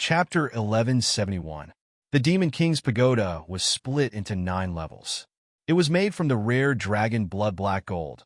Chapter 1171. The Demon King's Pagoda was split into 9 levels. It was made from the rare dragon blood black gold,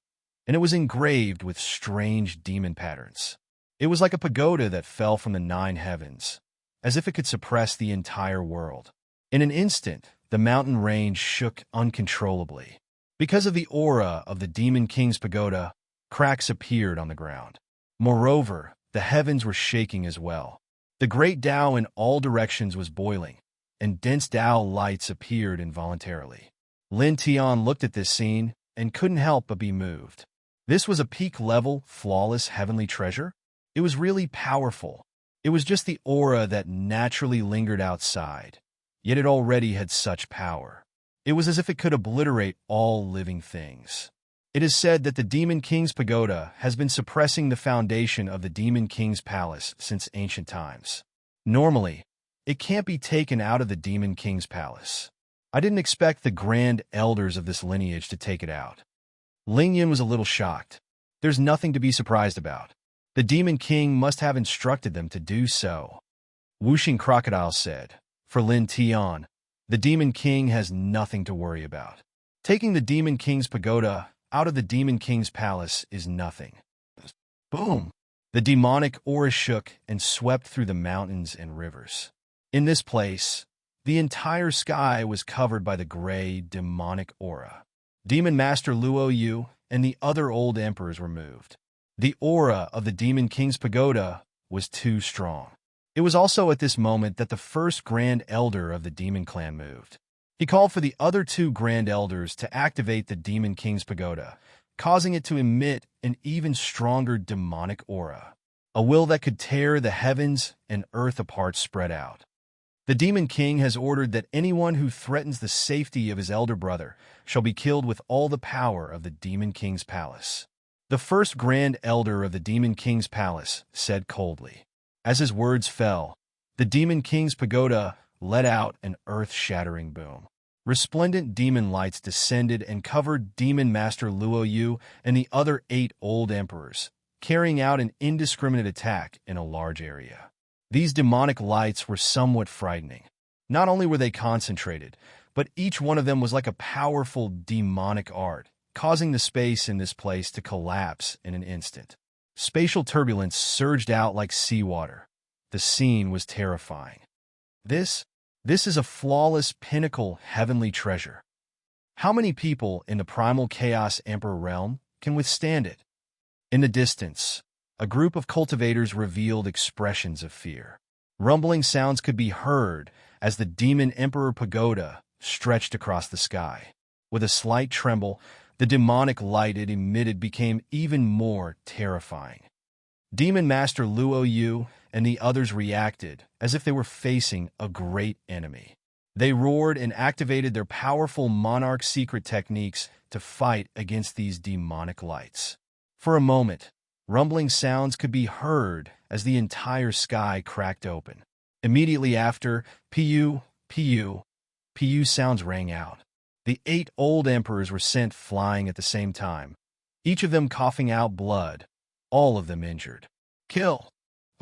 and it was engraved with strange demon patterns. It was like a pagoda that fell from the 9 heavens, as if it could suppress the entire world. In an instant, the mountain range shook uncontrollably. Because of the aura of the Demon King's Pagoda, cracks appeared on the ground. Moreover, the heavens were shaking as well. The great Tao in all directions was boiling, and dense Tao lights appeared involuntarily. Lin Tian looked at this scene and couldn't help but be moved. This was a peak-level, flawless heavenly treasure? It was really powerful. It was just the aura that naturally lingered outside, yet it already had such power. It was as if it could obliterate all living things. It is said that the Demon King's Pagoda has been suppressing the foundation of the Demon King's Palace since ancient times. Normally, it can't be taken out of the Demon King's Palace. I didn't expect the grand elders of this lineage to take it out. Ling Yin was a little shocked. There's nothing to be surprised about. The Demon King must have instructed them to do so. Wuxing Crocodile said, for Lin Tian, the Demon King has nothing to worry about. Taking the Demon King's Pagoda out of the Demon King's Palace is nothing. Boom! The demonic aura shook and swept through the mountains and rivers. In this place, the entire sky was covered by the gray, demonic aura. Demon Master Luo Yu and the other old emperors were moved. The aura of the Demon King's Pagoda was too strong. It was also at this moment that the first Grand Elder of the Demon Clan moved. He called for the other 2 Grand Elders to activate the Demon King's Pagoda, causing it to emit an even stronger demonic aura. A will that could tear the heavens and earth apart spread out. The Demon King has ordered that anyone who threatens the safety of his elder brother shall be killed with all the power of the Demon King's Palace. The first Grand Elder of the Demon King's Palace said coldly. As his words fell, the Demon King's Pagoda let out an earth-shattering boom. Resplendent demon lights descended and covered Demon Master Luo Yu and the other 8 old emperors, carrying out an indiscriminate attack in a large area. These demonic lights were somewhat frightening. Not only were they concentrated, but each one of them was like a powerful demonic art, causing the space in this place to collapse in an instant. Spatial turbulence surged out like seawater. The scene was terrifying. This is a flawless pinnacle heavenly treasure. How many people in the primal chaos emperor realm can withstand it? In the distance, a group of cultivators revealed expressions of fear. Rumbling sounds could be heard as the Demon Emperor Pagoda stretched across the sky. With a slight tremble, the demonic light it emitted became even more terrifying. Demon Master Luo Yu and the others reacted as if they were facing a great enemy. They roared and activated their powerful monarch secret techniques to fight against these demonic lights. For a moment, rumbling sounds could be heard as the entire sky cracked open. Immediately after, Piu, Piu, Piu sounds rang out. The 8 old emperors were sent flying at the same time, each of them coughing out blood, all of them injured. Kill!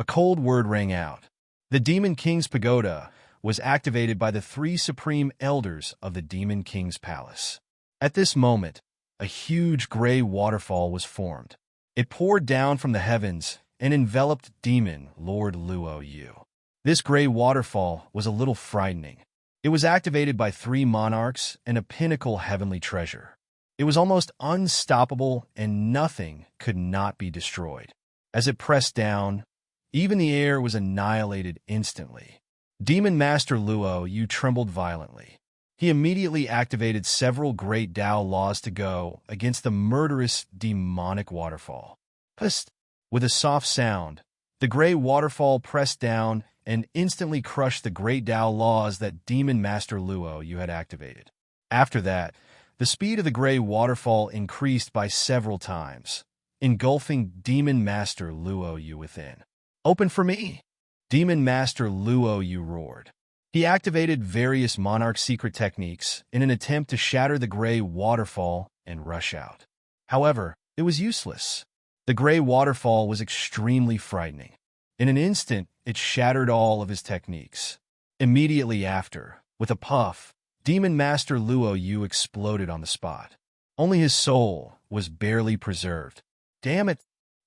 A cold word rang out. The Demon King's Pagoda was activated by the 3 supreme elders of the Demon King's Palace. At this moment, a huge gray waterfall was formed. It poured down from the heavens and enveloped Demon Lord Luo Yu. This gray waterfall was a little frightening. It was activated by 3 monarchs and a pinnacle heavenly treasure. It was almost unstoppable and nothing could not be destroyed. As it pressed down, even the air was annihilated instantly. Demon Master Luo Yu trembled violently. He immediately activated several great Tao laws to go against the murderous demonic waterfall. Psst! With a soft sound, the gray waterfall pressed down and instantly crushed the great Tao laws that Demon Master Luo Yu had activated. After that, the speed of the gray waterfall increased by several times, engulfing Demon Master Luo Yu within. Open for me! Demon Master Luo Yu roared. He activated various monarch secret techniques in an attempt to shatter the gray waterfall and rush out. However, it was useless. The gray waterfall was extremely frightening. In an instant, it shattered all of his techniques. Immediately after, with a puff, Demon Master Luo Yu exploded on the spot. Only his soul was barely preserved. Damn it!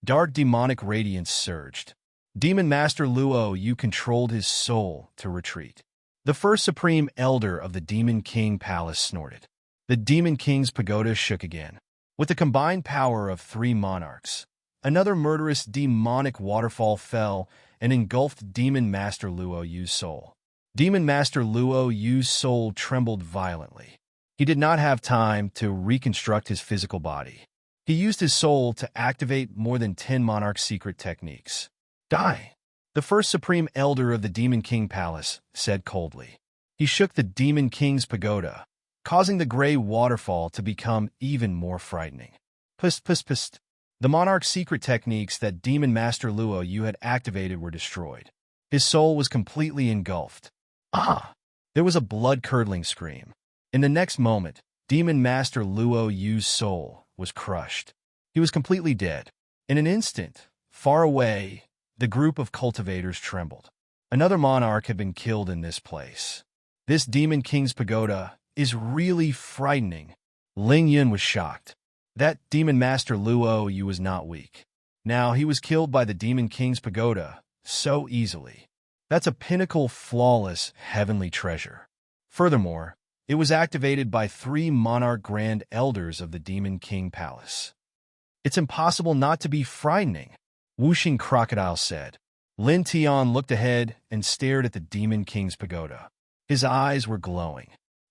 Dark demonic radiance surged. Demon Master Luo Yu controlled his soul to retreat. The first supreme elder of the Demon King Palace snorted. The Demon King's pagoda shook again. With the combined power of 3 monarchs, another murderous demonic waterfall fell and engulfed Demon Master Luo Yu's soul. Demon Master Luo Yu's soul trembled violently. He did not have time to reconstruct his physical body. He used his soul to activate more than 10 monarch secret techniques. Die! The first supreme elder of the Demon King Palace said coldly. He shook the Demon King's pagoda, causing the gray waterfall to become even more frightening. Pust, pust, pust. The monarch's secret techniques that Demon Master Luo Yu had activated were destroyed. His soul was completely engulfed. Ah! There was a blood-curdling scream. In the next moment, Demon Master Luo Yu's soul was crushed. He was completely dead. In an instant, far away, the group of cultivators trembled. Another monarch had been killed in this place. This Demon King's pagoda is really frightening. Ling Yun was shocked. That Demon Master Luo Yu was not weak. Now he was killed by the Demon King's pagoda so easily. That's a pinnacle, flawless, heavenly treasure. Furthermore, it was activated by 3 monarch grand elders of the Demon King Palace. It's impossible not to be frightening, Wuxing Crocodile said. Lin Tian looked ahead and stared at the Demon King's pagoda. His eyes were glowing.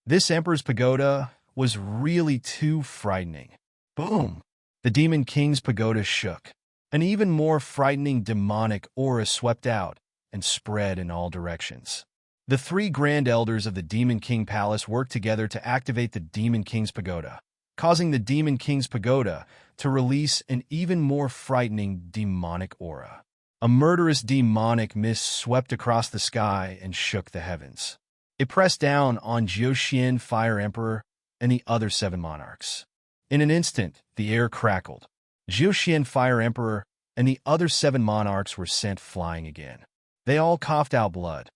This Emperor's pagoda was really too frightening. Boom! The Demon King's pagoda shook. An even more frightening demonic aura swept out and spread in all directions. The 3 grand elders of the Demon King Palace worked together to activate the Demon King's pagoda, causing the Demon King's pagoda to release an even more frightening demonic aura. A murderous demonic mist swept across the sky and shook the heavens. It pressed down on Jiuxian Fire Emperor and the other 7 monarchs. In an instant, the air crackled. Jiuxian Fire Emperor and the other 7 monarchs were sent flying again. They all coughed out blood.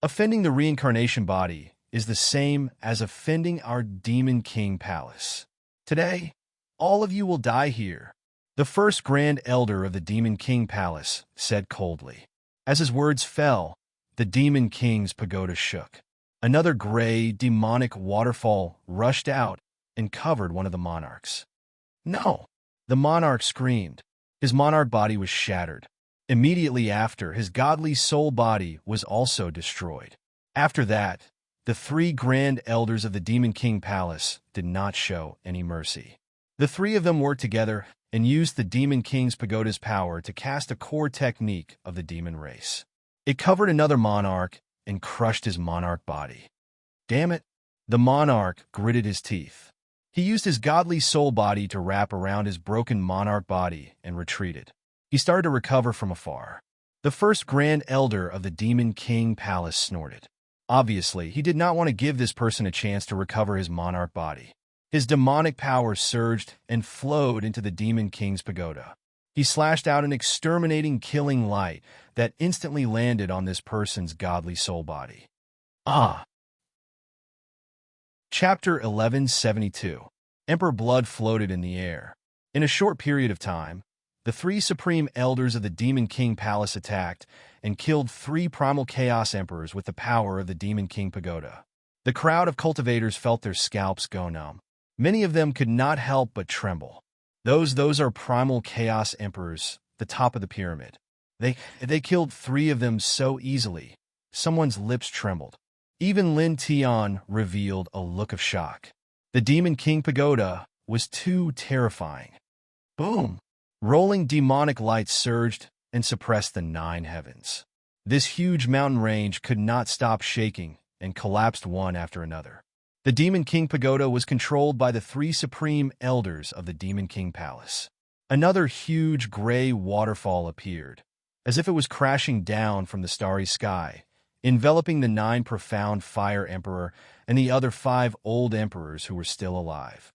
Offending the reincarnation body is the same as offending our Demon King Palace. Today, all of you will die here, the first Grand Elder of the Demon King Palace said coldly. As his words fell, the Demon King's pagoda shook. Another gray, demonic waterfall rushed out and covered one of the monarchs. No! The monarch screamed. His monarch body was shattered. Immediately after, his godly soul body was also destroyed. After that, the 3 grand elders of the Demon King Palace did not show any mercy. The 3 of them worked together and used the Demon King's pagoda's power to cast a core technique of the demon race. It covered another monarch and crushed his monarch body. Damn it! The monarch gritted his teeth. He used his godly soul body to wrap around his broken monarch body and retreated. He started to recover from afar. The first Grand Elder of the Demon King Palace snorted. Obviously, he did not want to give this person a chance to recover his monarch body. His demonic power surged and flowed into the Demon King's pagoda. He slashed out an exterminating, killing light that instantly landed on this person's godly soul body. Ah! Chapter 1172. Emperor blood floated in the air. In a short period of time, the 3 supreme elders of the Demon King Palace attacked and killed 3 primal chaos emperors with the power of the Demon King pagoda. The crowd of cultivators felt their scalps go numb. Many of them could not help but tremble. Those are primal chaos emperors, the top of the pyramid. They killed 3 of them so easily. Someone's lips trembled. Even Lin Tian revealed a look of shock. The Demon King pagoda was too terrifying. Boom! Rolling demonic lights surged and suppressed the 9 heavens. This huge mountain range could not stop shaking and collapsed one after another. The Demon King pagoda was controlled by the 3 supreme elders of the Demon King Palace. Another huge gray waterfall appeared, as if it was crashing down from the starry sky, enveloping the 9 profound Fire Emperor and the other 5 old emperors who were still alive.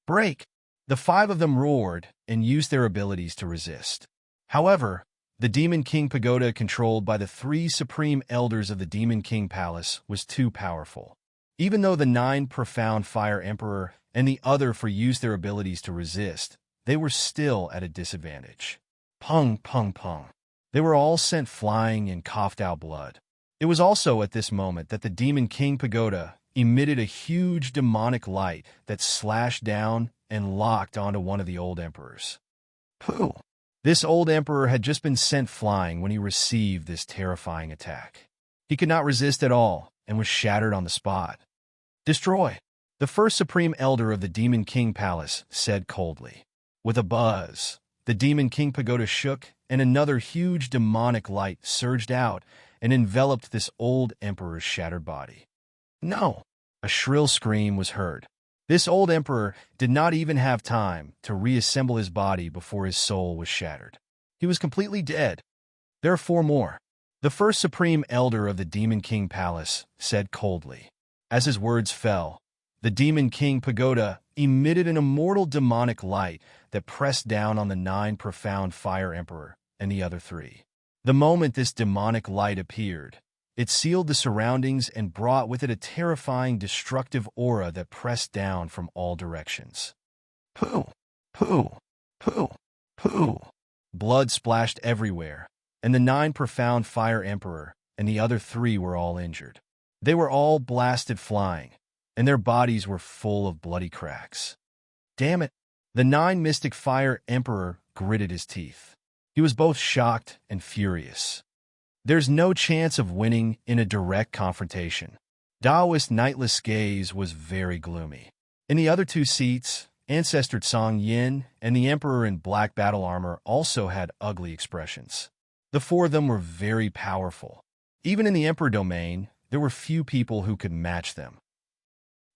Break! The 5 of them roared and used their abilities to resist. However, The Demon King Pagoda, controlled by the 3 supreme elders of the Demon King Palace, was too powerful. Even though the 9 profound Fire Emperor and the other 4 used their abilities to resist, they were still at a disadvantage. Pung, pung, pung. They were all sent flying and coughed out blood. It was also at this moment that the Demon King Pagoda emitted a huge demonic light that slashed down and locked onto one of the old emperors. Pooh! This old emperor had just been sent flying when he received this terrifying attack. He could not resist at all and was shattered on the spot. Destroy! The first supreme elder of the Demon King Palace said coldly. With a buzz, the Demon King Pagoda shook, and another huge demonic light surged out and enveloped this old emperor's shattered body. No! A shrill scream was heard. This old emperor did not even have time to reassemble his body before his soul was shattered. He was completely dead. There are 4 more. The first supreme elder of the Demon King Palace said coldly. As his words fell, the Demon King Pagoda emitted an immortal demonic light that pressed down on the 9 profound Fire Emperor and the other 3. The moment this demonic light appeared, it sealed the surroundings and brought with it a terrifying, destructive aura that pressed down from all directions. Pooh! Pooh! Pooh! Pooh! Blood splashed everywhere, and the 9 profound Fire Emperor and the other 3 were all injured. They were all blasted flying, and their bodies were full of bloody cracks. Damn it! The 9 mystic Fire Emperor gritted his teeth. He was both shocked and furious. There's no chance of winning in a direct confrontation. Daoist Nightless gaze was very gloomy. In the other 2 seats, Ancestor Tsang Yin and the Emperor in black battle armor also had ugly expressions. The 4 of them were very powerful. Even in the Emperor domain, there were few people who could match them.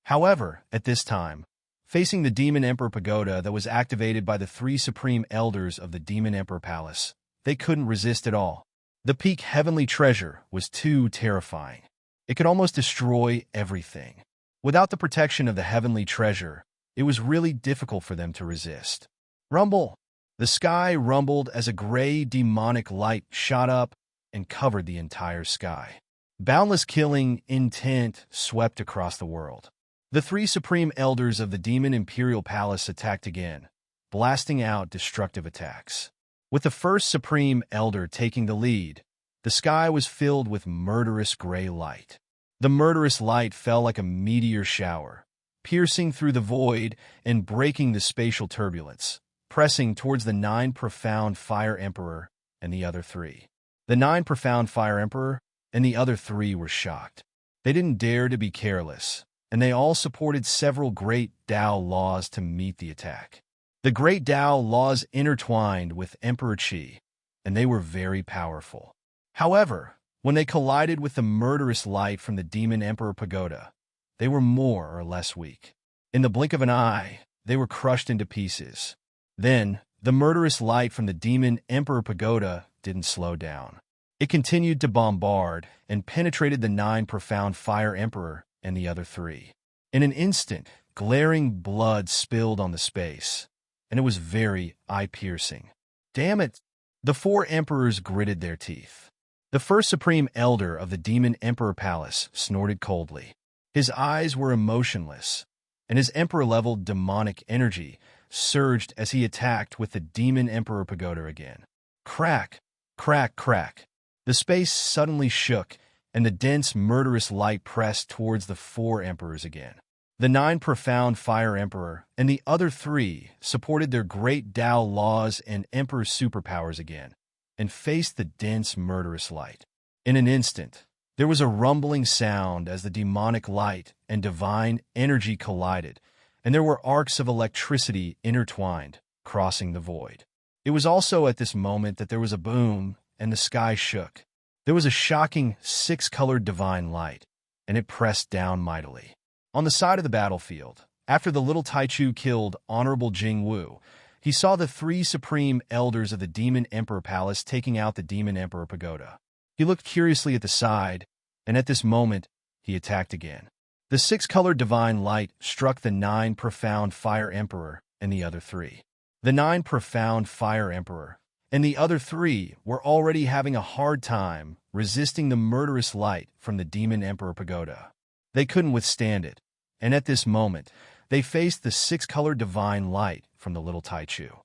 However, at this time, facing the Demon Emperor Pagoda that was activated by the 3 supreme elders of the Demon Emperor Palace, they couldn't resist at all. The peak heavenly treasure was too terrifying. It could almost destroy everything. Without the protection of the heavenly treasure, it was really difficult for them to resist. Rumble! The sky rumbled as a gray demonic light shot up and covered the entire sky. Boundless killing intent swept across the world. The 3 supreme elders of the Demon Imperial Palace attacked again, blasting out destructive attacks. With the first supreme elder taking the lead, the sky was filled with murderous gray light. The murderous light fell like a meteor shower, piercing through the void and breaking the spatial turbulence, pressing towards the 9 profound Fire Emperor and the other 3. The 9 profound Fire Emperor and the other 3 were shocked. They didn't dare to be careless, and they all supported several great Tao laws to meet the attack. The great Tao laws intertwined with Emperor Qi, and they were very powerful. However, when they collided with the murderous light from the Demon Emperor Pagoda, they were more or less weak. In the blink of an eye, they were crushed into pieces. Then, the murderous light from the Demon Emperor Pagoda didn't slow down. It continued to bombard and penetrated the 9 profound Fire Emperor and the other 3. In an instant, glaring blood spilled on the space, and it was very eye-piercing. Damn it! The 4 emperors gritted their teeth. The first supreme elder of the Demon Emperor Palace snorted coldly. His eyes were emotionless, and his emperor-level demonic energy surged as he attacked with the Demon Emperor Pagoda again. Crack! Crack! Crack! The space suddenly shook, and the dense, murderous light pressed towards the 4 emperors again. The 9 profound Fire Emperor and the other 3 supported their great Tao laws and Emperor superpowers again, and faced the dense, murderous light. In an instant, there was a rumbling sound as the demonic light and divine energy collided, and there were arcs of electricity intertwined, crossing the void. It was also at this moment that there was a boom, and the sky shook. There was a shocking 6-colored divine light, and it pressed down mightily. On the side of the battlefield, after the little Taichu killed Honorable Jing Wu, he saw the 3 supreme elders of the Demon Emperor Palace taking out the Demon Emperor Pagoda. He looked curiously at the side, and at this moment, he attacked again. The 6-colored divine light struck the 9 profound Fire Emperor and the other 3. The 9 profound Fire Emperor and the other three were already having a hard time resisting the murderous light from the Demon Emperor Pagoda. They couldn't withstand it, and at this moment, they faced the six-colored divine light from the little Taichu.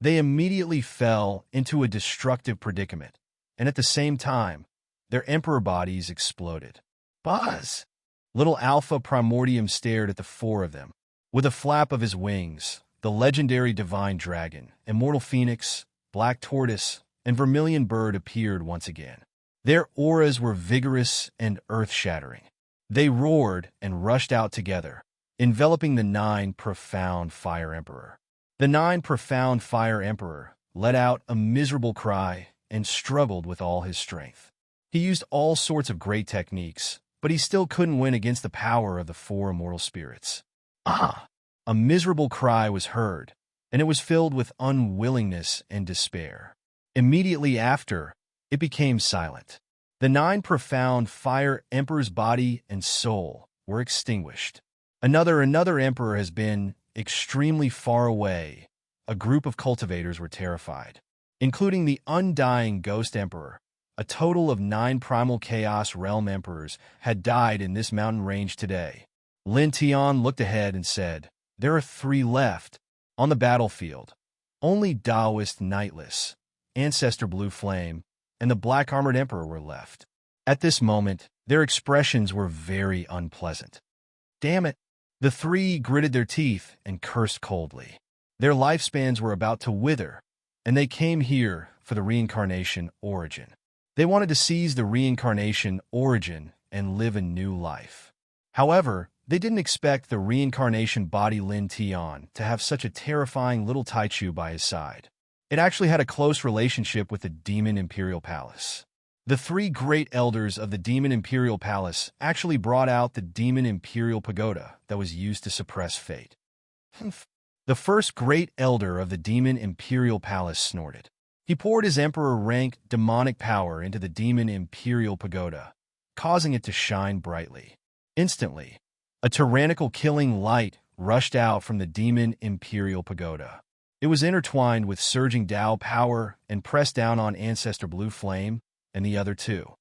They immediately fell into a destructive predicament, and at the same time, their emperor bodies exploded. Buzz! Little Alpha Primordium stared at the four of them. With a flap of his wings, the legendary divine dragon, immortal phoenix, black tortoise, and vermilion bird appeared once again. Their auras were vigorous and earth-shattering. They roared and rushed out together, enveloping the 9 profound Fire Emperor. The 9 profound Fire Emperor let out a miserable cry and struggled with all his strength. He used all sorts of great techniques, but he still couldn't win against the power of the 4 immortal spirits. Ah! A miserable cry was heard, and it was filled with unwillingness and despair. Immediately after, it became silent. The 9 profound Fire Emperor's body and soul were extinguished. Another emperor has been extremely far away. A group of cultivators were terrified, including the undying Ghost Emperor. A total of 9 Primal Chaos Realm Emperors had died in this mountain range today. Lin Tian looked ahead and said, "There are 3 left. On the battlefield, only Taoist Nightless, Ancestor Blue Flame, and the Black Armored Emperor were left." At this moment, their expressions were very unpleasant. Damn it! The 3 gritted their teeth and cursed coldly. Their lifespans were about to wither, and they came here for the reincarnation origin. They wanted to seize the reincarnation origin and live a new life. However, they didn't expect the reincarnation body Lin Tian to have such a terrifying little Taichu by his side. It actually had a close relationship with the Demon Imperial Palace. The 3 great elders of the Demon Imperial Palace actually brought out the Demon Imperial Pagoda that was used to suppress fate. The first great elder of the Demon Imperial Palace snorted. He poured his emperor-rank demonic power into the Demon Imperial Pagoda, causing it to shine brightly. Instantly, a tyrannical killing light rushed out from the Demon Imperial Pagoda. It was intertwined with surging Tao power and pressed down on Ancestor Blue Flame and the other 2.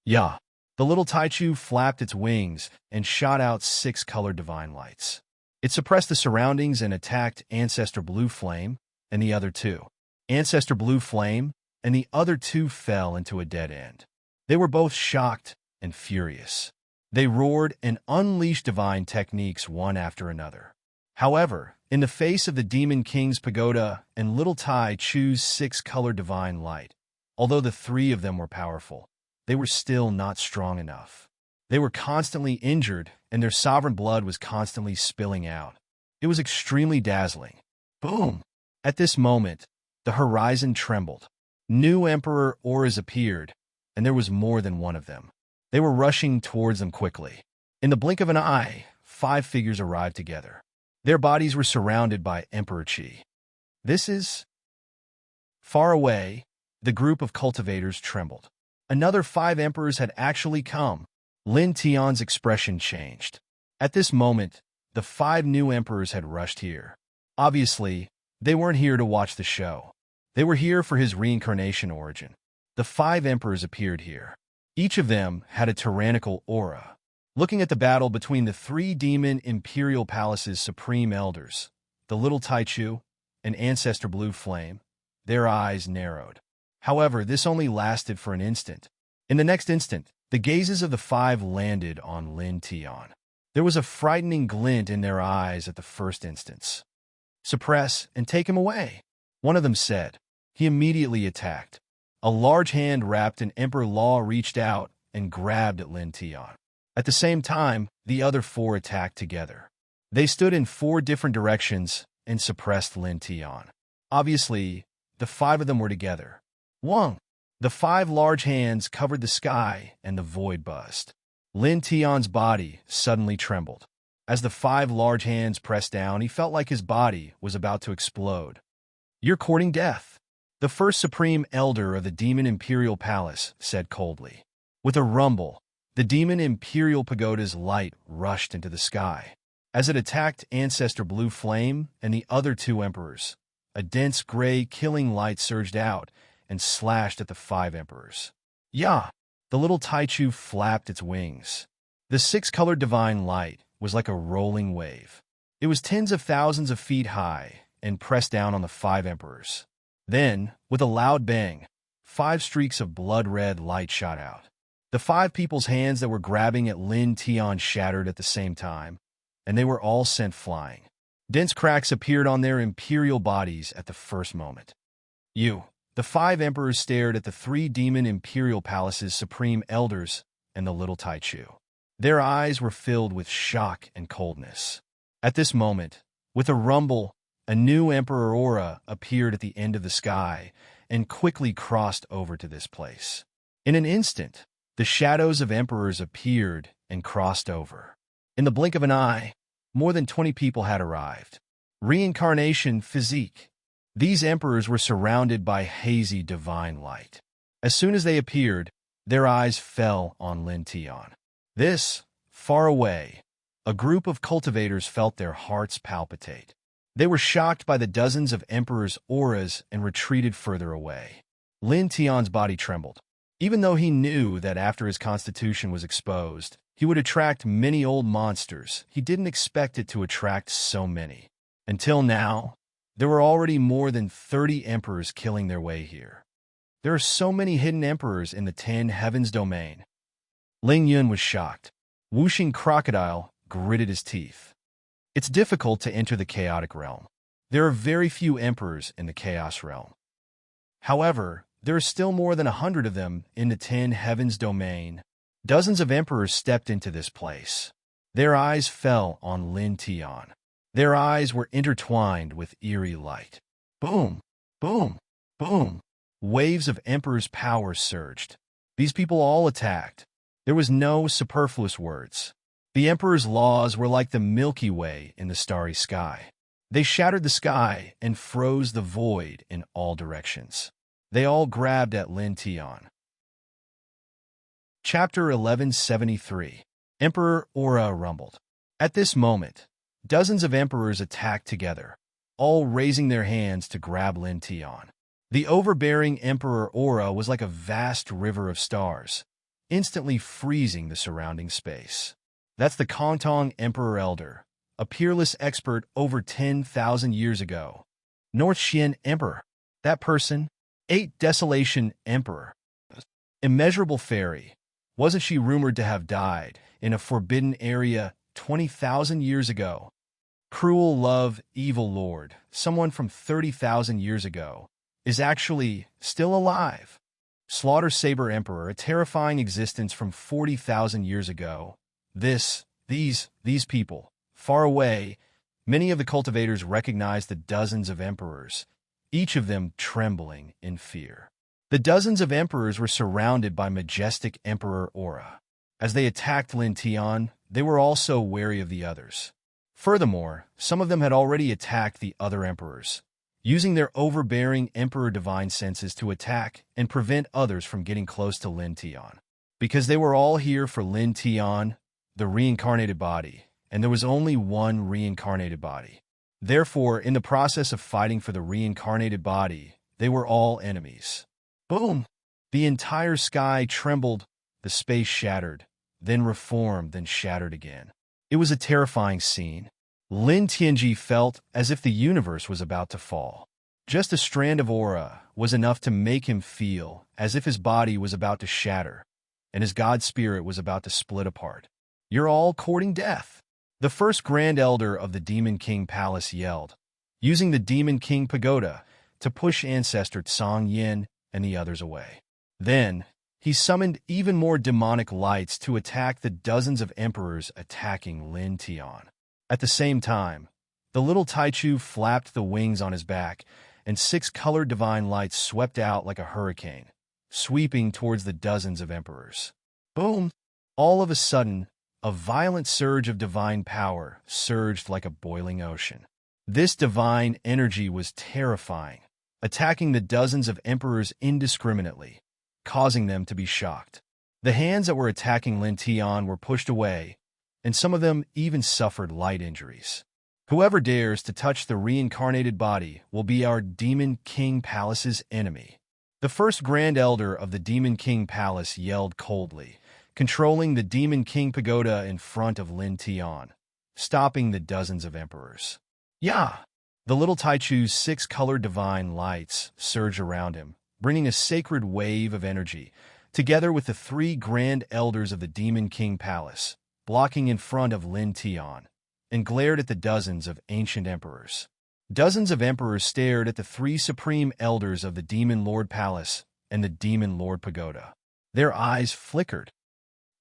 Yeah, the little Taichu flapped its wings and shot out 6 colored divine lights. It suppressed the surroundings and attacked Ancestor Blue Flame and the other 2. Ancestor Blue Flame and the other 2 fell into a dead end. They were both shocked and furious. They roared and unleashed divine techniques one after another. However, in the face of the Demon King's Pagoda and Little Tai Chu's 6-colored divine light, although the 3 of them were powerful, they were still not strong enough. They were constantly injured, and their sovereign blood was constantly spilling out. It was extremely dazzling. Boom! At this moment, the horizon trembled. New Emperor auras appeared, and there was more than one of them. They were rushing towards them quickly. In the blink of an eye, 5 figures arrived together. Their bodies were surrounded by Emperor Qi. This is... Far away, the group of cultivators trembled. Another 5 emperors had actually come. Lin Tian's expression changed. At this moment, the 5 new emperors had rushed here. Obviously, they weren't here to watch the show. They were here for his reincarnation origin. The 5 emperors appeared here. Each of them had a tyrannical aura. Looking at the battle between the 3 Demon Imperial Palace's supreme elders, the Little Taichu and Ancestor Blue Flame, their eyes narrowed. However, this only lasted for an instant. In the next instant, the gazes of the 5 landed on Lin Tian. There was a frightening glint in their eyes at the first instance. "Suppress and take him away," one of them said. He immediately attacked. A large hand wrapped in Emperor Law reached out and grabbed at Lin Tian. At the same time, the other 4 attacked together. They stood in 4 different directions and suppressed Lin Tian. Obviously, the 5 of them were together. Wong! The 5 large hands covered the sky and the void buzzed. Lin Tian's body suddenly trembled. As the 5 large hands pressed down, he felt like his body was about to explode. "You're courting death," the first supreme elder of the Demon Imperial Palace said coldly. With a rumble, the Demon Imperial Pagoda's light rushed into the sky. As it attacked Ancestor Blue Flame and the other 2 emperors, a dense gray killing light surged out and slashed at the 5 emperors. Yeah! The little Taichu flapped its wings. The 6-colored divine light was like a rolling wave. It was tens of thousands of feet high and pressed down on the 5 emperors. Then, with a loud bang, 5 streaks of blood-red light shot out. The 5 people's hands that were grabbing at Lin Tian shattered at the same time, and they were all sent flying. Dense cracks appeared on their imperial bodies at the first moment. The 5 emperors stared at the 3 demon imperial palaces' supreme elders and the little Taichu. Their eyes were filled with shock and coldness. At this moment, with a rumble, a new emperor aura appeared at the end of the sky and quickly crossed over to this place. In an instant, the shadows of emperors appeared and crossed over. In the blink of an eye, more than 20 people had arrived. Reincarnation physique. These emperors were surrounded by hazy divine light. As soon as they appeared, their eyes fell on Lin Tian. This, far away, a group of cultivators felt their hearts palpitate. They were shocked by the dozens of emperors' auras and retreated further away. Lin Tian's body trembled. Even though he knew that after his constitution was exposed, he would attract many old monsters, he didn't expect it to attract so many. Until now, there were already more than 30 emperors killing their way here. There are so many hidden emperors in the 10 heavens domain. Ling Yun was shocked. Wuxing Crocodile gritted his teeth. It's difficult to enter the chaotic realm. There are very few emperors in the chaos realm. However, there are still more than 100 of them in the 10 heavens domain. Dozens of emperors stepped into this place. Their eyes fell on Lin Tian. Their eyes were intertwined with eerie light. Boom! Boom! Boom! Waves of emperors' power surged. These people all attacked. There was no superfluous words. The emperor's laws were like the Milky Way in the starry sky. They shattered the sky and froze the void in all directions. They all grabbed at Lin Tian. Chapter 1173. Emperor Aura rumbled. At this moment, dozens of emperors attacked together, all raising their hands to grab Lin Tian. The overbearing Emperor Aura was like a vast river of stars, instantly freezing the surrounding space. That's the Kantong Emperor Elder, a peerless expert over 10,000 years ago. North Xian Emperor, that person, 8 Desolation Emperor. Immeasurable Fairy, wasn't she rumored to have died in a forbidden area 20,000 years ago? Cruel Love Evil Lord, someone from 30,000 years ago, is actually still alive. Slaughter Saber Emperor, a terrifying existence from 40,000 years ago. These people, far away, many of the cultivators recognized the dozens of emperors, each of them trembling in fear. The dozens of emperors were surrounded by majestic Emperor Aura. As they attacked Lin Tian, they were also wary of the others. Furthermore, some of them had already attacked the other emperors, using their overbearing Emperor Divine senses to attack and prevent others from getting close to Lin Tian. Because they were all here for Lin Tian, the reincarnated body, and there was only one reincarnated body. Therefore, in the process of fighting for the reincarnated body, they were all enemies. Boom! The entire sky trembled, the space shattered, then reformed, then shattered again. It was a terrifying scene. Lin Tianji felt as if the universe was about to fall. Just a strand of aura was enough to make him feel as if his body was about to shatter, and his god spirit was about to split apart. You're all courting death. The first Grand Elder of the Demon King Palace yelled, using the Demon King Pagoda to push Ancestor Tsang Yin and the others away. Then, he summoned even more demonic lights to attack the dozens of emperors attacking Lin Tian. At the same time, the little Taichu flapped the wings on his back, and 6 colored divine lights swept out like a hurricane, sweeping towards the dozens of emperors. Boom! All of a sudden, a violent surge of divine power surged like a boiling ocean. This divine energy was terrifying, attacking the dozens of emperors indiscriminately, causing them to be shocked. The hands that were attacking Lin Tian were pushed away, and some of them even suffered light injuries. Whoever dares to touch the reincarnated body will be our Demon King Palace's enemy. The first Grand Elder of the Demon King Palace yelled coldly, controlling the Demon King Pagoda in front of Lin Tian, stopping the dozens of emperors. Yeah! The little Taichu's 6-colored divine lights surged around him, bringing a sacred wave of energy, together with the 3 Grand Elders of the Demon King Palace, blocking in front of Lin Tian, and glared at the dozens of ancient emperors. Dozens of emperors stared at the 3 supreme elders of the Demon Lord Palace and the Demon Lord Pagoda. Their eyes flickered.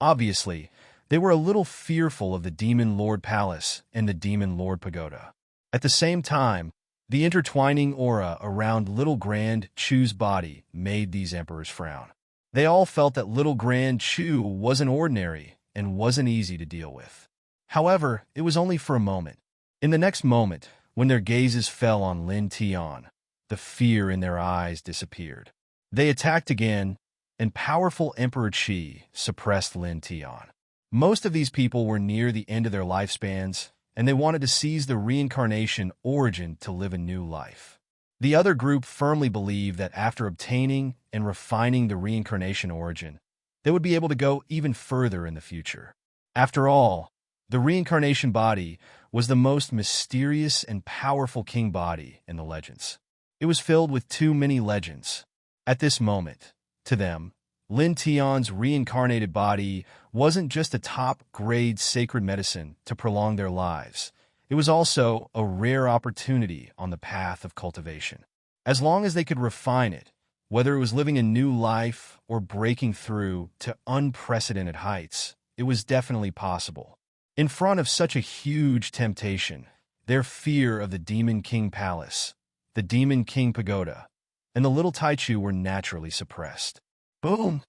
Obviously, they were a little fearful of the Demon Lord Palace and the Demon Lord Pagoda. At the same time, the intertwining aura around Little Grand Chu's body made these emperors frown. They all felt that Little Grand Chu wasn't ordinary and wasn't easy to deal with. However, it was only for a moment. In the next moment, when their gazes fell on Lin Tian, the fear in their eyes disappeared. They attacked again, and powerful Emperor Qi suppressed Lin Tian. Most of these people were near the end of their lifespans, and they wanted to seize the reincarnation origin to live a new life. The other group firmly believed that after obtaining and refining the reincarnation origin, they would be able to go even further in the future. After all, the reincarnation body was the most mysterious and powerful king body in the legends. It was filled with too many legends. At this moment, to them, Lin Tian's reincarnated body wasn't just a top-grade sacred medicine to prolong their lives. It was also a rare opportunity on the path of cultivation. As long as they could refine it, whether it was living a new life or breaking through to unprecedented heights, it was definitely possible. In front of such a huge temptation, their fear of the Demon King Palace, the Demon King Pagoda, and the little Taichu were naturally suppressed. Boom!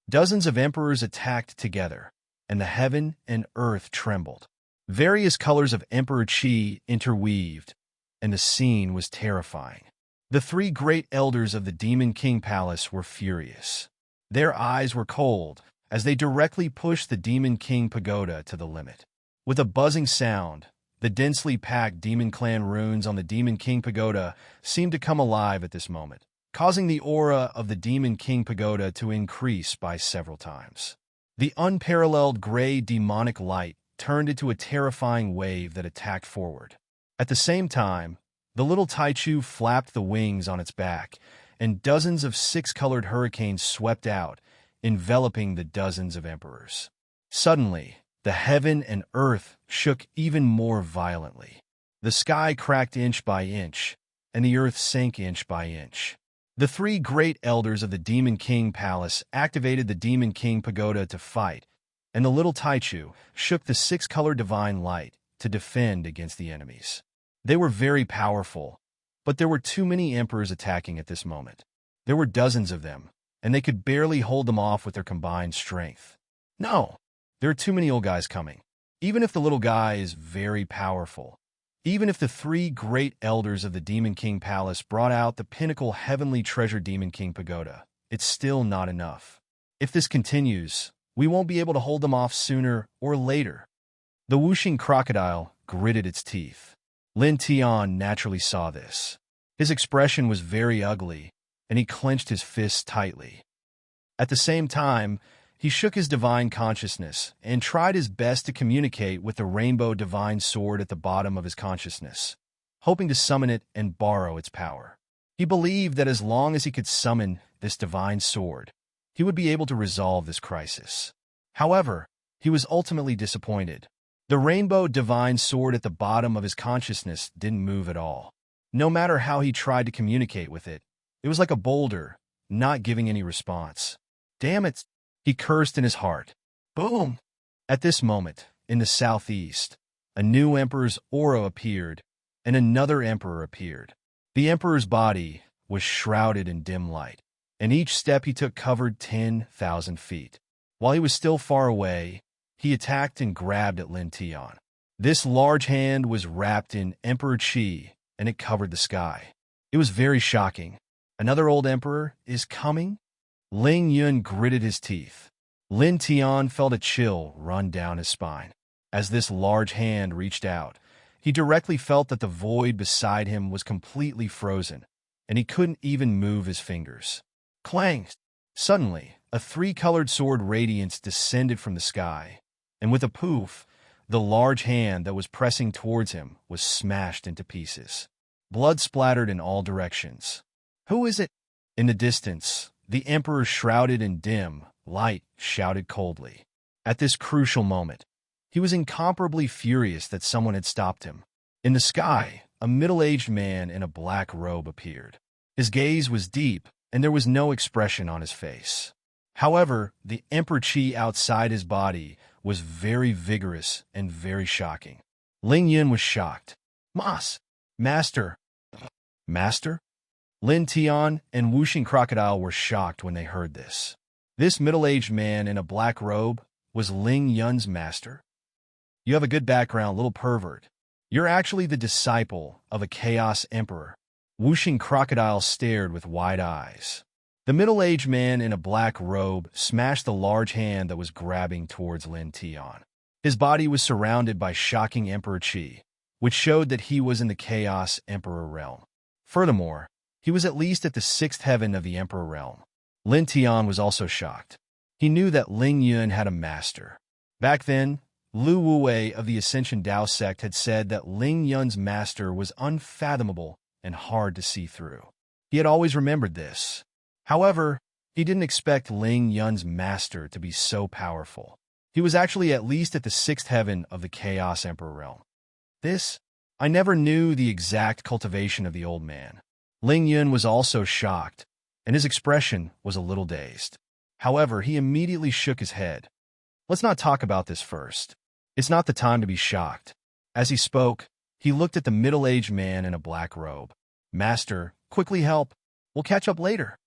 Dozens of emperors attacked together, and the heaven and earth trembled. Various colors of Emperor Qi interweaved, and the scene was terrifying. The 3 great elders of the Demon King Palace were furious. Their eyes were cold as they directly pushed the Demon King Pagoda to the limit. With a buzzing sound, the densely packed Demon Clan runes on the Demon King Pagoda seemed to come alive at this moment, causing the aura of the Demon King Pagoda to increase by several times. The unparalleled gray demonic light turned into a terrifying wave that attacked forward. At the same time, the little Taichu flapped the wings on its back, and dozens of 6-colored hurricanes swept out, enveloping the dozens of emperors. Suddenly, the heaven and earth shook even more violently. The sky cracked inch by inch, and the earth sank inch by inch. The 3 great elders of the Demon King Palace activated the Demon King Pagoda to fight, and the little Taichu shook the 6-colored divine light to defend against the enemies. They were very powerful, but there were too many emperors attacking at this moment. There were dozens of them, and they could barely hold them off with their combined strength. No, there are too many old guys coming. Even if the little guy is very powerful, even if the 3 great elders of the Demon King Palace brought out the pinnacle heavenly treasure Demon King Pagoda, it's still not enough. If this continues, we won't be able to hold them off sooner or later. The whooshing crocodile gritted its teeth. Lin Tian naturally saw this. His expression was very ugly, and he clenched his fists tightly. At the same time, he shook his divine consciousness and tried his best to communicate with the rainbow divine sword at the bottom of his consciousness, hoping to summon it and borrow its power. He believed that as long as he could summon this divine sword, he would be able to resolve this crisis. However, he was ultimately disappointed. The rainbow divine sword at the bottom of his consciousness didn't move at all. No matter how he tried to communicate with it, it was like a boulder, not giving any response. Damn it! He cursed in his heart. Boom! At this moment, in the southeast, a new emperor's aura appeared, and another emperor appeared. The emperor's body was shrouded in dim light, and each step he took covered 10,000 feet. While he was still far away, he attacked and grabbed at Lin Tian. This large hand was wrapped in Emperor Qi, and it covered the sky. It was very shocking. Another old emperor is coming? Ling Yun gritted his teeth. Lin Tian felt a chill run down his spine. As this large hand reached out, he directly felt that the void beside him was completely frozen, and he couldn't even move his fingers. Clang! Suddenly, a three-colored sword radiance descended from the sky, and with a poof, the large hand that was pressing towards him was smashed into pieces. Blood splattered in all directions. "Who is it?" In the distance, the Emperor, shrouded in dim light, shouted coldly. At this crucial moment, he was incomparably furious that someone had stopped him. In the sky, a middle-aged man in a black robe appeared. His gaze was deep, and there was no expression on his face. However, the Emperor Qi outside his body was very vigorous and very shocking. Ling Yun was shocked. Master! Master? Lin Tian and Wuxing Crocodile were shocked when they heard this. This middle-aged man in a black robe was Ling Yun's master? "You have a good background, little pervert. You're actually the disciple of a Chaos Emperor." Wuxing Crocodile stared with wide eyes. The middle-aged man in a black robe smashed the large hand that was grabbing towards Lin Tian. His body was surrounded by shocking Emperor Qi, which showed that he was in the Chaos Emperor realm. Furthermore, he was at least at the sixth heaven of the Emperor realm. Lin Tian was also shocked. He knew that Ling Yun had a master. Back then, Lu Wuwei of the Ascension Dao sect had said that Ling Yun's master was unfathomable and hard to see through. He had always remembered this. However, he didn't expect Ling Yun's master to be so powerful. He was actually at least at the sixth heaven of the Chaos Emperor realm. I never knew the exact cultivation of the old man. Ling Yun was also shocked, and his expression was a little dazed. However, he immediately shook his head. "Let's not talk about this first. It's not the time to be shocked." As he spoke, he looked at the middle-aged man in a black robe. "Master, quickly help. We'll catch up later."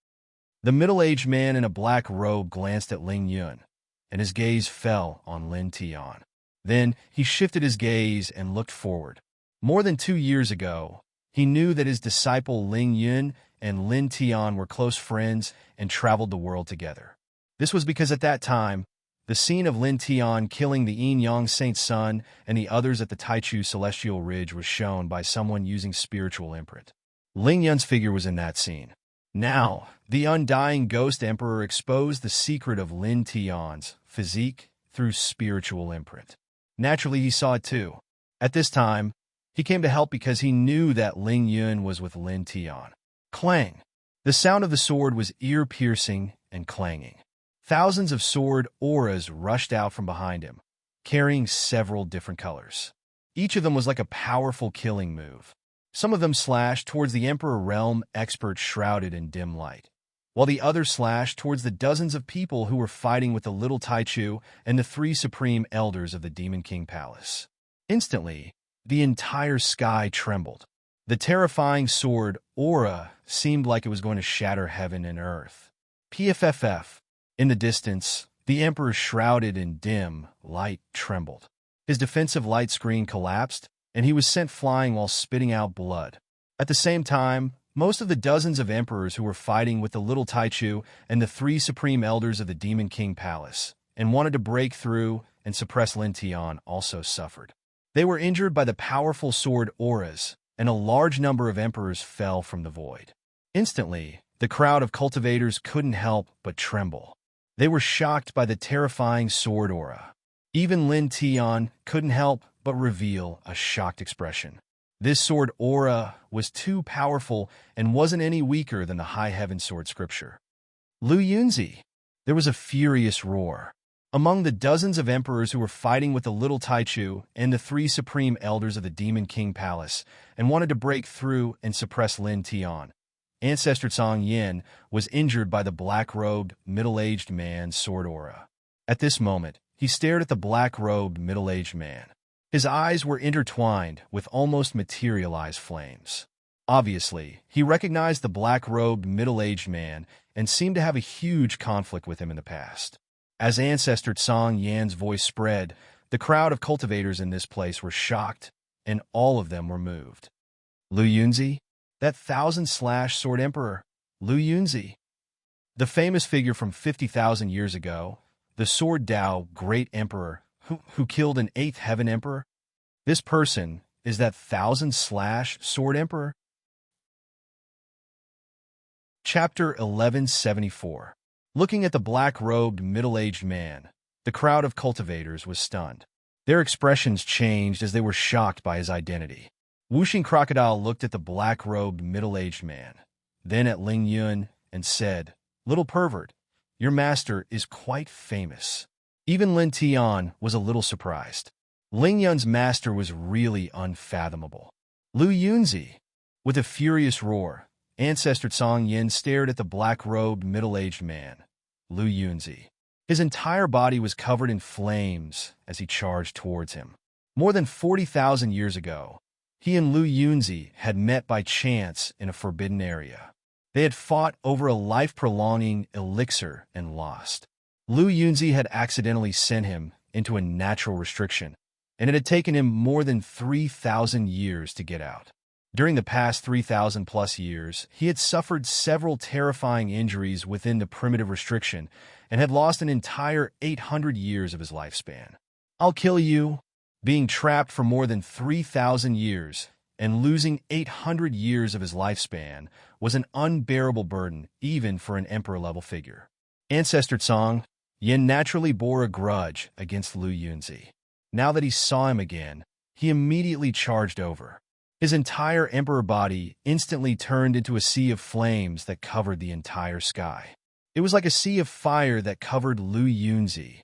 The middle-aged man in a black robe glanced at Ling Yun, and his gaze fell on Lin Tian. Then he shifted his gaze and looked forward. More than 2 years ago, he knew that his disciple Ling Yun and Lin Tian were close friends and traveled the world together. This was because at that time, the scene of Lin Tian killing the Yin-Yang Saint Sun and the others at the Taichu Celestial Ridge was shown by someone using spiritual imprint. Ling Yun's figure was in that scene. Now, the undying Ghost Emperor exposed the secret of Lin Tian's physique through spiritual imprint. Naturally, he saw it too. At this time, he came to help because he knew that Ling Yun was with Lin Tian. Clang! The sound of the sword was ear-piercing and clanging. Thousands of sword auras rushed out from behind him, carrying several different colors. Each of them was like a powerful killing move. Some of them slashed towards the Emperor Realm expert shrouded in dim light, while the others slashed towards the dozens of people who were fighting with the little Taichu and the 3 supreme elders of the Demon King Palace. Instantly, the entire sky trembled. The terrifying sword aura seemed like it was going to shatter heaven and earth. PFFF. In the distance, the Emperor shrouded in dim light trembled. His defensive light screen collapsed, and he was sent flying while spitting out blood. At the same time, most of the dozens of emperors who were fighting with the little Taichu and the 3 supreme elders of the Demon King Palace and wanted to break through and suppress Lin Tian also suffered. They were injured by the powerful sword auras, and a large number of emperors fell from the void. Instantly, the crowd of cultivators couldn't help but tremble. They were shocked by the terrifying sword aura. Even Lin Tian couldn't help but reveal a shocked expression. This sword aura was too powerful and wasn't any weaker than the High Heaven Sword scripture. Lu Yunzi! There was a furious roar. Among the dozens of emperors who were fighting with the little Taichu and the 3 supreme elders of the Demon King Palace and wanted to break through and suppress Lin Tian, Ancestor Zhang Yin was injured by the black-robed, middle-aged man's sword aura. At this moment, he stared at the black-robed, middle-aged man. His eyes were intertwined with almost materialized flames. Obviously, he recognized the black-robed, middle-aged man and seemed to have a huge conflict with him in the past. As Ancestor Zhang Yan's voice spread, the crowd of cultivators in this place were shocked, and all of them were moved. Lu Yunzi? That 1,000-sword emperor, Lu Yunzi. The famous figure from 50,000 years ago, the Sword Dao Great Emperor, who killed an 8th Heaven Emperor? This person, is that thousand-slash sword emperor? Chapter 1174. Looking at the black-robed, middle-aged man, the crowd of cultivators was stunned. Their expressions changed as they were shocked by his identity. Whooshing Crocodile looked at the black-robed, middle-aged man, then at Ling Yun, and said, "Little pervert, your master is quite famous." Even Lin Tian was a little surprised. Ling Yun's master was really unfathomable. Lu Yunzi, with a furious roar, Ancestor Song Yin stared at the black-robed, middle-aged man, Lu Yunzi. His entire body was covered in flames as he charged towards him. More than 40,000 years ago, he and Lu Yunzi had met by chance in a forbidden area. They had fought over a life-prolonging elixir and lost. Lu Yunzi had accidentally sent him into a natural restriction, and it had taken him more than 3,000 years to get out. During the past 3,000-plus years, he had suffered several terrifying injuries within the primitive restriction and had lost an entire 800 years of his lifespan. "I'll kill you." Being trapped for more than 3,000 years and losing 800 years of his lifespan was an unbearable burden even for an emperor-level figure. Ancestor Song Yin naturally bore a grudge against Lu Yunzi. Now that he saw him again, he immediately charged over. His entire emperor body instantly turned into a sea of flames that covered the entire sky. It was like a sea of fire that covered Lu Yunzi,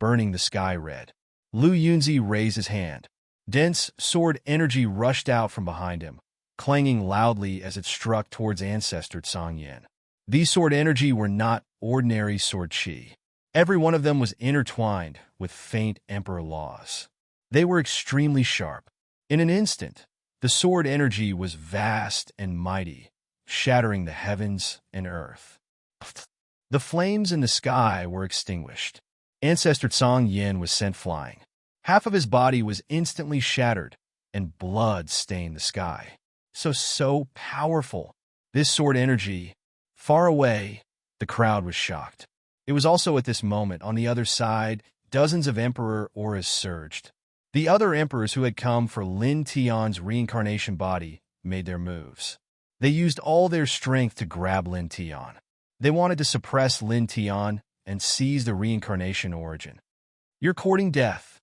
burning the sky red. Lu Yunzi raised his hand. Dense sword energy rushed out from behind him, clanging loudly as it struck towards Ancestor Song Yin. These sword energy were not ordinary sword chi. Every one of them was intertwined with faint emperor laws. They were extremely sharp. In an instant, the sword energy was vast and mighty, shattering the heavens and earth. The flames in the sky were extinguished. Ancestor Song Yin was sent flying. Half of his body was instantly shattered, and blood stained the sky. So powerful. This sword energy. Far away, the crowd was shocked. It was also at this moment, on the other side, dozens of emperor auras surged. The other emperors who had come for Lin Tian's reincarnation body made their moves. They used all their strength to grab Lin Tian. They wanted to suppress Lin Tian and seize the reincarnation origin. "You're courting death,"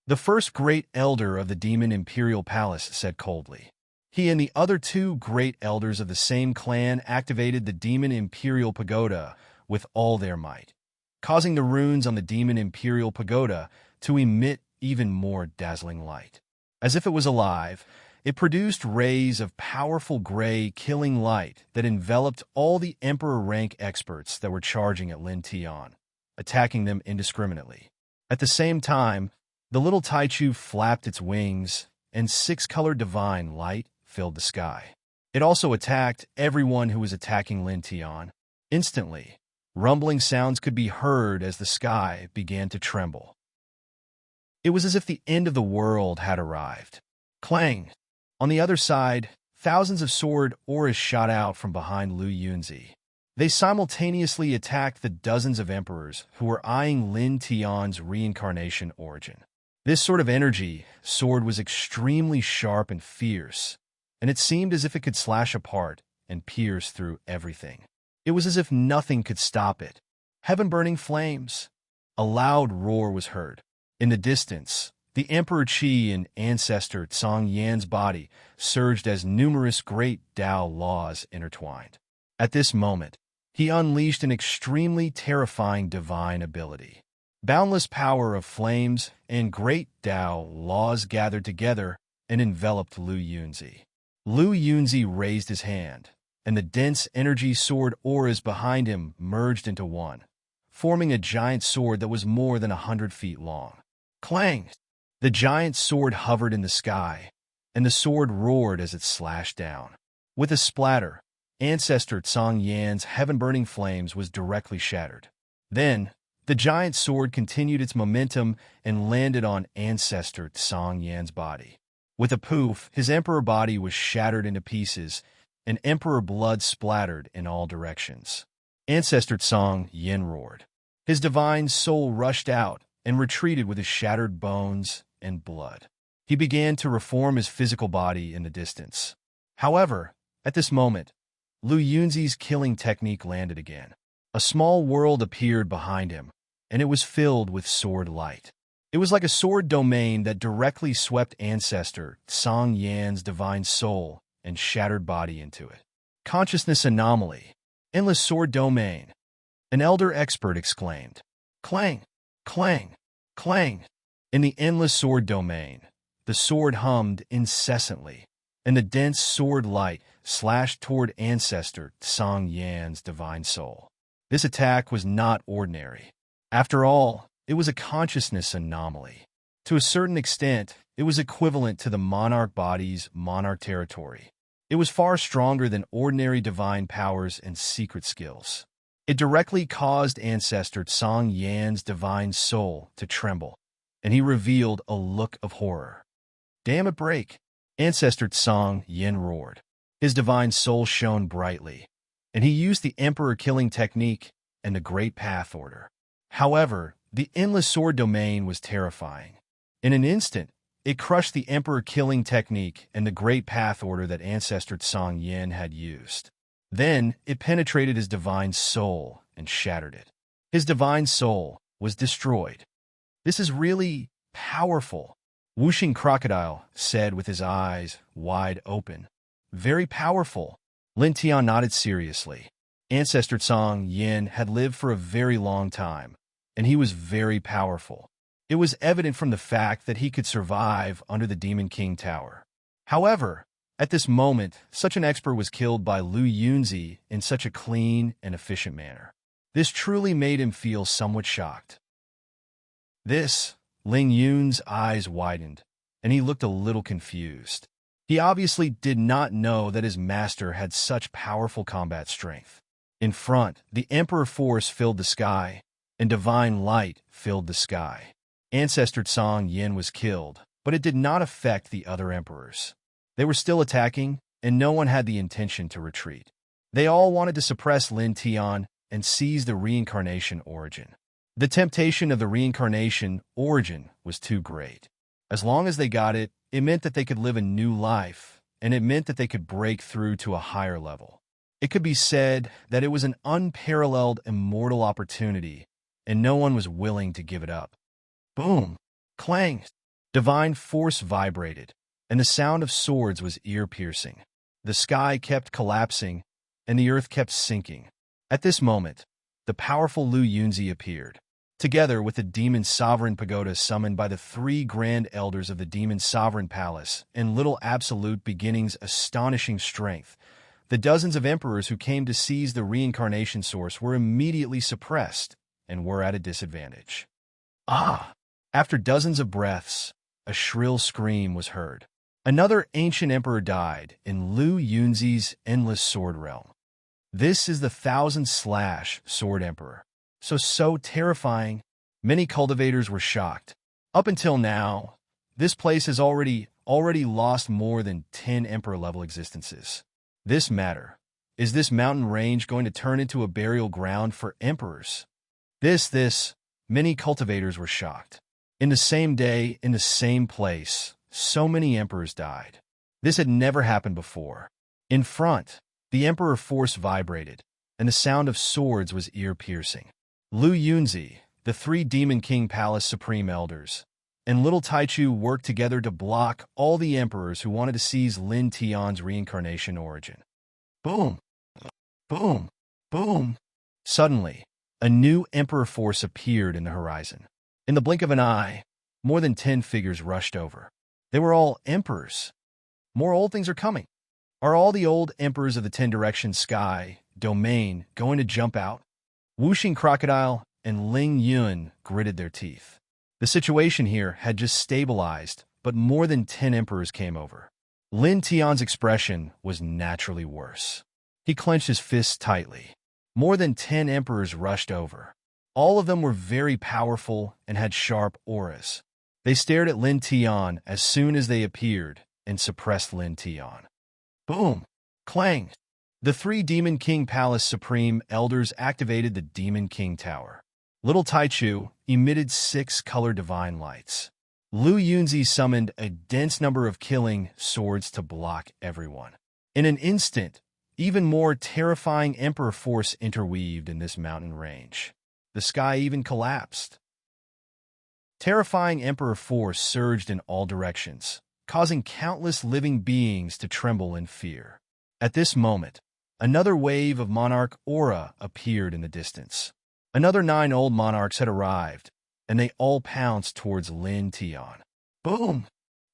the first great elder of the Demon Imperial Palace said coldly. He and the other two great elders of the same clan activated the Demon Imperial Pagoda with all their might, causing the runes on the Demon Imperial Pagoda to emit even more dazzling light. As if it was alive, it produced rays of powerful gray, killing light that enveloped all the Emperor rank experts that were charging at Lin Tian, attacking them indiscriminately. At the same time, the little Taichu flapped its wings, and six-colored divine light filled the sky. It also attacked everyone who was attacking Lin Tian. Instantly, rumbling sounds could be heard as the sky began to tremble. It was as if the end of the world had arrived. Clang! On the other side, thousands of sword auras shot out from behind Lu Yunzi. They simultaneously attacked the dozens of emperors who were eyeing Lin Tian's reincarnation origin. This sort of energy sword was extremely sharp and fierce, and it seemed as if it could slash apart and pierce through everything. It was as if nothing could stop it. Heaven-burning flames! A loud roar was heard. In the distance, the Emperor Qi and Ancestor Song Yan's body surged as numerous great Tao laws intertwined. At this moment, he unleashed an extremely terrifying divine ability. Boundless power of flames and great Tao laws gathered together and enveloped Lu Yunzi. Lu Yunzi raised his hand, and the dense energy sword auras behind him merged into one, forming a giant sword that was more than 100 feet long. Clang! The giant sword hovered in the sky, and the sword roared as it slashed down. With a splatter, Ancestor Song Yan's heaven-burning flames was directly shattered. Then, the giant sword continued its momentum and landed on Ancestor Song Yan's body. With a poof, his emperor body was shattered into pieces, and emperor blood splattered in all directions. Ancestor Song Yin roared. His divine soul rushed out and retreated with his shattered bones and blood. He began to reform his physical body in the distance. However, at this moment, Lu Yunzi's killing technique landed again. A small world appeared behind him, and it was filled with sword light. It was like a sword domain that directly swept ancestor Song Yan's divine soul and shattered body into it. Consciousness anomaly. Endless sword domain. An elder expert exclaimed. Clang, clang, clang. In the endless sword domain, the sword hummed incessantly, and the dense sword light slashed toward ancestor Song Yan's divine soul. This attack was not ordinary. After all, it was a consciousness anomaly. To a certain extent, it was equivalent to the monarch body's monarch territory. It was far stronger than ordinary divine powers and secret skills. It directly caused ancestor Song Yan's divine soul to tremble, and he revealed a look of horror. Damn it, break! Ancestor Song Yan roared. His divine soul shone brightly, and he used the emperor-killing technique and the Great Path Order. However, the endless sword domain was terrifying. In an instant, it crushed the emperor-killing technique and the Great Path Order that ancestor Song Yan had used. Then, it penetrated his divine soul and shattered it. His divine soul was destroyed. This is really powerful, Whooshing Crocodile said with his eyes wide open. Very powerful. Lin Tian nodded seriously. Ancestor Song Yan had lived for a very long time, and he was very powerful. It was evident from the fact that he could survive under the Demon King Tower. However, at this moment, such an expert was killed by Lu Yunzi in such a clean and efficient manner. This truly made him feel somewhat shocked. Ling Yun's eyes widened, and he looked a little confused. He obviously did not know that his master had such powerful combat strength. In front, the Emperor force filled the sky, and divine light filled the sky. Ancestor Song Yan was killed, but it did not affect the other emperors. They were still attacking, and no one had the intention to retreat. They all wanted to suppress Lin Tian and seize the reincarnation origin. The temptation of the reincarnation origin was too great. As long as they got it, it meant that they could live a new life, and it meant that they could break through to a higher level. It could be said that it was an unparalleled immortal opportunity, and no one was willing to give it up. Boom! Clang! Divine force vibrated, and the sound of swords was ear-piercing. The sky kept collapsing, and the earth kept sinking. At this moment, the powerful Lu Yunzi appeared, together with the Demon Sovereign Pagoda summoned by the 3 Grand Elders of the Demon Sovereign Palace and Little Absolute Beginning's astonishing strength. The dozens of emperors who came to seize the reincarnation source were immediately suppressed and were at a disadvantage. Ah! After dozens of breaths, a shrill scream was heard. Another ancient emperor died in Lu Yunzi's endless sword realm. This is the 1000-slash sword emperor. So terrifying. Many cultivators were shocked. Up until now, this place has already lost more than 10 emperor-level existences. This matter. Is this mountain range going to turn into a burial ground for emperors? Many cultivators were shocked. In the same day, in the same place, so many emperors died. This had never happened before. In front, the emperor force vibrated, and the sound of swords was ear-piercing. Lu Yunzi, the 3 Demon King Palace Supreme Elders, and Little Taichu worked together to block all the emperors who wanted to seize Lin Tian's reincarnation origin. Boom! Boom! Boom! Suddenly, a new emperor force appeared in the horizon. In the blink of an eye, more than 10 figures rushed over. They were all emperors. More old things are coming. Are all the old emperors of the 10 Direction Sky domain going to jump out? Whooshing Crocodile and Ling Yun gritted their teeth. The situation here had just stabilized, but more than 10 emperors came over. Lin Tian's expression was naturally worse. He clenched his fists tightly. More than 10 emperors rushed over. All of them were very powerful and had sharp auras. They stared at Lin Tian as soon as they appeared and suppressed Lin Tian. Boom! Clang! The 3 Demon King Palace Supreme Elders activated the Demon King Tower. Little Taichu emitted 6 color divine lights. Lu Yunzi summoned a dense number of killing swords to block everyone. In an instant, even more terrifying emperor force interweaved in this mountain range. The sky even collapsed. Terrifying emperor force surged in all directions, causing countless living beings to tremble in fear. At this moment, another wave of monarch aura appeared in the distance. Another 9 old monarchs had arrived, and they all pounced towards Lin Tian. Boom!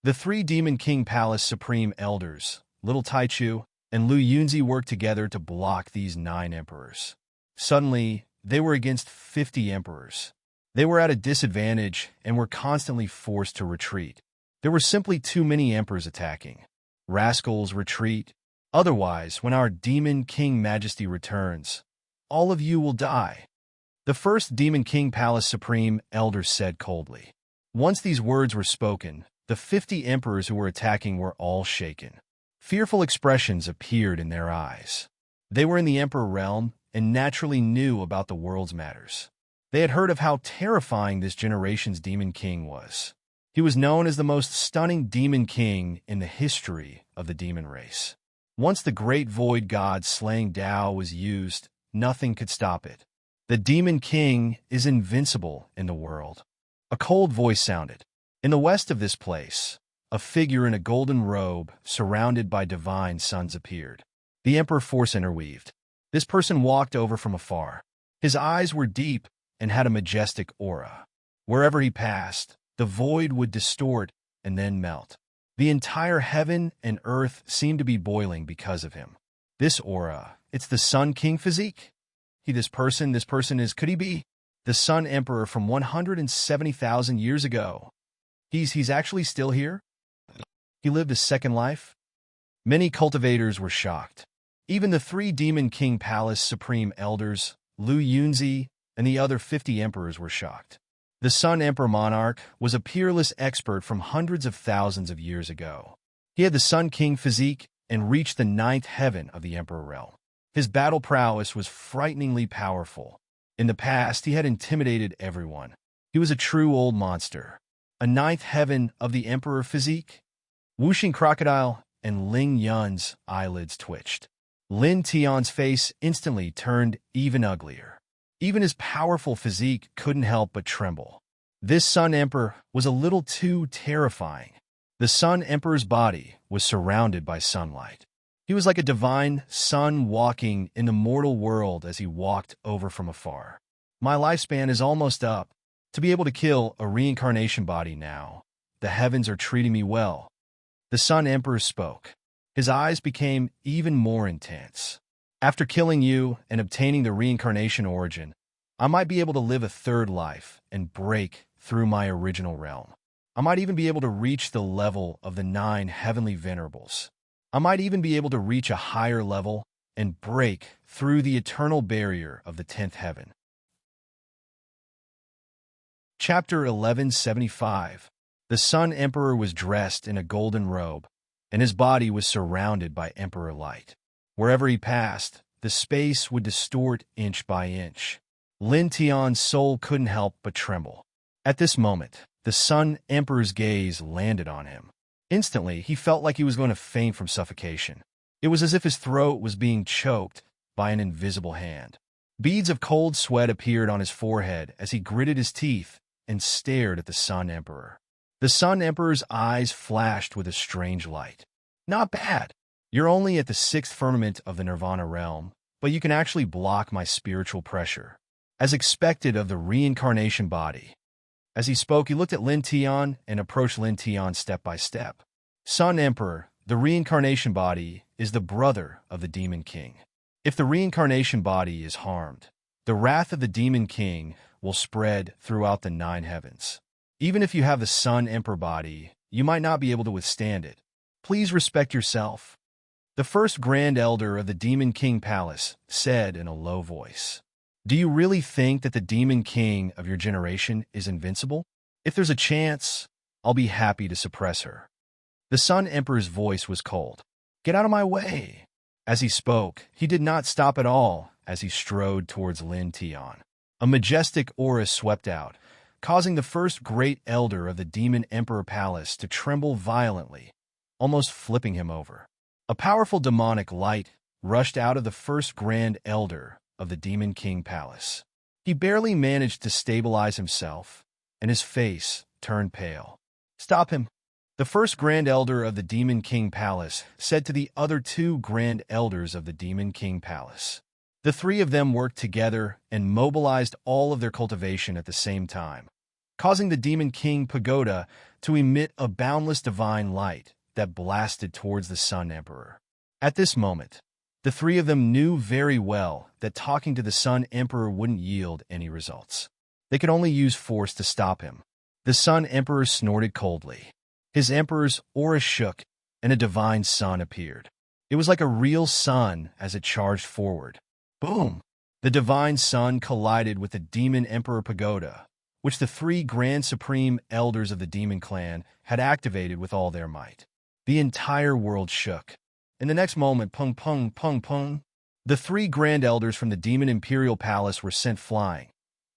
The 3 Demon King Palace Supreme Elders, Little Taichu, and Lu Yunzi worked together to block these 9 emperors. Suddenly, they were against 50 emperors. They were at a disadvantage and were constantly forced to retreat. There were simply too many emperors attacking. Rascals, retreat. Otherwise, when our Demon King Majesty returns, all of you will die. The first Demon King Palace Supreme Elder said coldly. Once these words were spoken, the 50 emperors who were attacking were all shaken. Fearful expressions appeared in their eyes. They were in the Emperor realm and naturally knew about the world's matters. They had heard of how terrifying this generation's Demon King was. He was known as the most stunning Demon King in the history of the demon race. Once the great void god slaying Tao was used, nothing could stop it. The Demon King is invincible in the world. A cold voice sounded. In the west of this place, a figure in a golden robe surrounded by divine suns appeared. The Emperor force interweaved. This person walked over from afar. His eyes were deep and had a majestic aura. Wherever he passed, the void would distort and then melt. The entire heaven and earth seemed to be boiling because of him. This aura, it's the Sun King physique. This person is, could he be the Sun Emperor from 170,000 years ago? He's actually still here? He lived a second life? Many cultivators were shocked. Even the 3 Demon King Palace Supreme Elders, Lu Yunzi, and the other 50 emperors were shocked. The Sun Emperor Monarch was a peerless expert from hundreds of thousands of years ago. He had the Sun King physique and reached the 9th heaven of the Emperor realm. His battle prowess was frighteningly powerful. In the past, he had intimidated everyone. He was a true old monster. A 9th heaven of the Emperor physique? Wuxing Crocodile and Ling Yun's eyelids twitched. Lin Tian's face instantly turned even uglier. Even his powerful physique couldn't help but tremble. This Sun Emperor was a little too terrifying. The Sun Emperor's body was surrounded by sunlight. He was like a divine sun walking in the mortal world as he walked over from afar. My lifespan is almost up. To be able to kill a reincarnation body now, the heavens are treating me well. The Sun Emperor spoke. His eyes became even more intense. After killing you and obtaining the reincarnation origin, I might be able to live a 3rd life and break through my original realm. I might even be able to reach the level of the 9 heavenly venerables. I might even be able to reach a higher level and break through the eternal barrier of the 10th heaven. Chapter 1175. The Sun Emperor was dressed in a golden robe, and his body was surrounded by Emperor light. Wherever he passed, the space would distort inch by inch. Lin Tian's soul couldn't help but tremble. At this moment, the Sun Emperor's gaze landed on him. Instantly, he felt like he was going to faint from suffocation. It was as if his throat was being choked by an invisible hand. Beads of cold sweat appeared on his forehead as he gritted his teeth and stared at the Sun Emperor. The Sun Emperor's eyes flashed with a strange light. Not bad. You're only at the 6th firmament of the Nirvana realm, but you can actually block my spiritual pressure. As expected of the reincarnation body. As he spoke, he looked at Lin Tian and approached Lin Tian step by step. Sun Emperor, the reincarnation body is the brother of the Demon King. If the reincarnation body is harmed, the wrath of the Demon King will spread throughout the 9 heavens. Even if you have the Sun Emperor body, you might not be able to withstand it. Please respect yourself. The first Grand Elder of the Demon King Palace said in a low voice. Do you really think that the Demon King of your generation is invincible? If there's a chance, I'll be happy to suppress her. The Sun Emperor's voice was cold. Get out of my way. As he spoke, he did not stop at all as he strode towards Lin Tian. A majestic aura swept out, causing the first great elder of the Demon Emperor Palace to tremble violently, almost flipping him over. A powerful demonic light rushed out of the first Grand Elder of the Demon King Palace. He barely managed to stabilize himself, and his face turned pale. "Stop him!" The first Grand Elder of the Demon King Palace said to the other two Grand Elders of the Demon King Palace. The three of them worked together and mobilized all of their cultivation at the same time, causing the Demon King Pagoda to emit a boundless divine light that blasted towards the Sun Emperor. At this moment, the three of them knew very well that talking to the Sun Emperor wouldn't yield any results. They could only use force to stop him. The Sun Emperor snorted coldly. His Emperor's aura shook, and a divine sun appeared. It was like a real sun as it charged forward. Boom! The divine sun collided with the Demon Emperor Pagoda, which the three Grand Supreme Elders of the Demon Clan had activated with all their might. The entire world shook. In the next moment, pung pung pung pung, the three Grand Elders from the Demon Imperial Palace were sent flying,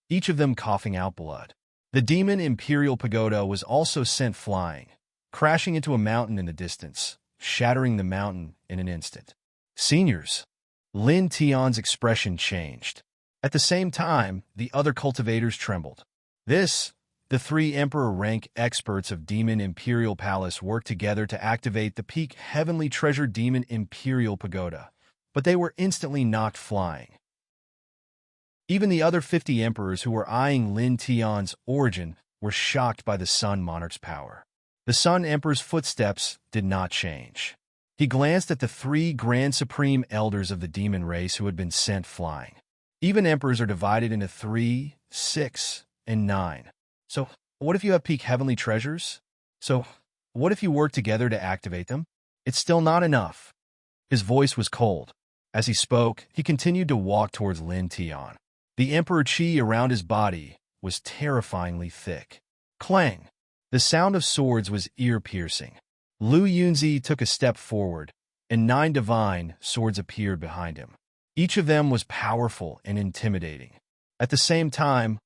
each of them coughing out blood. The Demon Imperial Pagoda was also sent flying, crashing into a mountain in the distance, shattering the mountain in an instant. Seniors. Lin Tian's expression changed. At the same time, the other cultivators trembled. The three Emperor rank experts of Demon Imperial Palace worked together to activate the peak heavenly treasure Demon Imperial Pagoda, but they were instantly knocked flying. Even the other 50 emperors who were eyeing Lin Tian's origin were shocked by the Sun Monarch's power. The Sun Emperor's footsteps did not change. He glanced at the three Grand Supreme Elders of the demon race who had been sent flying. Even emperors are divided into 3, 6, and 9. So, what if you have peak heavenly treasures? So, what if you work together to activate them? It's still not enough. His voice was cold. As he spoke, he continued to walk towards Lin Tian. The Emperor Qi around his body was terrifyingly thick. Clang! The sound of swords was ear-piercing. Lu Yunzi took a step forward, and 9 divine swords appeared behind him. Each of them was powerful and intimidating. At the same time,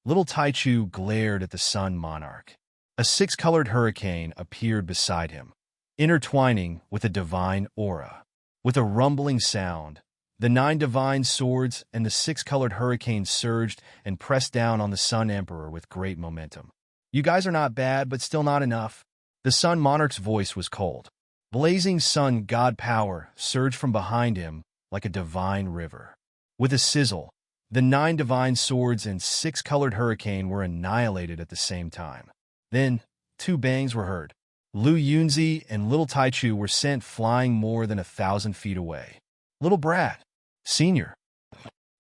little Taichu glared at the Sun Monarch. A 6-colored hurricane appeared beside him, intertwining with a divine aura. With a rumbling sound, the 9 divine swords and the 6-colored hurricane surged and pressed down on the Sun Emperor with great momentum. "You guys are not bad, but still not enough." The Sun Monarch's voice was cold. Blazing sun god power surged from behind him like a divine river. With a sizzle, the 9 divine swords and 6-colored hurricane were annihilated at the same time. Then, 2 bangs were heard. Lu Yunzi and little Taichu were sent flying more than 1,000 feet away. Little brat, senior,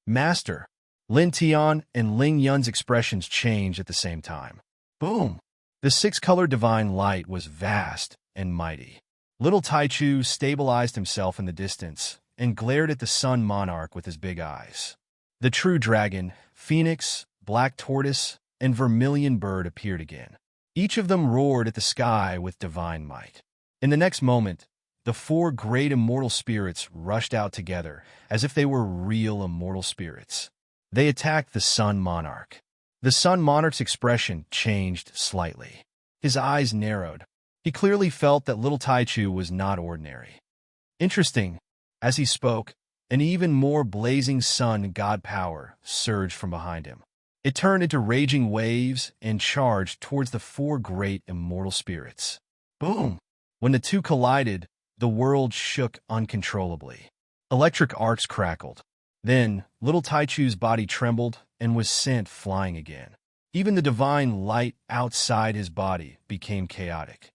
master, Lin Tian and Ling Yun's expressions changed at the same time. Boom! The 6-colored divine light was vast and mighty. Little Taichu stabilized himself in the distance and glared at the Sun Monarch with his big eyes. The true dragon, phoenix, black tortoise, and vermilion bird appeared again. Each of them roared at the sky with divine might. In the next moment, the 4 great immortal spirits rushed out together as if they were real immortal spirits. They attacked the Sun Monarch. The Sun Monarch's expression changed slightly. His eyes narrowed. He clearly felt that little Taichu was not ordinary. Interesting. As he spoke, an even more blazing sun god power surged from behind him. It turned into raging waves and charged towards the 4 great immortal spirits. Boom! When the two collided, the world shook uncontrollably. Electric arcs crackled. Then, little Taichu's body trembled and was sent flying again. Even the divine light outside his body became chaotic.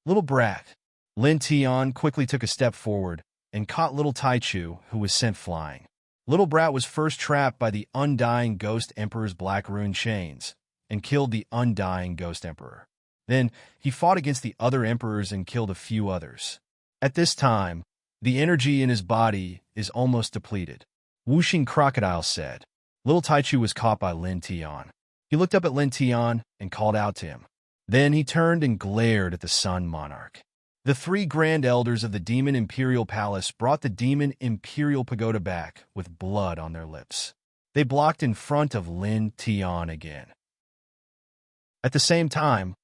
Little brat. Lin Tian quickly took a step forward and caught little Taichu, who was sent flying. Little brat was first trapped by the undying Ghost Emperor's black rune chains and killed the undying Ghost Emperor. Then, he fought against the other emperors and killed a few others. At this time, the energy in his body is almost depleted. Whooshing Crocodile said. Little Taichu was caught by Lin Tian. He looked up at Lin Tian and called out to him. Then he turned and glared at the Sun Monarch. The 3 Grand Elders of the Demon Imperial Palace brought the Demon Imperial Pagoda back with blood on their lips. They blocked in front of Lin Tian again. At the same time,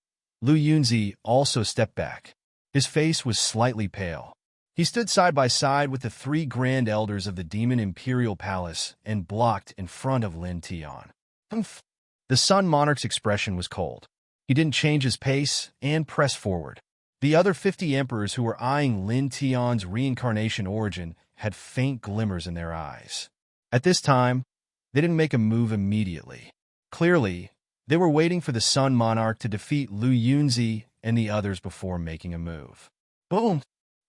Lu Yunzi also stepped back. His face was slightly pale. He stood side by side with the three grand elders of the Demon Imperial Palace and blocked in front of Lin Tian. Humph. The Sun Monarch's expression was cold. He didn't change his pace and pressed forward. The other 50 emperors who were eyeing Lin Tian's reincarnation origin had faint glimmers in their eyes. At this time, they didn't make a move immediately. Clearly, they were waiting for the Sun Monarch to defeat Lu Yunzi and the others before making a move. Boom!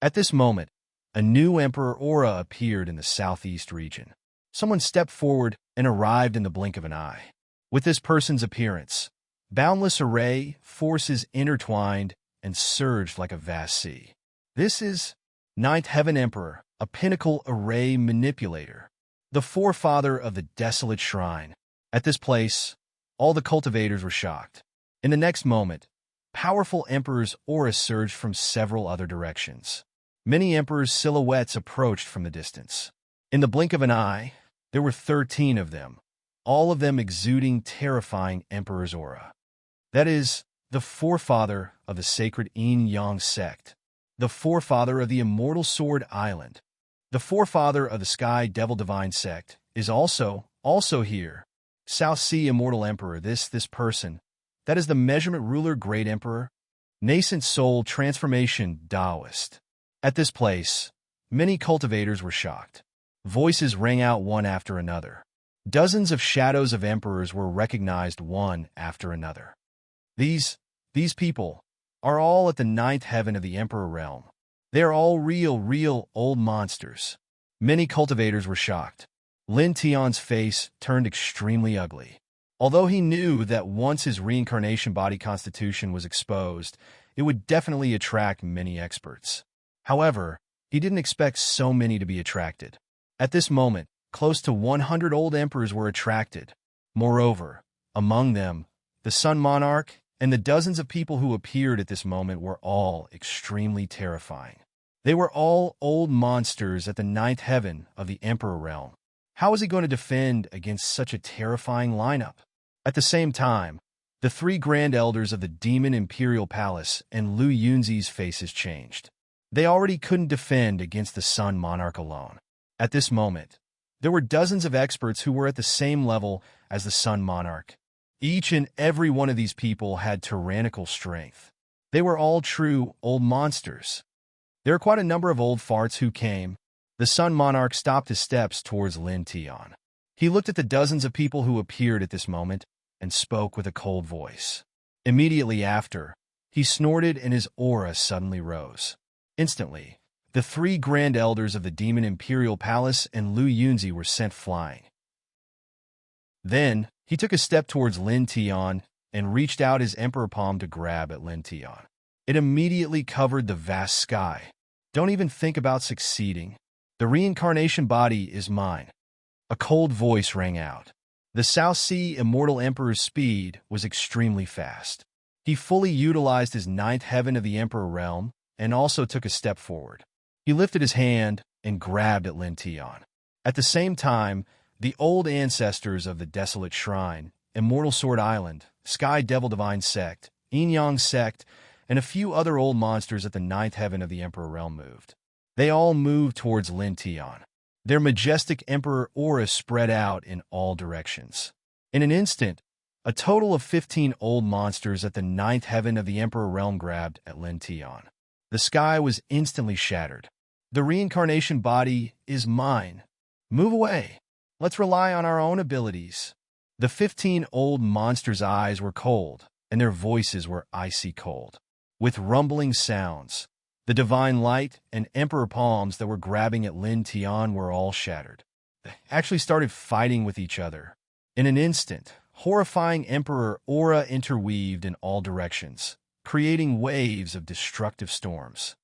At this moment, a new Emperor aura appeared in the southeast region. Someone stepped forward and arrived in the blink of an eye. With this person's appearance, boundless array, forces intertwined, and surged like a vast sea. This is Ninth Heaven Emperor, a pinnacle array manipulator, the forefather of the desolate shrine. At this place, all the cultivators were shocked. In the next moment, powerful emperors' auras surged from several other directions. Many emperors' silhouettes approached from the distance. In the blink of an eye, there were 13 of them, all of them exuding terrifying emperor's aura. That is, the forefather of the sacred Yin-Yang sect, the forefather of the Immortal Sword Island, the forefather of the Sky Devil Divine sect, is also here. South Sea Immortal Emperor, this person, that is the Measurement Ruler Great Emperor, Nascent Soul Transformation Taoist. At this place, many cultivators were shocked. Voices rang out one after another. Dozens of shadows of emperors were recognized one after another. These people are all at the ninth heaven of the Emperor realm. They are all real old monsters. Many cultivators were shocked. Lin Tian's face turned extremely ugly. Although he knew that once his reincarnation body constitution was exposed, it would definitely attract many experts. However, he didn't expect so many to be attracted. At this moment, close to 100 old emperors were attracted. Moreover, among them, the Sun Monarch and the dozens of people who appeared at this moment were all extremely terrifying. They were all old monsters at the ninth heaven of the Emperor realm. How was he going to defend against such a terrifying lineup? At the same time, the three grand elders of the Demon Imperial Palace and Lu Yunzi's faces changed. They already couldn't defend against the Sun Monarch alone. At this moment, there were dozens of experts who were at the same level as the Sun Monarch. Each and every one of these people had tyrannical strength. They were all true old monsters. There were quite a number of old farts who came. The Sun Monarch stopped his steps towards Lin Tian. He looked at the dozens of people who appeared at this moment and spoke with a cold voice. Immediately after, he snorted and his aura suddenly rose. Instantly, the three grand elders of the Demon Imperial Palace and Lu Yunzi were sent flying. Then, he took a step towards Lin Tian and reached out his emperor palm to grab at Lin Tian. It immediately covered the vast sky. Don't even think about succeeding. The reincarnation body is mine. A cold voice rang out. The South Sea Immortal Emperor's speed was extremely fast. He fully utilized his ninth heaven of the Emperor realm and also took a step forward. He lifted his hand and grabbed at Lin Tian. At the same time, the old ancestors of the Desolate Shrine, Immortal Sword Island, Sky Devil Divine Sect, Yin-Yang Sect, and a few other old monsters at the ninth heaven of the Emperor realm moved. They all moved towards Lin Tian. Their majestic Emperor aura spread out in all directions. In an instant, a total of 15 old monsters at the ninth heaven of the Emperor realm grabbed at Lin Tian. The sky was instantly shattered. The reincarnation body is mine. Move away. Let's rely on our own abilities. The 15 old monsters' eyes were cold, and their voices were icy cold. With rumbling sounds, the divine light and emperor palms that were grabbing at Lin Tian were all shattered. They actually started fighting with each other. In an instant, horrifying emperor aura interweaved in all directions, creating waves of destructive storms.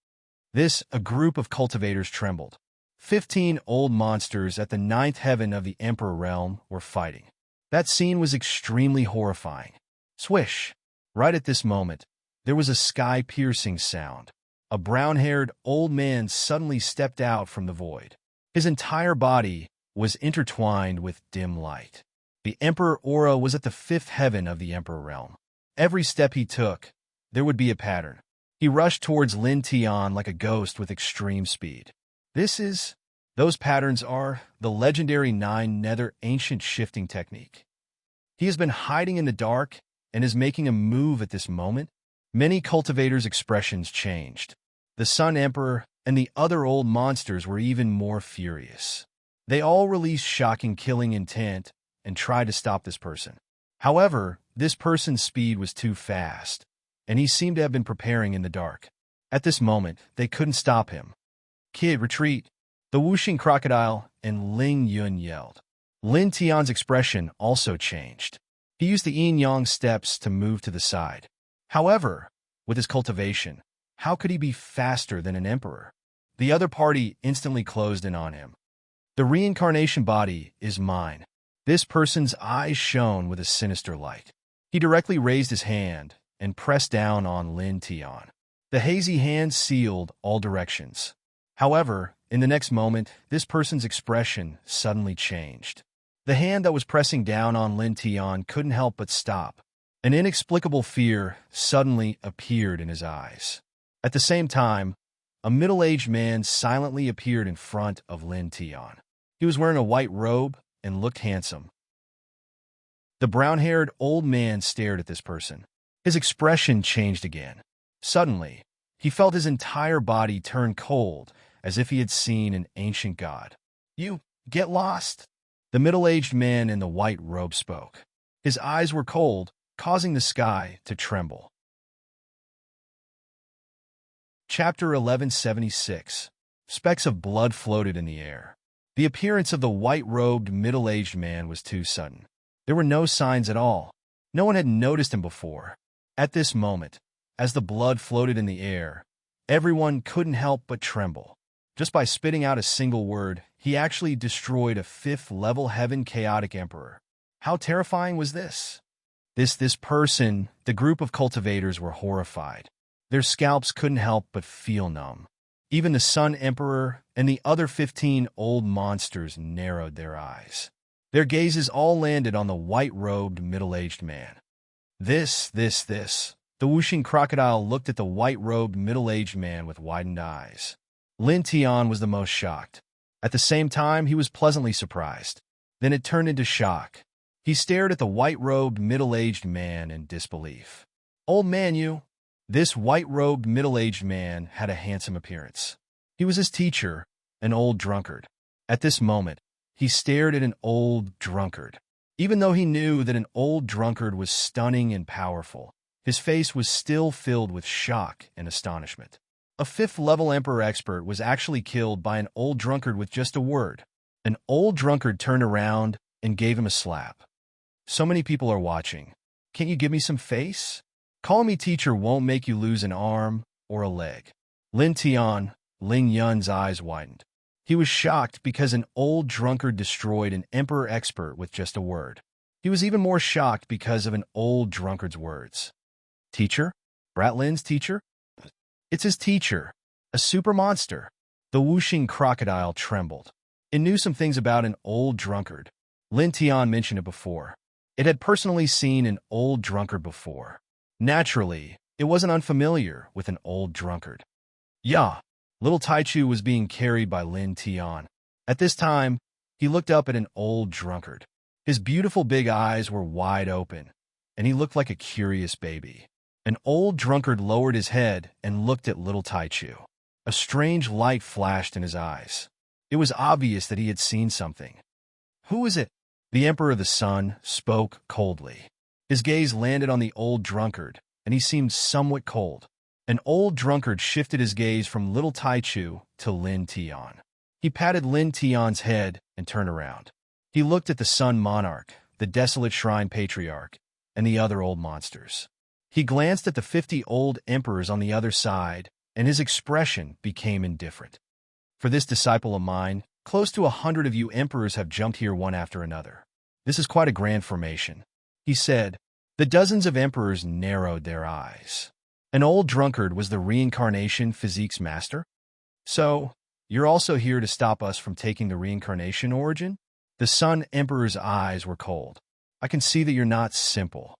A group of cultivators trembled. 15 old monsters at the ninth heaven of the Emperor realm were fighting. That scene was extremely horrifying. Swish! Right at this moment, there was a sky-piercing sound. A brown-haired old man suddenly stepped out from the void. His entire body was intertwined with dim light. The Emperor aura was at the fifth heaven of the Emperor realm. Every step he took, there would be a pattern. He rushed towards Lin Tian like a ghost with extreme speed. Those patterns are the legendary 9 Nether ancient shifting technique. He has been hiding in the dark and is making a move at this moment. Many cultivators' expressions changed. The Sun Emperor and the other old monsters were even more furious. They all released shocking killing intent and tried to stop this person. However, this person's speed was too fast, and he seemed to have been preparing in the dark. At this moment, they couldn't stop him. "Kid, retreat!" The whooshing crocodile and Ling Yun yelled. Lin Tian's expression also changed. He used the yin-yang steps to move to the side. However, with his cultivation, how could he be faster than an emperor? The other party instantly closed in on him. "The reincarnation body is mine." This person's eyes shone with a sinister light. He directly raised his hand and pressed down on Lin Tian. The hazy hand sealed all directions. However, in the next moment, this person's expression suddenly changed. The hand that was pressing down on Lin Tian couldn't help but stop. An inexplicable fear suddenly appeared in his eyes. At the same time, a middle-aged man silently appeared in front of Lin Tian. He was wearing a white robe and looked handsome. The brown-haired old man stared at this person. His expression changed again. Suddenly, he felt his entire body turn cold, as if he had seen an ancient god. "You, get lost!" The middle-aged man in the white robe spoke. His eyes were cold, causing the sky to tremble. Chapter 1176. Specks of blood floated in the air. The appearance of the white-robed middle-aged man was too sudden. There were no signs at all. No one had noticed him before. At this moment, as the blood floated in the air, everyone couldn't help but tremble. Just by spitting out a single word, he actually destroyed a 5th-level heaven chaotic emperor. How terrifying was this? This person, the group of cultivators were horrified. Their scalps couldn't help but feel numb. Even the Sun Emperor and the other 15 old monsters narrowed their eyes. Their gazes all landed on the white-robed middle-aged man. This. The whooshing crocodile looked at the white-robed middle-aged man with widened eyes. Lin Tian was the most shocked. At the same time, he was pleasantly surprised. Then it turned into shock. He stared at the white-robed middle-aged man in disbelief. "Old man, you!" This white-robed middle-aged man had a handsome appearance. He was his teacher, an old drunkard. At this moment, he stared at an old drunkard. Even though he knew that an old drunkard was stunning and powerful, his face was still filled with shock and astonishment. A 5th-level emperor expert was actually killed by an old drunkard with just a word. An old drunkard turned around and gave him a slap. "So many people are watching. Can't you give me some face? Calling me teacher won't make you lose an arm or a leg." Lin Tian, Ling Yun's eyes widened. He was shocked because an old drunkard destroyed an emperor expert with just a word. He was even more shocked because of an old drunkard's words. "Teacher? Brat Lin's teacher? It's his teacher, a super monster." The whooshing crocodile trembled. It knew some things about an old drunkard. Lin Tian mentioned it before. It had personally seen an old drunkard before. Naturally, it wasn't unfamiliar with an old drunkard. "Yeah." Little Taichu was being carried by Lin Tian. At this time, he looked up at an old drunkard. His beautiful big eyes were wide open, and he looked like a curious baby. An old drunkard lowered his head and looked at little Taichu. A strange light flashed in his eyes. It was obvious that he had seen something. "Who is it?" The Emperor of the Sun spoke coldly. His gaze landed on the old drunkard, and he seemed somewhat cold. An old drunkard shifted his gaze from little Taichu to Lin Tian. He patted Lin Tian's head and turned around. He looked at the Sun Monarch, the Desolate Shrine Patriarch, and the other old monsters. He glanced at the 50 old emperors on the other side, and his expression became indifferent. "For this disciple of mine, close to 100 of you emperors have jumped here one after another. This is quite a grand formation," he said. The dozens of emperors narrowed their eyes. An old drunkard was the reincarnation physique's master? "So, you're also here to stop us from taking the reincarnation origin?" The Sun Emperor's eyes were cold. "I can see that you're not simple."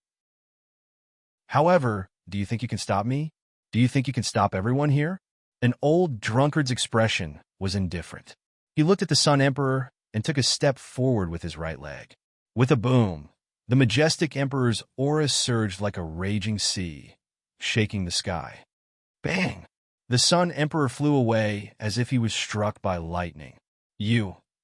However, do you think you can stop me? Do you think you can stop everyone here? An old drunkard's expression was indifferent. He looked at the Sun Emperor and took a step forward with his right leg. With a boom, the majestic emperor's aura surged like a raging sea, shaking the sky. Bang! The Sun Emperor flew away as if he was struck by lightning.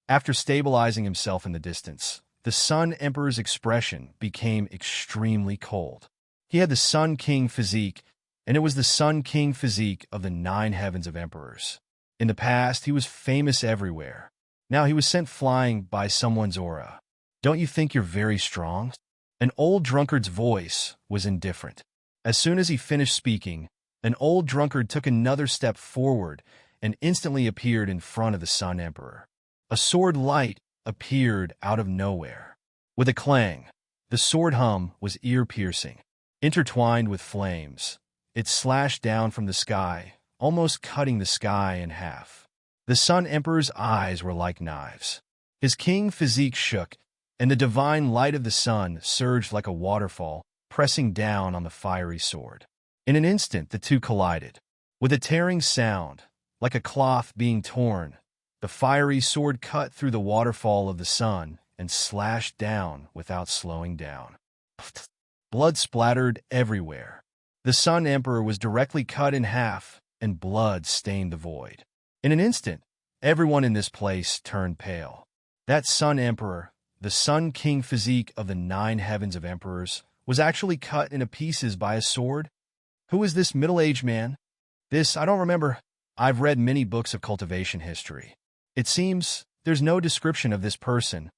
After stabilizing himself in the distance, the Sun Emperor's expression became extremely cold. He had the Sun King physique, and it was the Sun King physique of the 9 heavens of emperors. In the past, he was famous everywhere. Now he was sent flying by someone's aura. Don't you think you're very strong? An old drunkard's voice was indifferent. As soon as he finished speaking, an old drunkard took another step forward and instantly appeared in front of the Sun Emperor. A sword light appeared out of nowhere. With a clang, the sword hum was ear-piercing. Intertwined with flames, it slashed down from the sky, almost cutting the sky in half. The Sun Emperor's eyes were like knives. His king physique shook, and the divine light of the sun surged like a waterfall, pressing down on the fiery sword. In an instant, the two collided. With a tearing sound, like a cloth being torn, the fiery sword cut through the waterfall of the sun and slashed down without slowing down. Blood splattered everywhere. The Sun Emperor was directly cut in half, and blood stained the void. In an instant, everyone in this place turned pale. That Sun Emperor, the Sun King physique of the 9 heavens of emperors, was actually cut into pieces by a sword? Who is this middle-aged man? I don't remember. I've read many books of cultivation history. It seems there's no description of this person.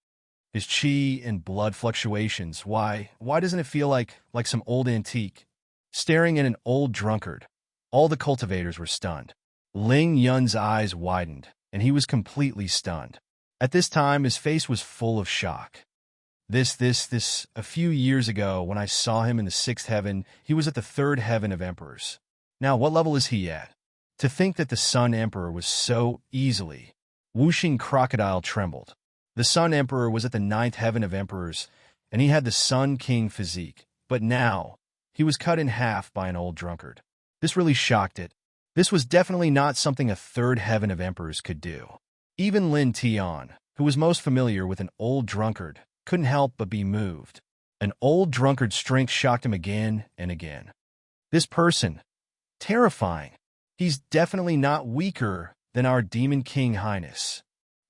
His chi and blood fluctuations. Why doesn't it feel like some old antique? Staring at an old drunkard, all the cultivators were stunned. Ling Yun's eyes widened, and he was completely stunned. At this time, his face was full of shock. A few years ago, when I saw him in the 6th heaven, he was at the 3rd heaven of emperors. Now, what level is he at? To think that the Sun Emperor was so easily. Whooshing crocodile trembled. The Sun Emperor was at the 9th heaven of emperors, and he had the Sun King physique. But now, he was cut in half by an old drunkard. This really shocked it. This was definitely not something a 3rd heaven of emperors could do. Even Lin Tian, who was most familiar with an old drunkard, couldn't help but be moved. An old drunkard's strength shocked him again and again. This person, terrifying. He's definitely not weaker than our Demon King Highness.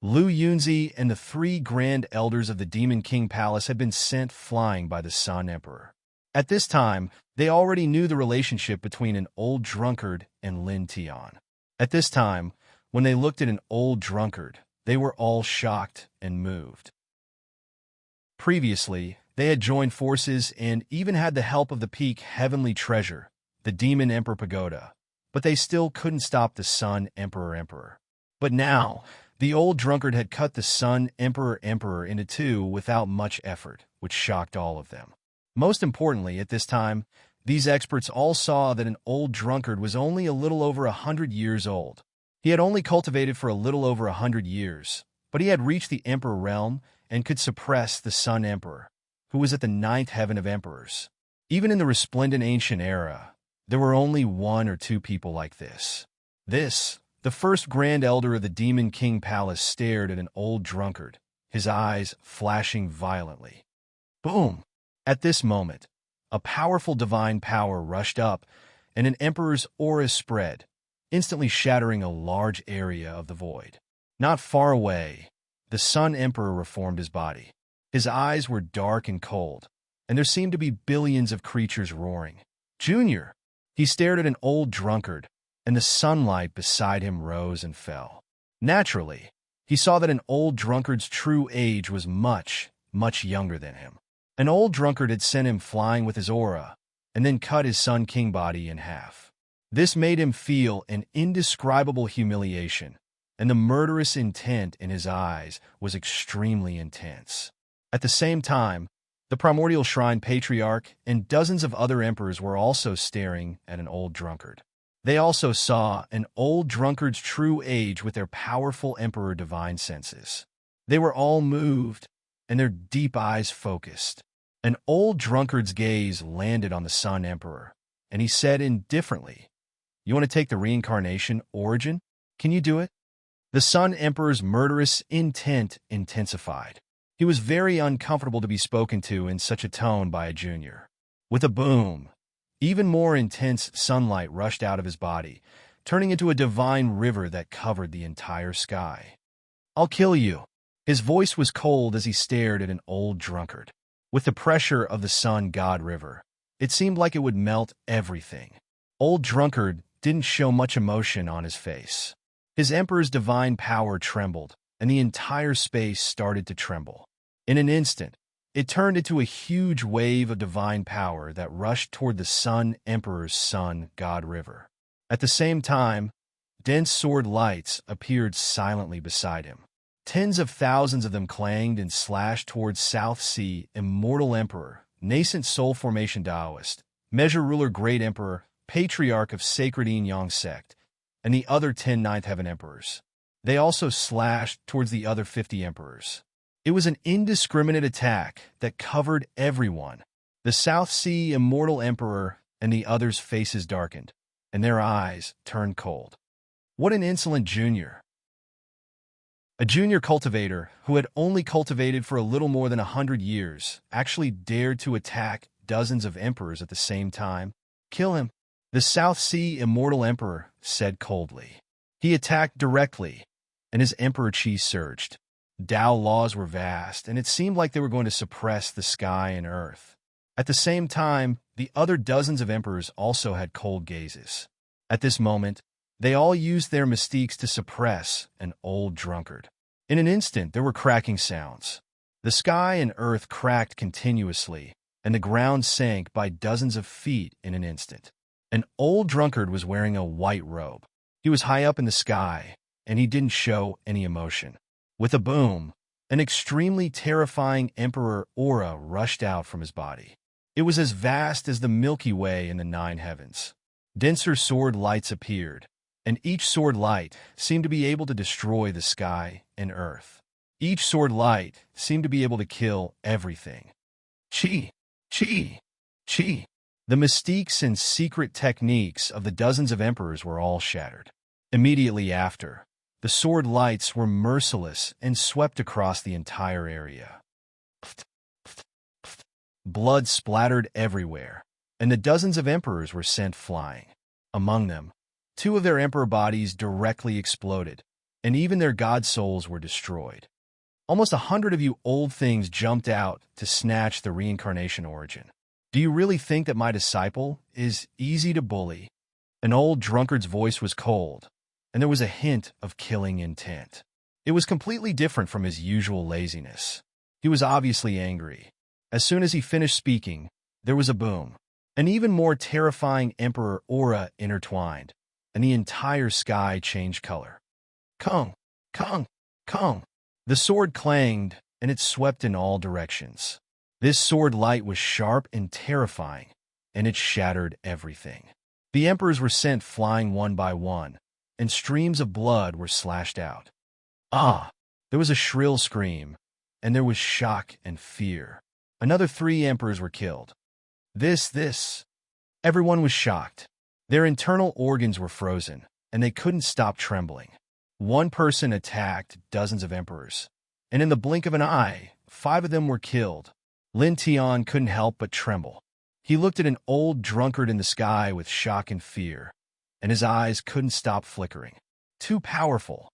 Lu Yunzi and the 3 grand elders of the Demon King Palace had been sent flying by the Sun Emperor. At this time, they already knew the relationship between an old drunkard and Lin Tian. At this time, when they looked at an old drunkard, they were all shocked and moved. Previously, they had joined forces and even had the help of the peak heavenly treasure, the Demon Emperor Pagoda, but they still couldn't stop the Sun Emperor. But now, the old drunkard had cut the Sun Emperor into 2 without much effort, which shocked all of them. Most importantly, at this time, these experts all saw that an old drunkard was only a little over 100 years old. He had only cultivated for a little over 100 years, but he had reached the Emperor realm and could suppress the Sun Emperor, who was at the 9th heaven of emperors. Even in the resplendent ancient era, there were only 1 or 2 people like this. The 1st Grand Elder of the Demon King Palace stared at an old drunkard, his eyes flashing violently. Boom! At this moment, a powerful divine power rushed up, and an emperor's aura spread, instantly shattering a large area of the void. Not far away, the Sun Emperor reformed his body. His eyes were dark and cold, and there seemed to be billions of creatures roaring. Junior! He stared at an old drunkard, and the sunlight beside him rose and fell. Naturally, he saw that an old drunkard's true age was much, much younger than him. An old drunkard had sent him flying with his aura, and then cut his Sun King body in half. This made him feel an indescribable humiliation, and the murderous intent in his eyes was extremely intense. At the same time, the Primordial Shrine Patriarch and dozens of other emperors were also staring at an old drunkard. They also saw an old drunkard's true age with their powerful emperor divine senses. They were all moved, and their deep eyes focused. An old drunkard's gaze landed on the Sun Emperor, and he said indifferently, "You want to take the reincarnation origin? Can you do it?" The Sun Emperor's murderous intent intensified. He was very uncomfortable to be spoken to in such a tone by a junior. With a boom, even more intense sunlight rushed out of his body, turning into a divine river that covered the entire sky. "I'll kill you." His voice was cold as he stared at an old drunkard. With the pressure of the sun god river, it seemed like it would melt everything. Old drunkard didn't show much emotion on his face. His emperor's divine power trembled, and the entire space started to tremble. In an instant, it turned into a huge wave of divine power that rushed toward the Sun Emperor's sun god river. At the same time, dense sword lights appeared silently beside him. Tens of thousands of them clanged and slashed towards South Sea Immortal Emperor, nascent soul formation Taoist, measure ruler Great Emperor, patriarch of Sacred Yin Yang sect, and the other 10 Ninth Heaven Emperors. They also slashed towards the other 50 Emperors. It was an indiscriminate attack that covered everyone. The South Sea Immortal Emperor and the others' faces darkened, and their eyes turned cold. What an insolent junior! A junior cultivator who had only cultivated for a little more than 100 years actually dared to attack dozens of emperors at the same time. "Kill him," the South Sea Immortal Emperor said coldly. He attacked directly, and his emperor chi surged. Tao laws were vast, and it seemed like they were going to suppress the sky and earth. At the same time, the other dozens of emperors also had cold gazes. At this moment, they all used their mystiques to suppress an old drunkard. In an instant, there were cracking sounds. The sky and earth cracked continuously, and the ground sank by dozens of feet in an instant. An old drunkard was wearing a white robe. He was high up in the sky, and he didn't show any emotion. With a boom, an extremely terrifying emperor aura rushed out from his body. It was as vast as the Milky Way in the 9 heavens. Denser sword lights appeared, and each sword light seemed to be able to destroy the sky and earth. Each sword light seemed to be able to kill everything. Chi, chi, chi. The mystiques and secret techniques of the dozens of emperors were all shattered. Immediately after, the sword lights were merciless and swept across the entire area. Blood splattered everywhere, and the dozens of emperors were sent flying. Among them, 2 of their emperor bodies directly exploded, and even their god souls were destroyed. Almost 100 of you old things jumped out to snatch the reincarnation origin. "Do you really think that my disciple is easy to bully?" An old drunkard's voice was cold, and there was a hint of killing intent. It was completely different from his usual laziness. He was obviously angry. As soon as he finished speaking, there was a boom. An even more terrifying emperor aura intertwined, and the entire sky changed color. Kong, Kong, Kong. The sword clanged, and it swept in all directions. This sword light was sharp and terrifying, and it shattered everything. The emperors were sent flying one by one, and streams of blood were slashed out. Ah! There was a shrill scream, and there was shock and fear. Another 3 emperors were killed. This. Everyone was shocked. Their internal organs were frozen, and they couldn't stop trembling. One person attacked dozens of emperors, and in the blink of an eye, 5 of them were killed. Lin Tian couldn't help but tremble. He looked at an old drunkard in the sky with shock and fear, and his eyes couldn't stop flickering. Too powerful.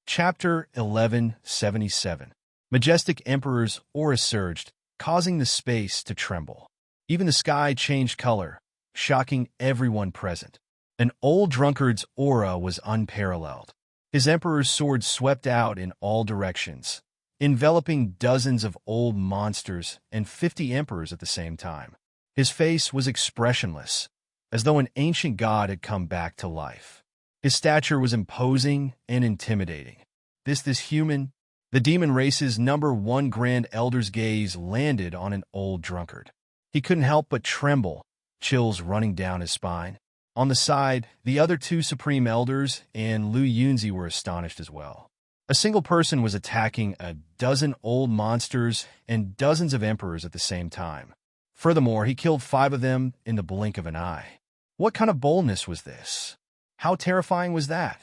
Chapter 1177. Majestic Emperor's aura surged, causing the space to tremble. Even the sky changed color, shocking everyone present. An old drunkard's aura was unparalleled. His emperor's sword swept out in all directions, enveloping dozens of old monsters and 50 emperors at the same time. His face was expressionless, as though an ancient god had come back to life. His stature was imposing and intimidating. This human, the demon race's #1 Grand Elder's gaze landed on an old drunkard. He couldn't help but tremble, chills running down his spine. On the side, the other 2 Supreme Elders and Lu Yunzi were astonished as well. A single person was attacking a dozen old monsters and dozens of emperors at the same time. Furthermore, he killed 5 of them in the blink of an eye. What kind of boldness was this? How terrifying was that?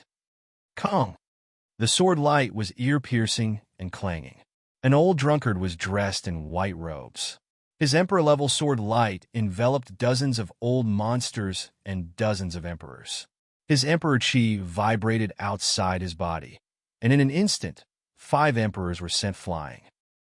Kong! The sword light was ear-piercing and clanging. An old drunkard was dressed in white robes. His emperor-level sword light enveloped dozens of old monsters and dozens of emperors. His emperor chi vibrated outside his body, and in an instant, 5 emperors were sent flying.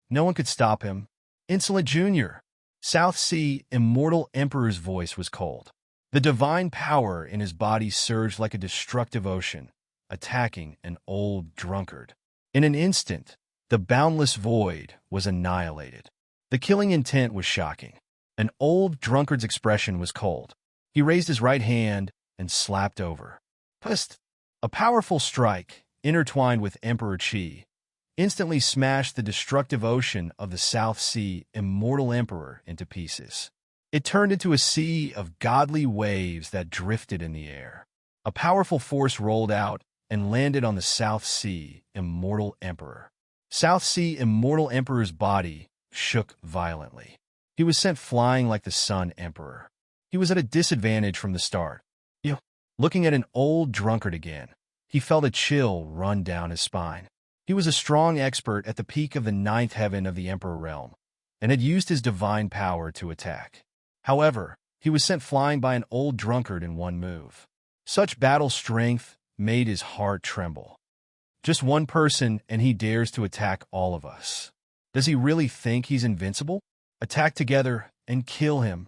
No one could stop him. Insolent Junior! South Sea Immortal Emperor's voice was cold. The divine power in his body surged like a destructive ocean, attacking an old drunkard. In an instant, the boundless void was annihilated. The killing intent was shocking. An old drunkard's expression was cold. He raised his right hand and slapped over. Pust! A powerful strike, intertwined with Emperor Chi, instantly smashed the destructive ocean of the South Sea Immortal Emperor into pieces. It turned into a sea of godly waves that drifted in the air. A powerful force rolled out and landed on the South Sea Immortal Emperor. South Sea Immortal Emperor's body shook violently. He was sent flying like the Sun Emperor. He was at a disadvantage from the start. Looking at an old drunkard again, he felt a chill run down his spine. He was a strong expert at the peak of the 9th heaven of the Emperor realm, and had used his divine power to attack. However, he was sent flying by an old drunkard in one move. Such battle strength made his heart tremble. Just one person, and he dares to attack all of us. Does he really think he's invincible? Attack together and kill him.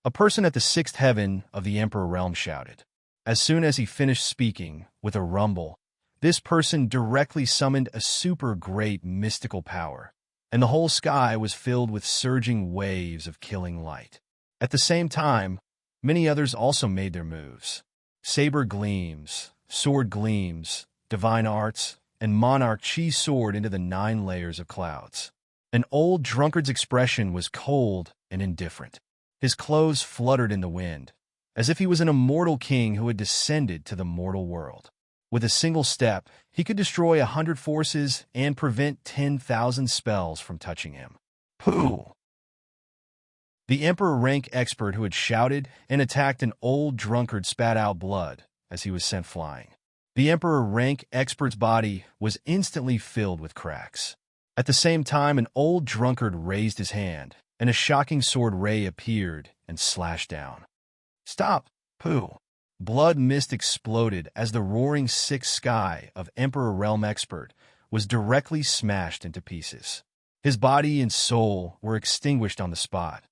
A person at the 6th heaven of the Emperor realm shouted. As soon as he finished speaking, with a rumble, this person directly summoned a super great mystical power, and the whole sky was filled with surging waves of killing light. At the same time, many others also made their moves. Saber gleams, sword gleams, divine arts, and monarch chi soared into the 9 layers of clouds. An old drunkard's expression was cold and indifferent. His clothes fluttered in the wind, as if he was an immortal king who had descended to the mortal world. With a single step, he could destroy 100 forces and prevent 10,000 spells from touching him. Pooh! The Emperor rank expert who had shouted and attacked an old drunkard spat out blood as he was sent flying. The Emperor rank expert's body was instantly filled with cracks. At the same time, an old drunkard raised his hand, and a shocking sword ray appeared and slashed down. Stop! Pooh! Blood mist exploded as the roaring 6th sky of Emperor Realm Expert was directly smashed into pieces. His body and soul were extinguished on the spot.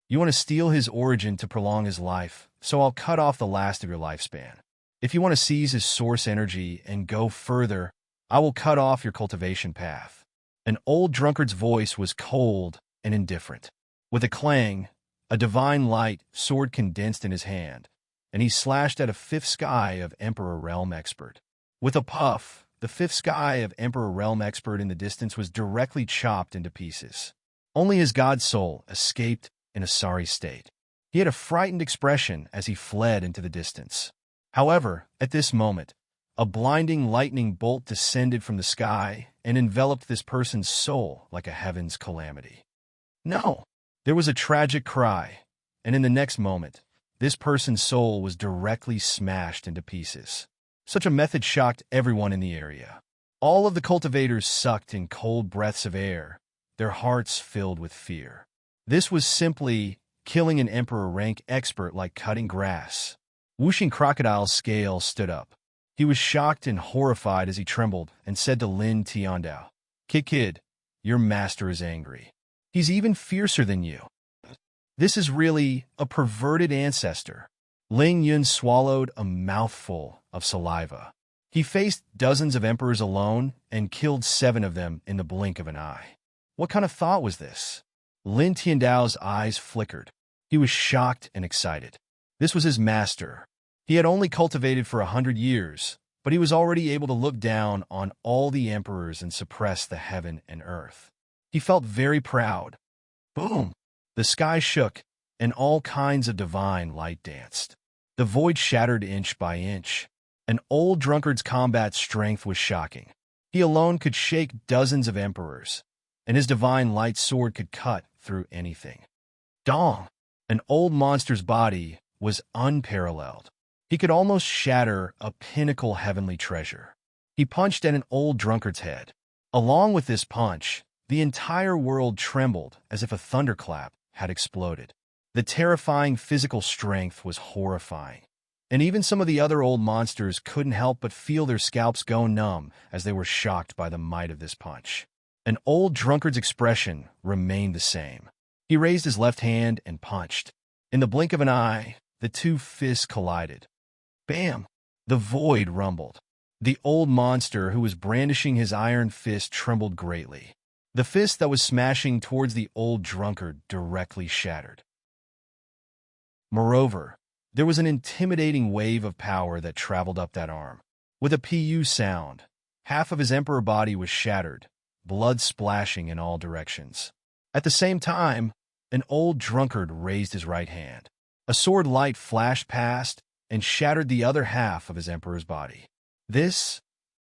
You want to steal his origin to prolong his life, so I'll cut off the last of your lifespan. If you want to seize his source energy and go further, I will cut off your cultivation path. An old drunkard's voice was cold and indifferent. With a clang, a divine light sword condensed in his hand, and he slashed at a 5th sky of Emperor Realm Expert. With a puff, the 5th sky of Emperor Realm Expert in the distance was directly chopped into pieces. Only his god soul escaped in a sorry state. He had a frightened expression as he fled into the distance. However, at this moment, a blinding lightning bolt descended from the sky and enveloped this person's soul like a heaven's calamity. No! There was a tragic cry, and in the next moment, this person's soul was directly smashed into pieces. Such a method shocked everyone in the area. All of the cultivators sucked in cold breaths of air, their hearts filled with fear. This was simply killing an Emperor rank expert like cutting grass. Whooshing Crocodile's scale stood up. He was shocked and horrified as he trembled and said to Lin Tiandao, Kid, your master is angry. He's even fiercer than you. This is really a perverted ancestor. Ling Yun swallowed a mouthful of saliva. He faced dozens of emperors alone and killed 7 of them in the blink of an eye. What kind of thought was this? Lin Tiandao's eyes flickered. He was shocked and excited. This was his master. He had only cultivated for 100 years, but he was already able to look down on all the emperors and suppress the heaven and earth. He felt very proud. Boom! The sky shook, and all kinds of divine light danced. The void shattered inch by inch. An old drunkard's combat strength was shocking. He alone could shake dozens of emperors, and his divine light sword could cut through anything. Dong! An old monster's body was unparalleled. He could almost shatter a pinnacle heavenly treasure. He punched at an old drunkard's head. Along with this punch, the entire world trembled as if a thunderclap had exploded. The terrifying physical strength was horrifying, and even some of the other old monsters couldn't help but feel their scalps go numb as they were shocked by the might of this punch. An old drunkard's expression remained the same. He raised his left hand and punched. In the blink of an eye, the two fists collided. Bam! The void rumbled. The old monster who was brandishing his iron fist trembled greatly. The fist that was smashing towards the old drunkard directly shattered. Moreover, there was an intimidating wave of power that traveled up that arm. With a PU sound, half of his emperor body was shattered, blood splashing in all directions. At the same time, an old drunkard raised his right hand. A sword light flashed past and shattered the other half of his emperor's body.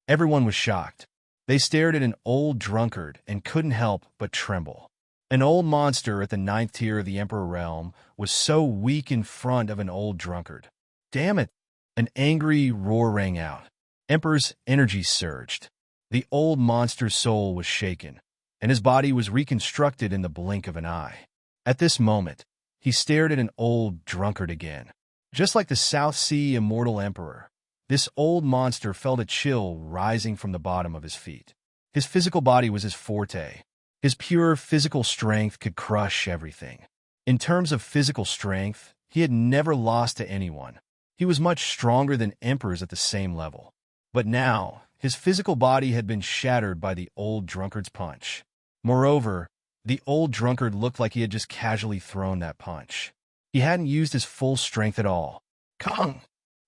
Everyone was shocked. They stared at an old drunkard and couldn't help but tremble. An old monster at the 9th tier of the Emperor realm was so weak in front of an old drunkard. Damn it! An angry roar rang out. Emperor's energy surged. The old monster's soul was shaken, and his body was reconstructed in the blink of an eye. At this moment, he stared at an old drunkard again. Just like the South Sea immortal emperor, this old monster felt a chill rising from the bottom of his feet. His physical body was his forte. His pure physical strength could crush everything. In terms of physical strength, he had never lost to anyone. He was much stronger than emperors at the same level. But now, his physical body had been shattered by the old drunkard's punch. Moreover, the old drunkard looked like he had just casually thrown that punch. He hadn't used his full strength at all. Kong!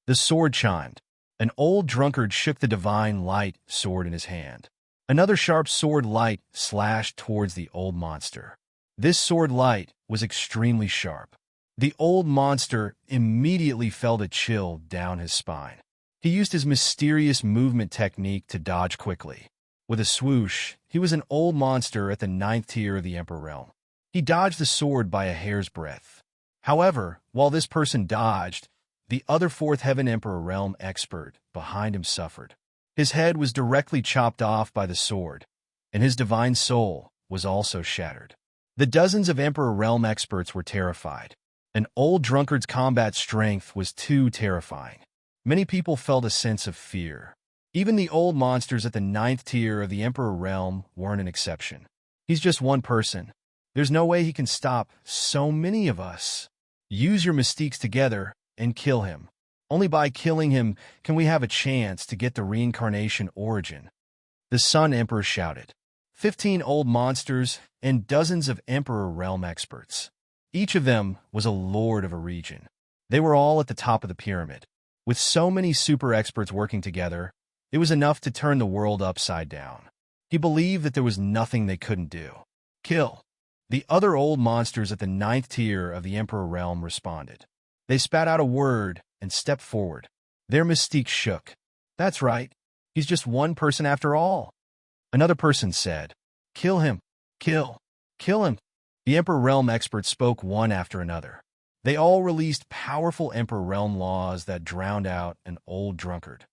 The sword chimed. An old drunkard shook the divine light sword in his hand. Another sharp sword light slashed towards the old monster. This sword light was extremely sharp. The old monster immediately felt a chill down his spine. He used his mysterious movement technique to dodge quickly. With a swoosh, he was an old monster at the 9th tier of the Emperor realm. He dodged the sword by a hair's breadth. However, while this person dodged, the other 4th Heaven Emperor realm expert behind him suffered. His head was directly chopped off by the sword, and his divine soul was also shattered. The dozens of Emperor realm experts were terrified. An old drunkard's combat strength was too terrifying. Many people felt a sense of fear. Even the old monsters at the 9th tier of the Emperor realm weren't an exception. He's just one person. There's no way he can stop so many of us. Use your mystiques together and kill him. Only by killing him can we have a chance to get the reincarnation origin. The Sun Emperor shouted. 15 old monsters and dozens of Emperor realm experts. Each of them was a lord of a region. They were all at the top of the pyramid. With so many super experts working together, it was enough to turn the world upside down. He believed that there was nothing they couldn't do. Kill. The other old monsters at the 9th tier of the Emperor realm responded. They spat out a word and stepped forward. Their mystique shook. That's right. He's just one person after all. Another person said, Kill him. Kill. Kill him. The Emperor realm experts spoke one after another. They all released powerful Emperor realm laws that drowned out an old drunkard.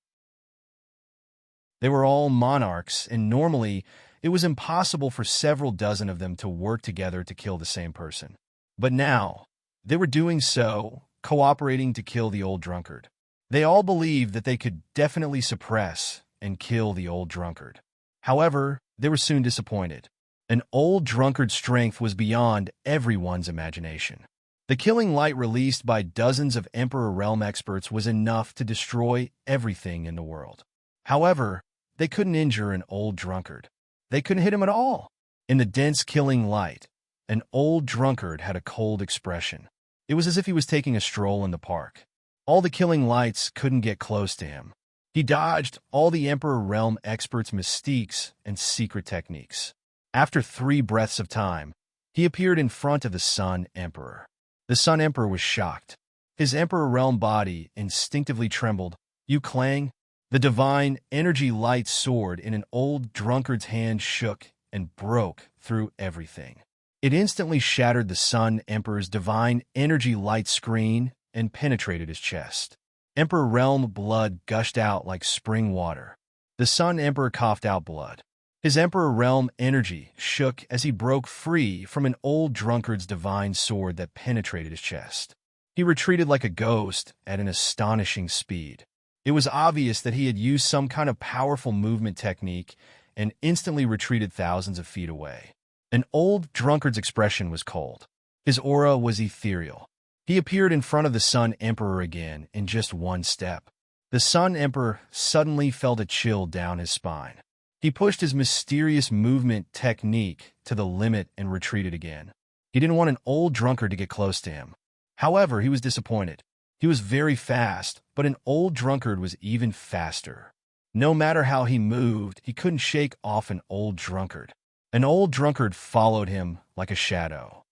They were all monarchs, and normally it was impossible for several dozen of them to work together to kill the same person. But now, they were doing so, cooperating to kill the old drunkard. They all believed that they could definitely suppress and kill the old drunkard. However, they were soon disappointed. An old drunkard's strength was beyond everyone's imagination. The killing light released by dozens of Emperor realm experts was enough to destroy everything in the world. However, they couldn't injure an old drunkard. They couldn't hit him at all. In the dense killing light, an old drunkard had a cold expression. It was as if he was taking a stroll in the park. All the killing lights couldn't get close to him. He dodged all the Emperor realm experts' mystiques and secret techniques. After 3 breaths of time, he appeared in front of the Sun Emperor. The Sun Emperor was shocked. His Emperor realm body instinctively trembled. You Clang, The divine energy light sword in an old drunkard's hand shook and broke through everything. It instantly shattered the Sun Emperor's divine energy light screen and penetrated his chest. Emperor Realm blood gushed out like spring water. The Sun Emperor coughed out blood. His Emperor Realm energy shook as he broke free from an old drunkard's divine sword that penetrated his chest. He retreated like a ghost at an astonishing speed. It was obvious that he had used some kind of powerful movement technique and instantly retreated thousands of feet away. An old drunkard's expression was cold. His aura was ethereal. He appeared in front of the Sun Emperor again in just one step. The Sun Emperor suddenly felt a chill down his spine. He pushed his mysterious movement technique to the limit and retreated again. He didn't want an old drunkard to get close to him. However, he was disappointed. He was very fast, but an old drunkard was even faster. No matter how he moved, he couldn't shake off an old drunkard. An old drunkard followed him like a shadow.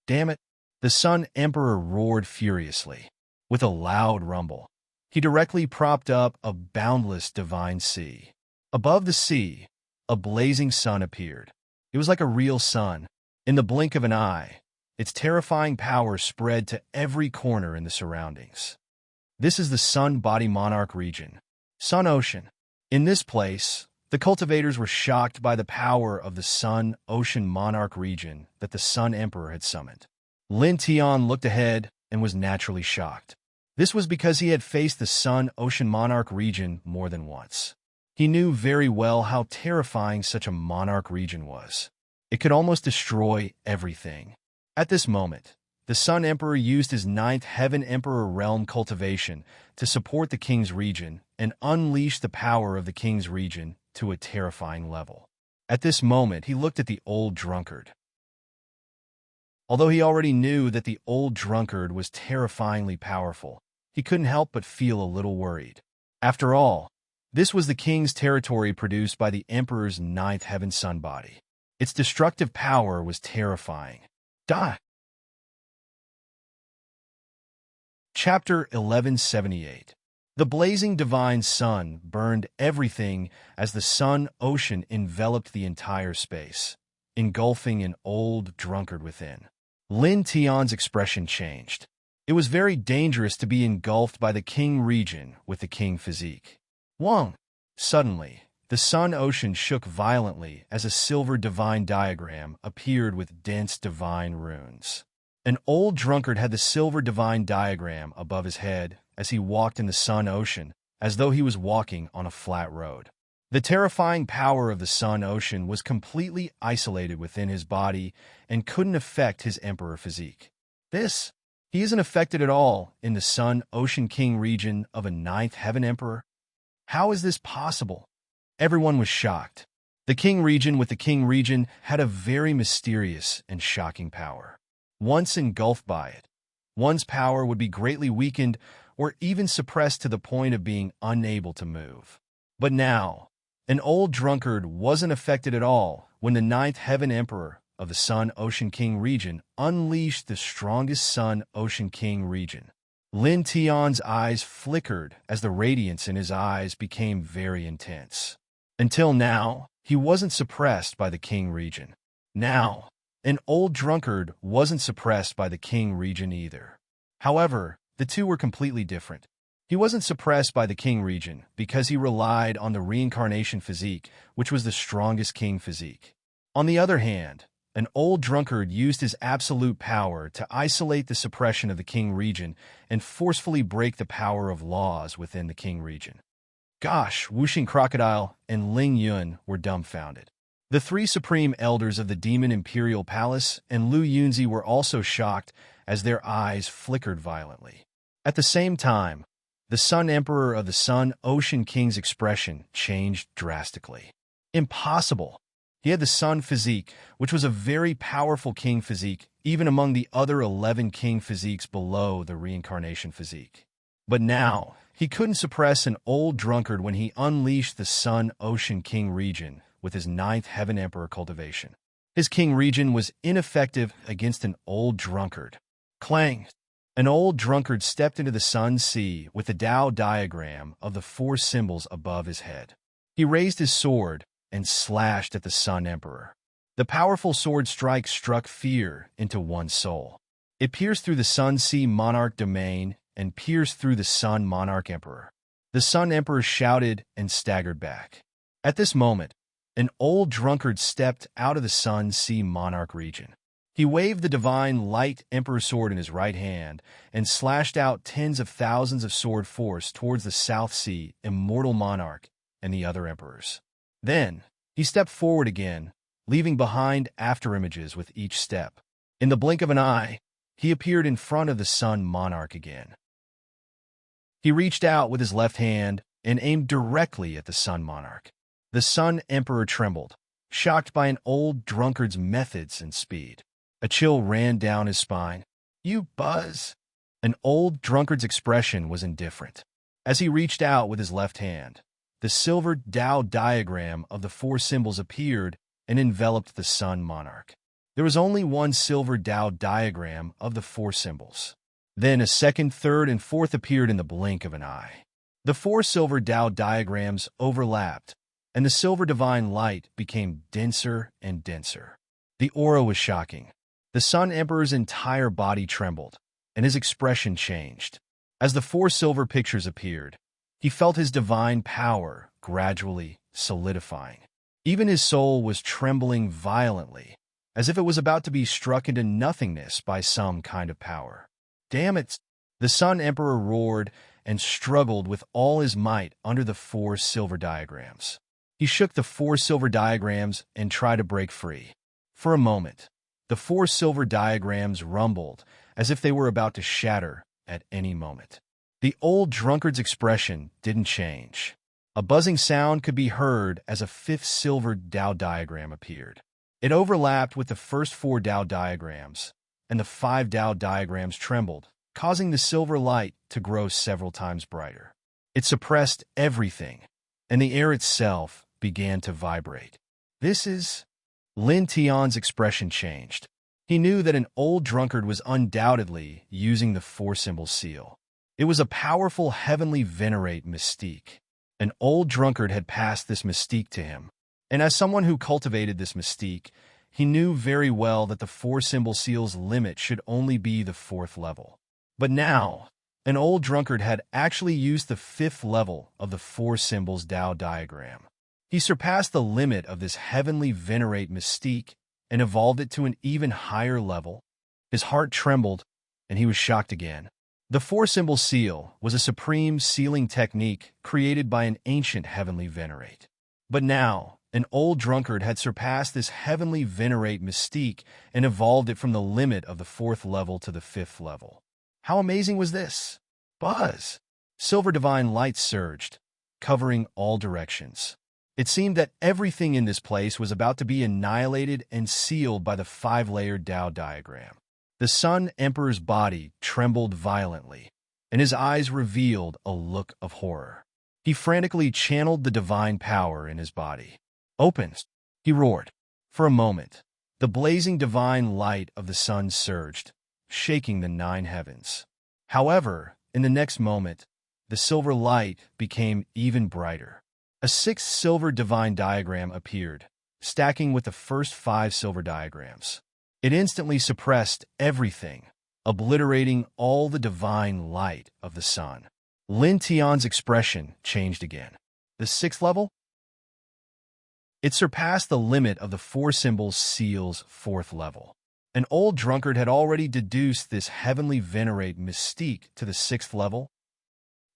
Damn it! The Sun Emperor roared furiously. With a loud rumble, he directly propped up a boundless divine sea. Above the sea, a blazing sun appeared. It was like a real sun. In the blink of an eye, its terrifying power spread to every corner in the surroundings. This is the Sun Body Monarch region, Sun Ocean. In this place, the cultivators were shocked by the power of the Sun Ocean Monarch region that the Sun Emperor had summoned. Lin Tian looked ahead and was naturally shocked. This was because he had faced the Sun Ocean Monarch region more than once. He knew very well how terrifying such a monarch region was. It could almost destroy everything. At this moment, the Sun Emperor used his 9th Heaven Emperor realm cultivation to support the King's region and unleash the power of the King's region to a terrifying level. At this moment, he looked at the old drunkard. Although he already knew that the old drunkard was terrifyingly powerful, he couldn't help but feel a little worried. After all, this was the King's territory produced by the Emperor's 9th Heaven Sun body. Its destructive power was terrifying. Chapter 1178. The blazing divine sun burned everything as the Sun Ocean enveloped the entire space, engulfing an old drunkard within. Lin Tian's expression changed. It was very dangerous to be engulfed by the King region with the King physique. Wang! Suddenly, the Sun Ocean shook violently as a silver divine diagram appeared with dense divine runes. An old drunkard had the silver divine diagram above his head as he walked in the Sun Ocean, as though he was walking on a flat road. The terrifying power of the Sun Ocean was completely isolated within his body and couldn't affect his Emperor physique. He isn't affected at all in the Sun Ocean King region of a 9th Heaven Emperor? How is this possible? Everyone was shocked. The King region with the King region had a very mysterious and shocking power. Once engulfed by it, one's power would be greatly weakened or even suppressed to the point of being unable to move. But now, an old drunkard wasn't affected at all when the 9th Heaven Emperor of the Sun Ocean King region unleashed the strongest Sun Ocean King region. Lin Tian's eyes flickered as the radiance in his eyes became very intense. Until now, he wasn't suppressed by the King region. Now, an old drunkard wasn't suppressed by the King region either. However, the two were completely different. He wasn't suppressed by the King region because he relied on the reincarnation physique, which was the strongest King physique. On the other hand, an old drunkard used his absolute power to isolate the suppression of the King region and forcefully break the power of laws within the King region. Gosh, Wuxing Crocodile and Ling Yun were dumbfounded. The 3 supreme elders of the Demon Imperial Palace and Lu Yunzi were also shocked as their eyes flickered violently. At the same time, the Sun Emperor of the Sun Ocean King's expression changed drastically. Impossible! He had the Sun physique, which was a very powerful King physique, even among the other 11 King physiques below the reincarnation physique. But now, he couldn't suppress an old drunkard when he unleashed the Sun Ocean King region with his 9th Heaven Emperor cultivation. His King region was ineffective against an old drunkard. Clang! An old drunkard stepped into the sun sea with the Tao diagram of the four symbols above his head. He raised his sword and slashed at the Sun Emperor. The powerful sword strike struck fear into one's soul. It pierced through the Sun Sea Monarch domain and pierced through the Sun Monarch Emperor. The Sun Emperor shouted and staggered back. At this moment, an old drunkard stepped out of the Sun Sea Monarch region. He waved the divine light Emperor sword in his right hand and slashed out tens of thousands of sword force towards the South Sea Immortal Monarch and the other emperors. Then, he stepped forward again, leaving behind afterimages with each step. In the blink of an eye, he appeared in front of the Sun Monarch again. He reached out with his left hand and aimed directly at the Sun Monarch. The Sun Emperor trembled, shocked by an old drunkard's methods and speed. A chill ran down his spine. "You buzz!" An old drunkard's expression was indifferent. As he reached out with his left hand, the silver Tao diagram of the four symbols appeared and enveloped the Sun Monarch. There was only one silver Tao diagram of the four symbols. Then a second, third, and fourth appeared in the blink of an eye. The four silver Tao diagrams overlapped, and the silver divine light became denser and denser. The aura was shocking. The Sun Emperor's entire body trembled, and his expression changed. As the four silver pictures appeared, he felt his divine power gradually solidifying. Even his soul was trembling violently, as if it was about to be struck into nothingness by some kind of power. "Damn it!" The Sun Emperor roared and struggled with all his might under the four silver diagrams. He shook the four silver diagrams and tried to break free. For a moment, the four silver diagrams rumbled as if they were about to shatter at any moment. The old drunkard's expression didn't change. A buzzing sound could be heard as a fifth silver Tao diagram appeared. It overlapped with the first four Tao diagrams, and the five Tao diagrams trembled, causing the silver light to grow several times brighter. It suppressed everything, and the air itself began to vibrate. "This is..." Lin Tian's expression changed. He knew that an old drunkard was undoubtedly using the four-symbol seal. It was a powerful heavenly venerate mystique. An old drunkard had passed this mystique to him, and as someone who cultivated this mystique, he knew very well that the four-symbol seal's limit should only be the fourth level. But now, an old drunkard had actually used the fifth level of the four symbols Tao diagram. He surpassed the limit of this heavenly venerate mystique and evolved it to an even higher level. His heart trembled, and he was shocked again. The four-symbol seal was a supreme sealing technique created by an ancient heavenly venerate. But now, an old drunkard had surpassed this heavenly venerate mystique and evolved it from the limit of the fourth level to the fifth level. How amazing was this? Buzz! Silver divine light surged, covering all directions. It seemed that everything in this place was about to be annihilated and sealed by the five-layered Tao diagram. The Sun Emperor's body trembled violently, and his eyes revealed a look of horror. He frantically channeled the divine power in his body. "Open!" he roared. For a moment, the blazing divine light of the sun surged, shaking the nine heavens. However, in the next moment, the silver light became even brighter. A sixth silver divine diagram appeared, stacking with the first five silver diagrams. It instantly suppressed everything, obliterating all the divine light of the sun. Lin Tian's expression changed again. The sixth level? It surpassed the limit of the four symbols seal's fourth level. An old drunkard had already deduced this heavenly venerate mystique to the sixth level.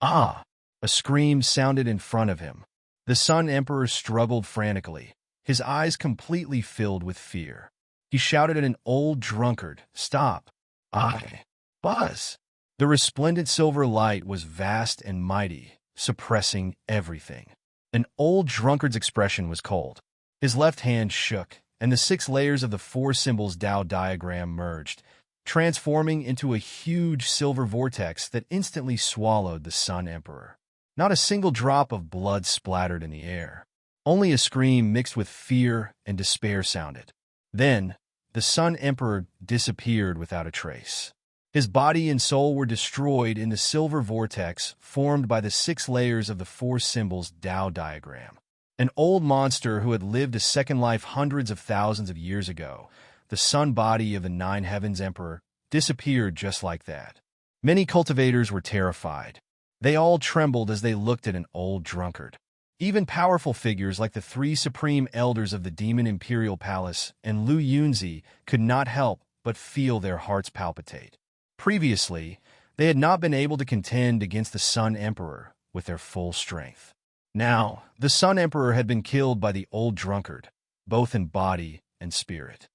"Ah!" A scream sounded in front of him. The Sun Emperor struggled frantically, his eyes completely filled with fear. He shouted at an old drunkard, "Stop! I buzz!" The resplendent silver light was vast and mighty, suppressing everything. An old drunkard's expression was cold. His left hand shook, and the 6 layers of the 4 symbols Tao diagram merged, transforming into a huge silver vortex that instantly swallowed the Sun Emperor. Not a single drop of blood splattered in the air. Only a scream mixed with fear and despair sounded. Then, the Sun Emperor disappeared without a trace. His body and soul were destroyed in the silver vortex formed by the 6 layers of the 4 symbols Tao diagram. An old monster who had lived a second life hundreds of thousands of years ago, the sun body of the 9 heavens emperor, disappeared just like that. Many cultivators were terrified. They all trembled as they looked at an old drunkard. Even powerful figures like the 3 supreme elders of the Demon Imperial Palace and Lu Yunzi could not help but feel their hearts palpitate. Previously, they had not been able to contend against the Sun Emperor with their full strength. Now, the Sun Emperor had been killed by the old drunkard, both in body and spirit.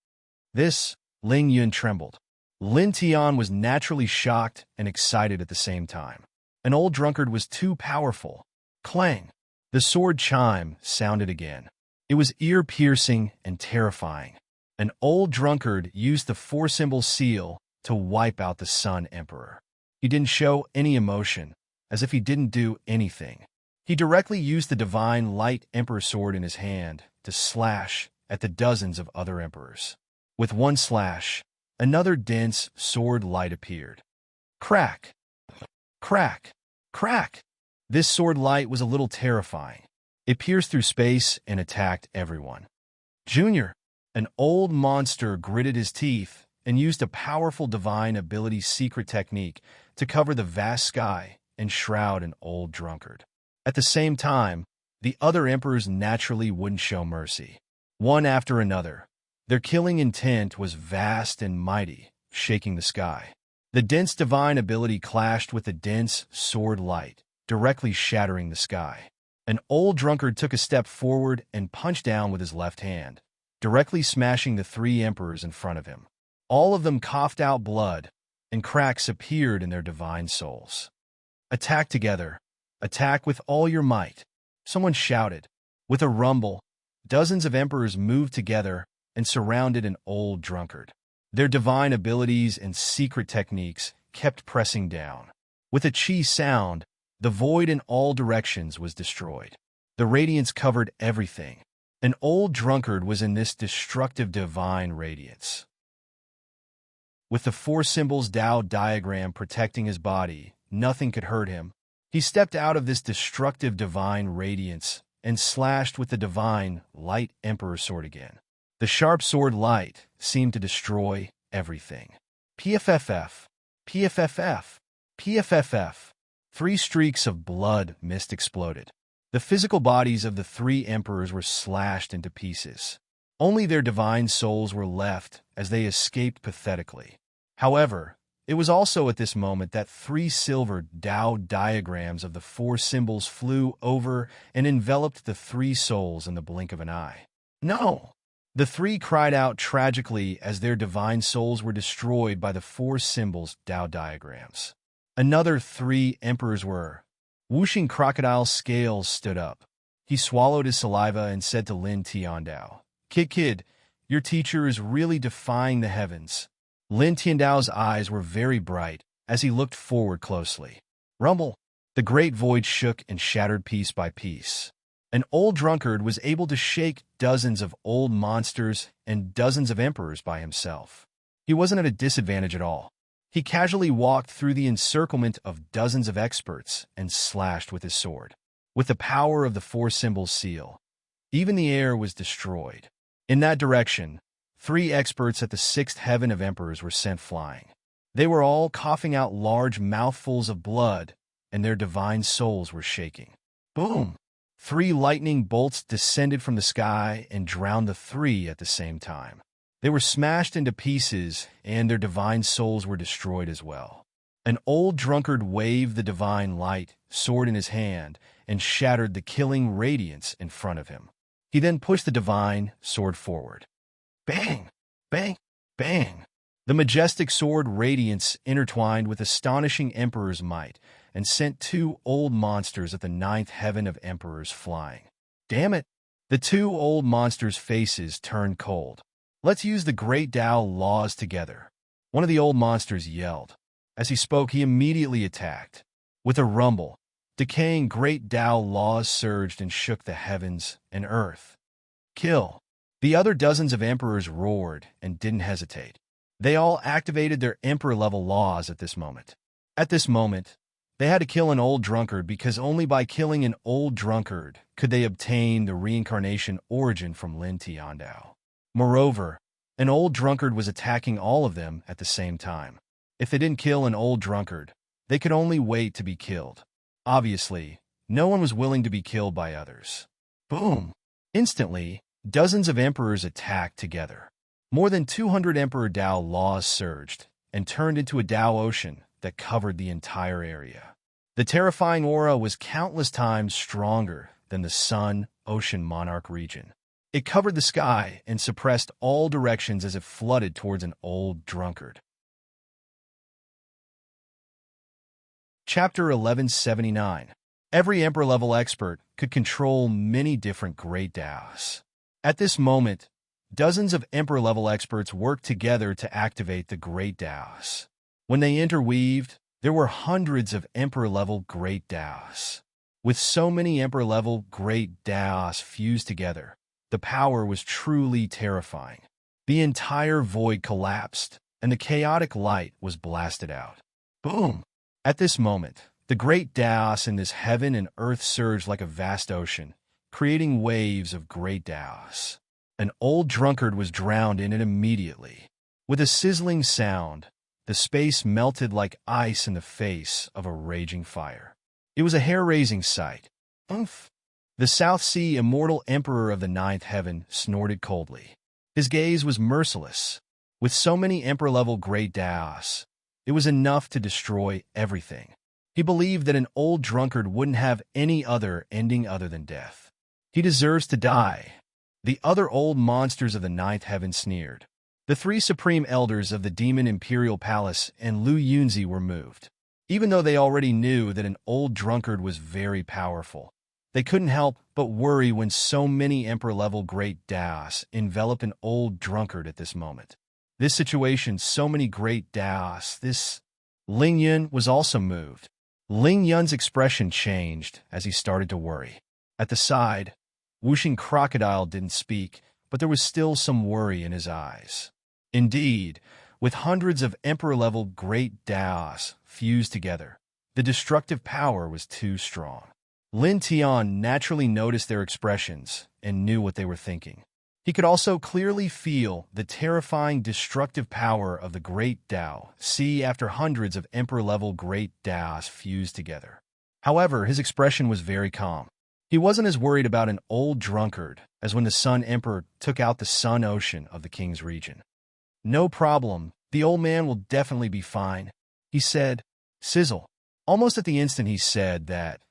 This, Ling Yun trembled. Lin Tian was naturally shocked and excited at the same time. An old drunkard was too powerful. Clang! The sword chime sounded again. It was ear-piercing and terrifying. An old drunkard used the 4-symbol seal to wipe out the Sun Emperor. He didn't show any emotion, as if he didn't do anything. He directly used the divine light emperor sword in his hand to slash at the dozens of other emperors. With one slash, another dense sword light appeared. Crack! Crack! Crack! This sword light was a little terrifying. It pierced through space and attacked everyone. Junior, an old monster, gritted his teeth and used a powerful divine ability secret technique to cover the vast sky and shroud an old drunkard. At the same time, the other emperors naturally wouldn't show mercy. One after another, their killing intent was vast and mighty, shaking the sky. The dense divine ability clashed with the dense sword light, directly shattering the sky. An old drunkard took a step forward and punched down with his left hand, directly smashing the 3 emperors in front of him. All of them coughed out blood, and cracks appeared in their divine souls. Attack together. Attack with all your might. Someone shouted. With a rumble, dozens of emperors moved together and surrounded an old drunkard. Their divine abilities and secret techniques kept pressing down. With a chi sound, the void in all directions was destroyed. The radiance covered everything. An old drunkard was in this destructive divine radiance. With the 4 symbols Tao diagram protecting his body, nothing could hurt him. He stepped out of this destructive divine radiance and slashed with the divine light emperor sword again. The sharp sword light seemed to destroy everything. PFFF, PFFF, PFFF. 3 streaks of blood mist exploded. The physical bodies of the 3 emperors were slashed into pieces. Only their divine souls were left as they escaped pathetically. However, it was also at this moment that 3 silver Tao diagrams of the 4 symbols flew over and enveloped the 3 souls in the blink of an eye. No! The 3 cried out tragically as their divine souls were destroyed by the 4 symbols Tao diagrams. Another 3 emperors were. Whooshing crocodile scales stood up. He swallowed his saliva and said to Lin Tiandao, Kid, your teacher is really defying the heavens. Lin Tiandao's eyes were very bright as he looked forward closely. Rumble! The great void shook and shattered piece by piece. An old drunkard was able to shake dozens of old monsters and dozens of emperors by himself. He wasn't at a disadvantage at all. He casually walked through the encirclement of dozens of experts and slashed with his sword. With the power of the 4 symbols seal, even the air was destroyed. In that direction, 3 experts at the 6th heaven of emperors were sent flying. They were all coughing out large mouthfuls of blood, and their divine souls were shaking. Boom! 3 lightning bolts descended from the sky and drowned the 3 at the same time. They were smashed into pieces, and their divine souls were destroyed as well. An old drunkard waved the divine light sword in his hand and shattered the killing radiance in front of him. He then pushed the divine sword forward. Bang! Bang! Bang! The majestic sword radiance intertwined with astonishing emperor's might and sent 2 old monsters at the 9th heaven of emperors flying. Damn it! The 2 old monsters' faces turned cold. Let's use the great Tao laws together. One of the old monsters yelled. As he spoke, he immediately attacked. With a rumble, decaying great Tao laws surged and shook the heavens and earth. Kill! The other dozens of emperors roared and didn't hesitate. They all activated their emperor-level laws at this moment. At this moment, they had to kill an old drunkard because only by killing an old drunkard could they obtain the reincarnation origin from Lin Tiandao. Moreover, an old drunkard was attacking all of them at the same time. If they didn't kill an old drunkard, they could only wait to be killed. Obviously, no one was willing to be killed by others. Boom! Instantly, dozens of emperors attacked together. More than 200 Emperor Dao laws surged and turned into a Dao ocean that covered the entire area. The terrifying aura was countless times stronger than the Sun Ocean Monarch region. It covered the sky and suppressed all directions as it flooded towards an old drunkard. Chapter 1179. Every Emperor-level expert could control many different Great Daos. At this moment, dozens of Emperor-level experts worked together to activate the Great Daos. When they interweaved, there were hundreds of Emperor-level Great Daos. With so many Emperor-level Great Daos fused together, the power was truly terrifying. The entire void collapsed, and the chaotic light was blasted out. Boom! At this moment, the Great Daos in this heaven and earth surged like a vast ocean, creating waves of Great Daos. An old drunkard was drowned in it immediately. With a sizzling sound, the space melted like ice in the face of a raging fire. It was a hair-raising sight. Oomph! The South Sea immortal emperor of the ninth heaven snorted coldly. His gaze was merciless. With so many emperor-level Great Daos, it was enough to destroy everything. He believed that an old drunkard wouldn't have any other ending other than death. He deserves to die. The other old monsters of the ninth heaven sneered. The three supreme elders of the Demon Imperial Palace and Lu Yunzi were moved. Even though they already knew that an old drunkard was very powerful, they couldn't help but worry when so many Emperor-level Great Daos enveloped an old drunkard at this moment. This situation, so many Great Daos, Ling Yun was also moved. Ling Yun's expression changed as he started to worry. At the side, Whooshing Crocodile didn't speak, but there was still some worry in his eyes. Indeed, with hundreds of Emperor-level Great Daos fused together, the destructive power was too strong. Lin Tian naturally noticed their expressions and knew what they were thinking. He could also clearly feel the terrifying destructive power of the Great Dao after hundreds of Emperor-level Great Daos fused together. However, his expression was very calm. He wasn't as worried about an old drunkard as when the Sun Emperor took out the Sun Ocean of the King's region. No problem, the old man will definitely be fine, he said. Sizzle. Almost at the instant he said that,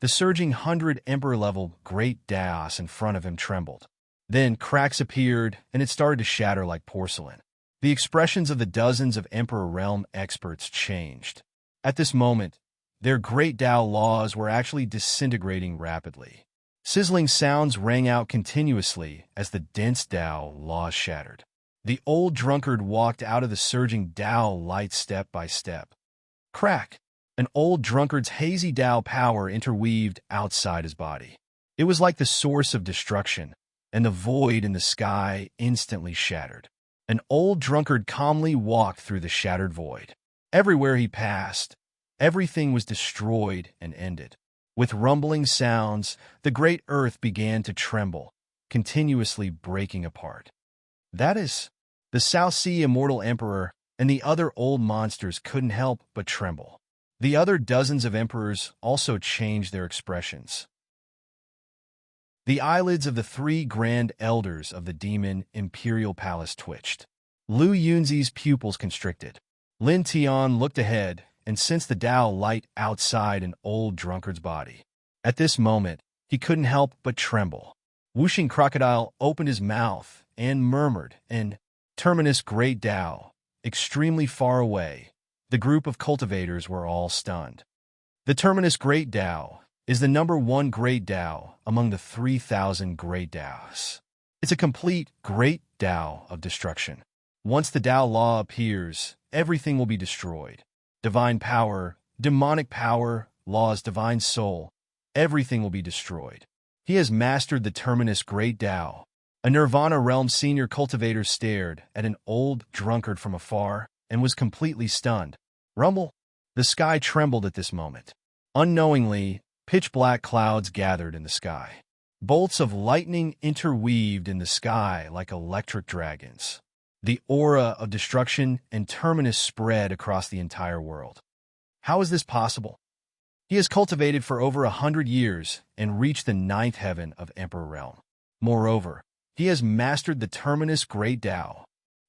the surging 100 Emperor-level Great Daos in front of him trembled. Then cracks appeared, and it started to shatter like porcelain. The expressions of the dozens of Emperor Realm experts changed. At this moment, their Great Dao laws were actually disintegrating rapidly. Sizzling sounds rang out continuously as the dense Dao laws shattered. The old drunkard walked out of the surging Dao light step by step. Crack! An old drunkard's hazy Dao power interweaved outside his body. It was like the source of destruction, and the void in the sky instantly shattered. An old drunkard calmly walked through the shattered void. Everywhere he passed, everything was destroyed and ended. With rumbling sounds, the great earth began to tremble, continuously breaking apart. That is, the South Sea Immortal Emperor and the other old monsters couldn't help but tremble. The other dozens of emperors also changed their expressions. The eyelids of the three grand elders of the Demon Imperial Palace twitched. Lu Yunzi's pupils constricted. Lin Tian looked ahead and sensed the Dao light outside an old drunkard's body. At this moment, he couldn't help but tremble. Whooshing Crocodile opened his mouth and murmured in Terminus Great Dao, extremely far away. The group of cultivators were all stunned. The Terminus Great Dao is the number one Great Dao among the 3,000 Great Daos. It's a complete Great Dao of destruction. Once the Dao law appears, everything will be destroyed. Divine power, demonic power, law's divine soul, everything will be destroyed. He has mastered the Terminus Great Dao, A Nirvana Realm senior cultivator stared at an old drunkard from afar and was completely stunned. Rumble! The sky trembled at this moment. Unknowingly, pitch-black clouds gathered in the sky. Bolts of lightning interweaved in the sky like electric dragons. The aura of destruction and terminus spread across the entire world. How is this possible? He has cultivated for over 100 years and reached the 9th heaven of Emperor Realm. Moreover, he has mastered the terminus Great Tao.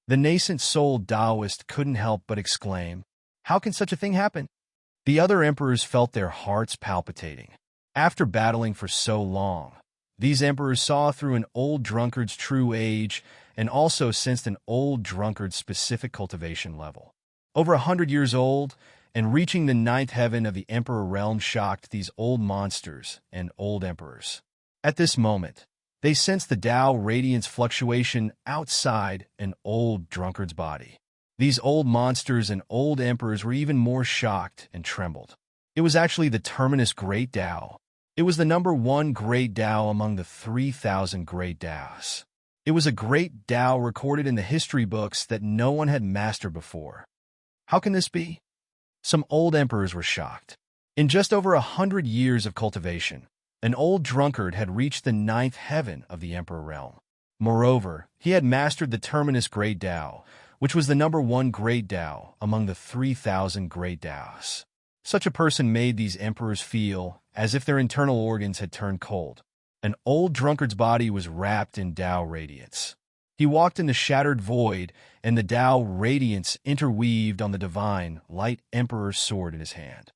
The nascent soul Taoist couldn't help but exclaim, "How can such a thing happen?" The other emperors felt their hearts palpitating. After battling for so long, these emperors saw through an old drunkard's true age and also sensed an old drunkard's specific cultivation level. Over 100 years old and reaching the 9th heaven of the Emperor Realm shocked these old monsters and old emperors. At this moment, they sensed the Tao radiance fluctuation outside an old drunkard's body. These old monsters and old emperors were even more shocked and trembled. It was actually the terminus Great Tao. It was the number 1 Great Tao among the 3,000 Great Taos. It was a Great Tao recorded in the history books that no one had mastered before. How can this be? Some old emperors were shocked. In just over 100 years of cultivation, an old drunkard had reached the 9th heaven of the Emperor Realm. Moreover, he had mastered the terminus Great Tao, which was the number 1 Great Tao among the 3,000 Great Taos. Such a person made these emperors feel as if their internal organs had turned cold. An old drunkard's body was wrapped in Tao radiance. He walked in the shattered void, and the Tao radiance interweaved on the divine, light emperor's sword in his hand.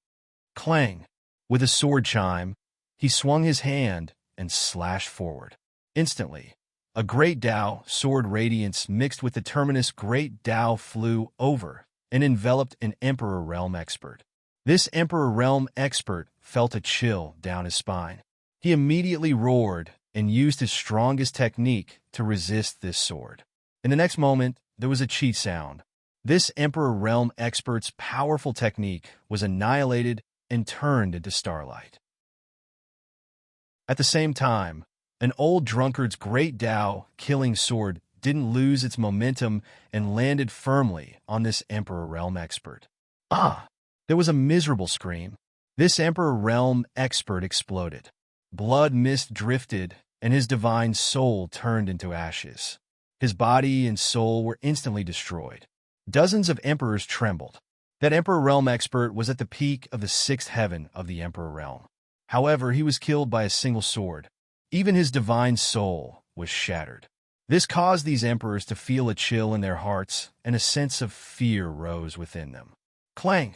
Clang! With a sword chime, he swung his hand and slashed forward. Instantly, a Great Tao sword radiance mixed with the terminus Great Tao flew over and enveloped an Emperor Realm expert. This Emperor Realm expert felt a chill down his spine. He immediately roared and used his strongest technique to resist this sword. In the next moment, there was a cheat sound. This Emperor Realm expert's powerful technique was annihilated and turned into starlight. At the same time, an old drunkard's Great Tao killing sword didn't lose its momentum and landed firmly on this Emperor Realm expert. Ah! There was a miserable scream. This Emperor Realm expert exploded. Blood mist drifted, and his divine soul turned into ashes. His body and soul were instantly destroyed. Dozens of emperors trembled. That Emperor Realm expert was at the peak of the 6th heaven of the Emperor Realm. However, he was killed by a single sword. Even his divine soul was shattered. This caused these emperors to feel a chill in their hearts, and a sense of fear rose within them. Clang!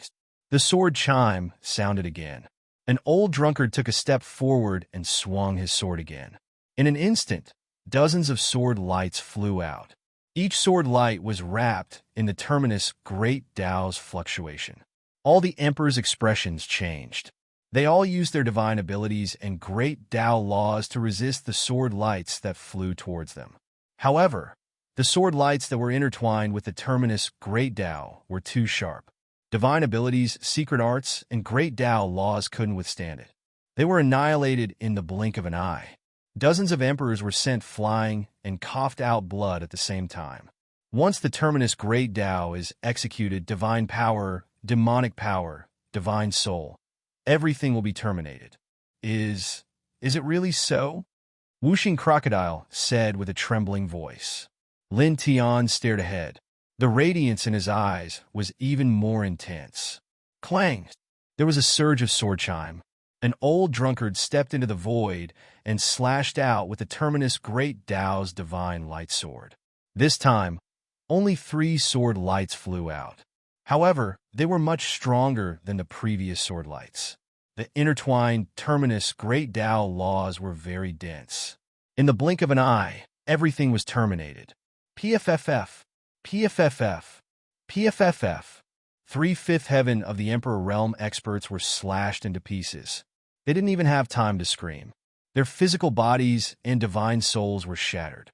The sword chime sounded again. An old drunkard took a step forward and swung his sword again. In an instant, dozens of sword lights flew out. Each sword light was wrapped in the terminus Great Tao's fluctuation. All the emperor's expressions changed. They all used their divine abilities and Great Tao laws to resist the sword lights that flew towards them. However, the sword lights that were intertwined with the terminus Great Tao were too sharp. Divine abilities, secret arts, and Great Tao laws couldn't withstand it. They were annihilated in the blink of an eye. Dozens of emperors were sent flying and coughed out blood at the same time. Once the terminus Great Tao is executed, divine power, demonic power, divine soul, everything will be terminated. Is it really so? Whooshing Crocodile said with a trembling voice. Lin Tian stared ahead. The radiance in his eyes was even more intense. Clang! There was a surge of sword chime. An old drunkard stepped into the void and slashed out with the terminus Great Tao's divine light sword. This time, only 3 sword lights flew out. However, they were much stronger than the previous sword lights. The intertwined terminus Great Tao laws were very dense. In the blink of an eye, everything was terminated. PFFF. PFFF. PFFF. 3/5 heaven of the Emperor Realm experts were slashed into pieces. They didn't even have time to scream. Their physical bodies and divine souls were shattered.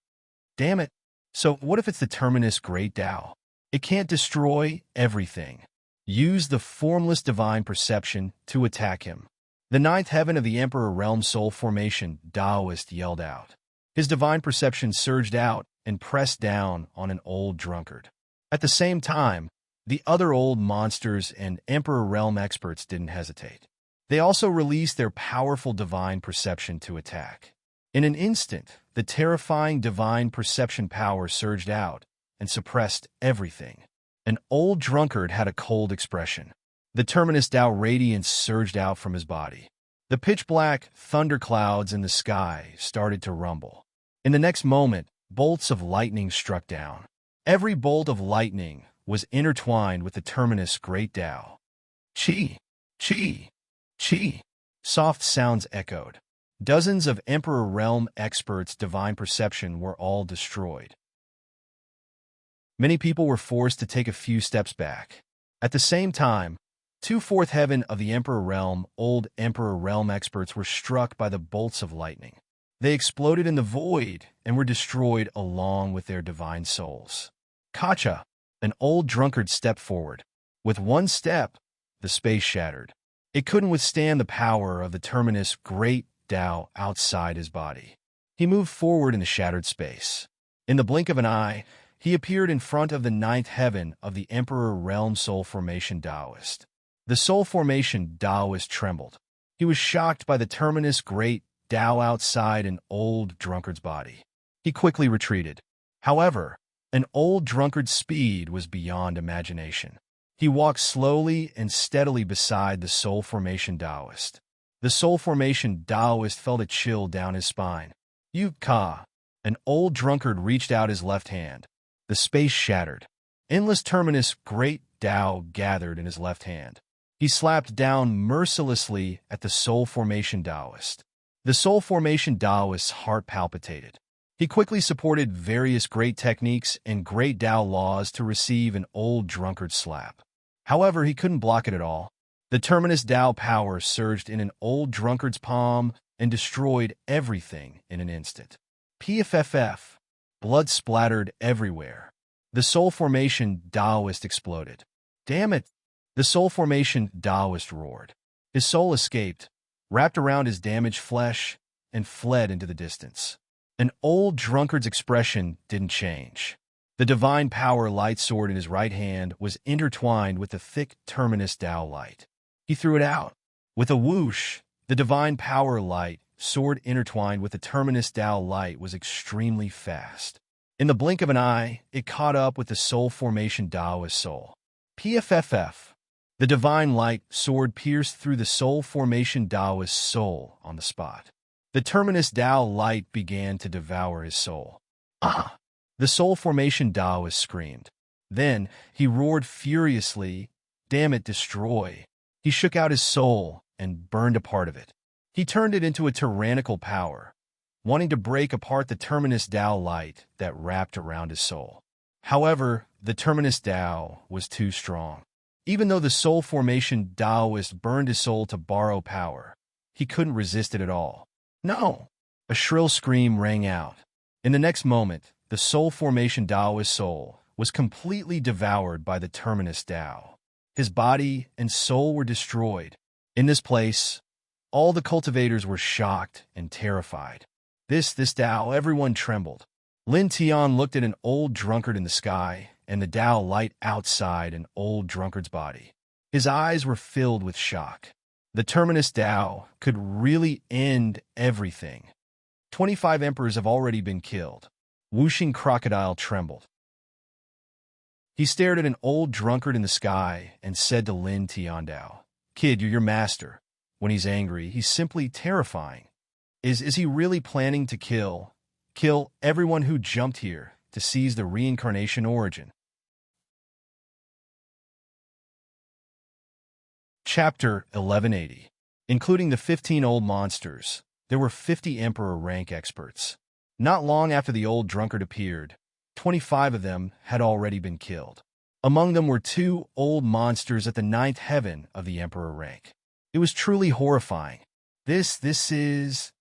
Damn it. So what if it's the terminus Great Tao? It can't destroy everything. Use the formless divine perception to attack him. The 9th heaven of the Emperor Realm soul formation Taoist yelled out. His divine perception surged out and pressed down on an old drunkard. At the same time, the other old monsters and Emperor Realm experts didn't hesitate. They also released their powerful divine perception to attack. In an instant, the terrifying divine perception power surged out and suppressed everything. An old drunkard had a cold expression. The Terminus Tao radiance surged out from his body. The pitch-black thunderclouds in the sky started to rumble. In the next moment, bolts of lightning struck down. Every bolt of lightning was intertwined with the Terminus Great Tao. Chi, chi, chi. Soft sounds echoed. Dozens of Emperor Realm experts' divine perception were all destroyed. Many people were forced to take a few steps back. At the same time, two fourth heaven of the Emperor Realm, old Emperor Realm experts were struck by the bolts of lightning. They exploded in the void and were destroyed along with their divine souls. Kacha, an old drunkard, stepped forward. With one step, the space shattered. It couldn't withstand the power of the Terminus Great Tao outside his body. He moved forward in the shattered space. In the blink of an eye, he appeared in front of the ninth heaven of the Emperor Realm Soul Formation Taoist. The Soul Formation Taoist trembled. He was shocked by the Terminus Great Tao outside an old drunkard's body. He quickly retreated. However, an old drunkard's speed was beyond imagination. He walked slowly and steadily beside the Soul Formation Taoist. The Soul Formation Taoist felt a chill down his spine. Yu Ka, an old drunkard, reached out his left hand. The space shattered. Endless Terminus Great Tao gathered in his left hand. He slapped down mercilessly at the Soul Formation Taoist. The Soul Formation Taoist's heart palpitated. He quickly supported various great techniques and great Tao laws to receive an old drunkard's slap. However, he couldn't block it at all. The Terminus Tao power surged in an old drunkard's palm and destroyed everything in an instant. PFFF. Blood splattered everywhere. The Soul Formation Taoist exploded. Damn it! The Soul Formation Taoist roared. His soul escaped, wrapped around his damaged flesh, and fled into the distance. An old drunkard's expression didn't change. The divine power light sword in his right hand was intertwined with the thick Terminus Tao light. He threw it out. With a whoosh, the divine power light sword intertwined with the Terminus Tao light was extremely fast. In the blink of an eye, it caught up with the Soul Formation Taoist soul. PFFF. The divine light sword pierced through the Soul Formation Taoist soul on the spot. The Terminus Tao light began to devour his soul. Ah! The Soul Formation Taoist screamed. Then he roared furiously, "Damn it, destroy!" He shook out his soul and burned a part of it. He turned it into a tyrannical power, wanting to break apart the Terminus Tao light that wrapped around his soul. However, the Terminus Tao was too strong. Even though the Soul Formation Taoist burned his soul to borrow power, he couldn't resist it at all. No! A shrill scream rang out. In the next moment, the Soul Formation Taoist soul was completely devoured by the Terminus Tao. His body and soul were destroyed. In this place, all the cultivators were shocked and terrified. This Tao, everyone trembled. Lin Tian looked at an old drunkard in the sky and the Tao light outside an old drunkard's body. His eyes were filled with shock. The Terminus Tao could really end everything. 25 emperors have already been killed. Whooshing Crocodile trembled. He stared at an old drunkard in the sky and said to Lin Tiandao, "Kid, you're your master. When he's angry, he's simply terrifying. Is he really planning to kill everyone who jumped here to seize the reincarnation origin?" Chapter 1180. Including the 15 old monsters, there were 50 Emperor rank experts. Not long after the old drunkard appeared, 25 of them had already been killed. Among them were 2 old monsters at the 9th heaven of the Emperor rank. It was truly horrifying. This is...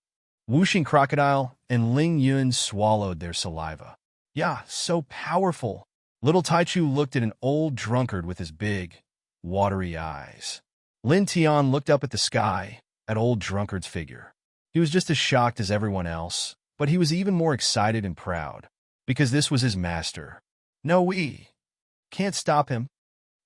Whooshing Crocodile and Ling Yun swallowed their saliva. Yeah, so powerful. Little Taichu looked at an old drunkard with his big, watery eyes. Lin Tian looked up at the sky, at old drunkard's figure. He was just as shocked as everyone else, But he was even more excited and proud, because this was his master. No, we can't stop him.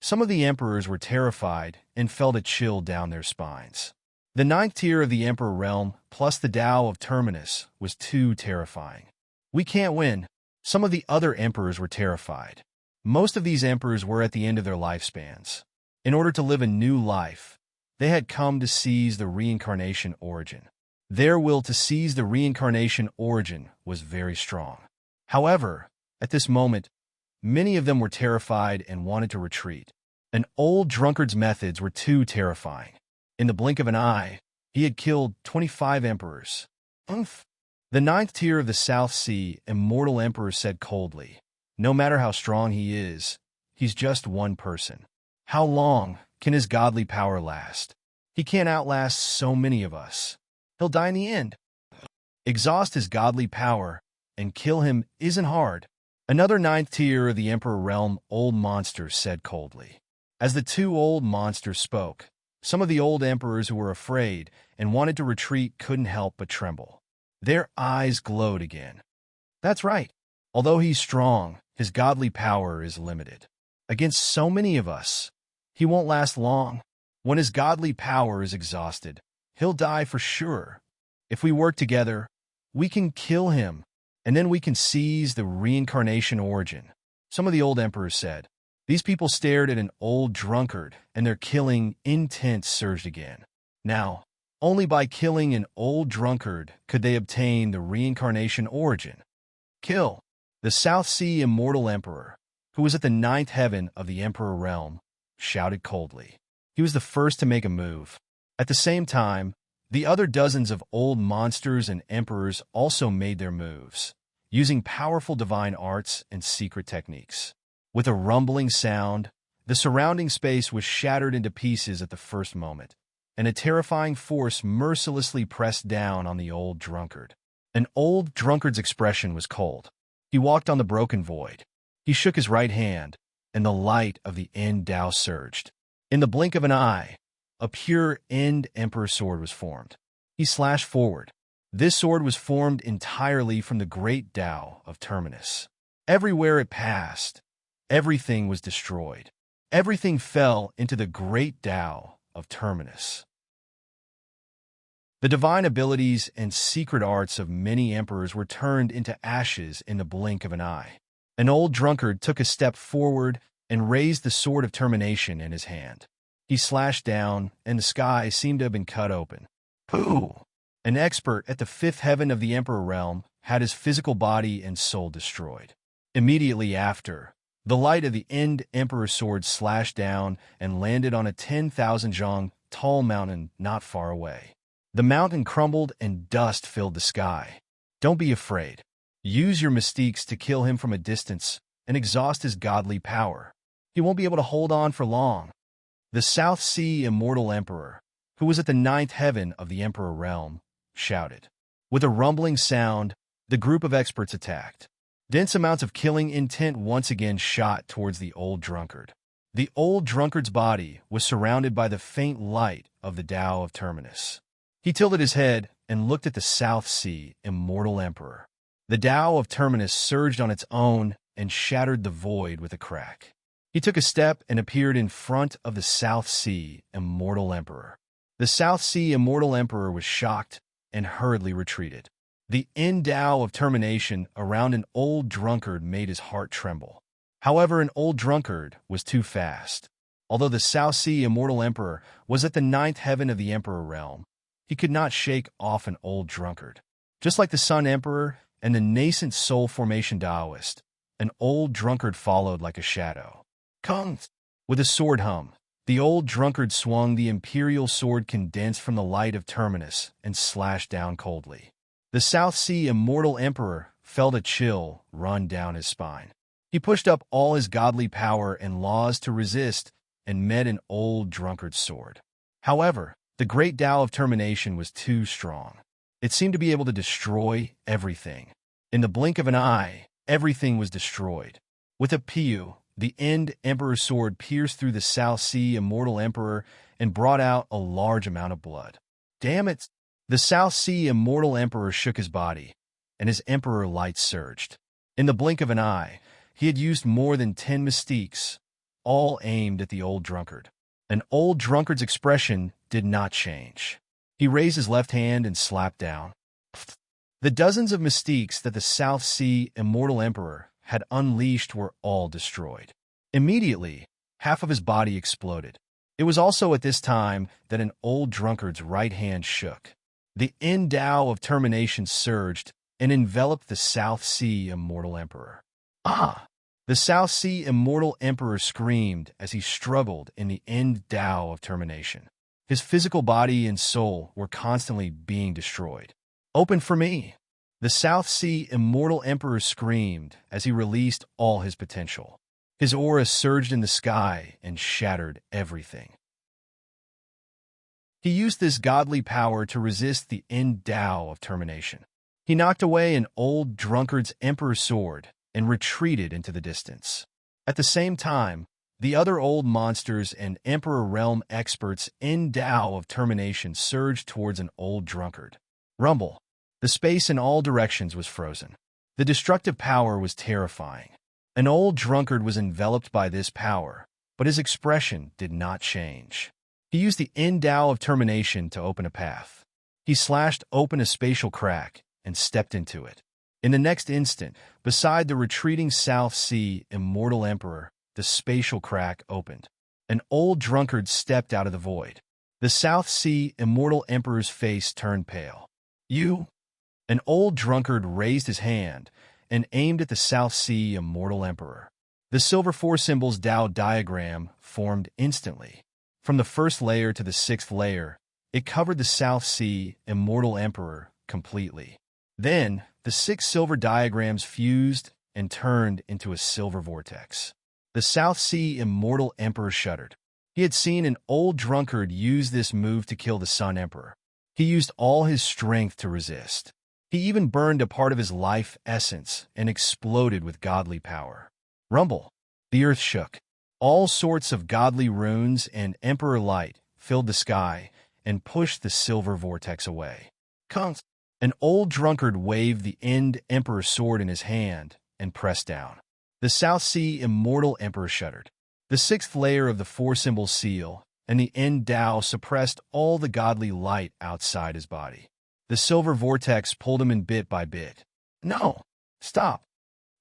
Some of the emperors were terrified and felt a chill down their spines. The ninth tier of the Emperor realm, plus the Tao of Terminus, was too terrifying. We can't win. Some of the other emperors were terrified. Most of these emperors were at the end of their lifespans. In order to live a new life, they had come to seize the reincarnation origin. Their will to seize the reincarnation origin was very strong. However, at this moment, many of them were terrified and wanted to retreat. An old drunkard's methods were too terrifying. In the blink of an eye, he had killed 25 emperors. Umph. The ninth tier of the South Sea immortal emperor said coldly, "No matter how strong he is, he's just one person. How long can his godly power last? He can't outlast so many of us. He'll die in the end. Exhaust his godly power, and kill him isn't hard." Another ninth tier of the Emperor realm old monster said coldly. As the two old monsters spoke, some of the old emperors who were afraid and wanted to retreat couldn't help but tremble. Their eyes glowed again. That's right. Although he's strong, his godly power is limited. Against so many of us, he won't last long. When his godly power is exhausted, he'll die for sure. If we work together, we can kill him, and then we can seize the reincarnation origin. Some of the old emperors said. These people stared at an old drunkard, and their killing intent surged again. Now, only by killing an old drunkard could they obtain the reincarnation origin. Kill. The South Sea immortal emperor, who was at the ninth heaven of the emperor realm, shouted coldly. He was the first to make a move. At the same time, the other dozens of old monsters and emperors also made their moves, using powerful divine arts and secret techniques. With a rumbling sound, the surrounding space was shattered into pieces at the first moment, and a terrifying force mercilessly pressed down on the old drunkard. An old drunkard's expression was cold. He walked on the broken void. He shook his right hand, and the light of the End Tao surged. In the blink of an eye, a pure End Emperor sword was formed. He slashed forward. This sword was formed entirely from the great Tao of Terminus. Everywhere it passed, everything was destroyed. Everything fell into the great Tao of Terminus. The divine abilities and secret arts of many emperors were turned into ashes in the blink of an eye. An old drunkard took a step forward and raised the sword of termination in his hand. He slashed down, and the sky seemed to have been cut open. Who? An expert at the fifth heaven of the Emperor realm had his physical body and soul destroyed. Immediately after, the light of the End Emperor sword slashed down and landed on a 10,000 zhang tall mountain not far away. The mountain crumbled and dust filled the sky. Don't be afraid. Use your mystiques to kill him from a distance and exhaust his godly power. He won't be able to hold on for long. The South Sea immortal emperor, who was at the ninth heaven of the Emperor realm, shouted. With a rumbling sound, the group of experts attacked. Dense amounts of killing intent once again shot towards the old drunkard. The old drunkard's body was surrounded by the faint light of the Tao of Terminus. He tilted his head and looked at the South Sea immortal emperor. The Tao of Terminus surged on its own and shattered the void with a crack. He took a step and appeared in front of the South Sea immortal emperor. The South Sea immortal emperor was shocked and hurriedly retreated. The End Tao of termination around an old drunkard made his heart tremble. However, an old drunkard was too fast. Although the South Sea immortal emperor was at the ninth heaven of the Emperor realm, he could not shake off an old drunkard. Just like the Sun Emperor and the nascent soul formation Taoist, an old drunkard followed like a shadow. Come! With a sword hum, the old drunkard swung the imperial sword condensed from the light of Terminus and slashed down coldly. The South Sea immortal emperor felt a chill run down his spine. He pushed up all his godly power and laws to resist and met an old drunkard's sword. However, the great Tao of termination was too strong. It seemed to be able to destroy everything. In the blink of an eye, everything was destroyed. With a piu, the End Emperor's sword pierced through the South Sea immortal emperor and brought out a large amount of blood. Damn it! The South Sea immortal emperor shook his body. and his emperor light surged. In the blink of an eye, he had used more than 10 mystiques, all aimed at the old drunkard. An old drunkard's expression did not change. He raised his left hand and slapped down. The dozens of mystiques that the South Sea Immortal Emperor had unleashed were all destroyed. Immediately, half of his body exploded. It was also at this time that an old drunkard's right hand shook. The Endao of termination surged and enveloped the South Sea Immortal Emperor. Ah! The South Sea Immortal Emperor screamed as he struggled in the Endao of termination. His physical body and soul were constantly being destroyed. Open for me! The South Sea Immortal Emperor screamed as he released all his potential. His aura surged in the sky and shattered everything. He used this godly power to resist the Endao of termination. He knocked away an old drunkard's emperor's sword and retreated into the distance. At the same time, the other old monsters and Emperor Realm experts' Endao of termination surged towards an old drunkard. Rumble. The space in all directions was frozen. The destructive power was terrifying. An old drunkard was enveloped by this power, but his expression did not change. He used the Endao of termination to open a path. He slashed open a spatial crack and stepped into it. In the next instant, beside the retreating South Sea Immortal Emperor, the spatial crack opened. An old drunkard stepped out of the void. The South Sea Immortal Emperor's face turned pale. You? An old drunkard raised his hand and aimed at the South Sea Immortal Emperor. The silver four symbols Dao diagram formed instantly. From the first layer to the sixth layer, it covered the South Sea Immortal Emperor completely. Then, the 6 silver diagrams fused and turned into a silver vortex. The South Sea Immortal Emperor shuddered. He had seen an old drunkard use this move to kill the Sun Emperor. He used all his strength to resist. He even burned a part of his life essence and exploded with godly power. Rumble. The earth shook. All sorts of godly runes and emperor light filled the sky and pushed the silver vortex away. Kungs. An old drunkard waved the End Emperor sword in his hand and pressed down. The South Sea Immortal Emperor shuddered. The 6th layer of the 4-symbol seal and the Endao suppressed all the godly light outside his body. The silver vortex pulled him in bit by bit. No! Stop!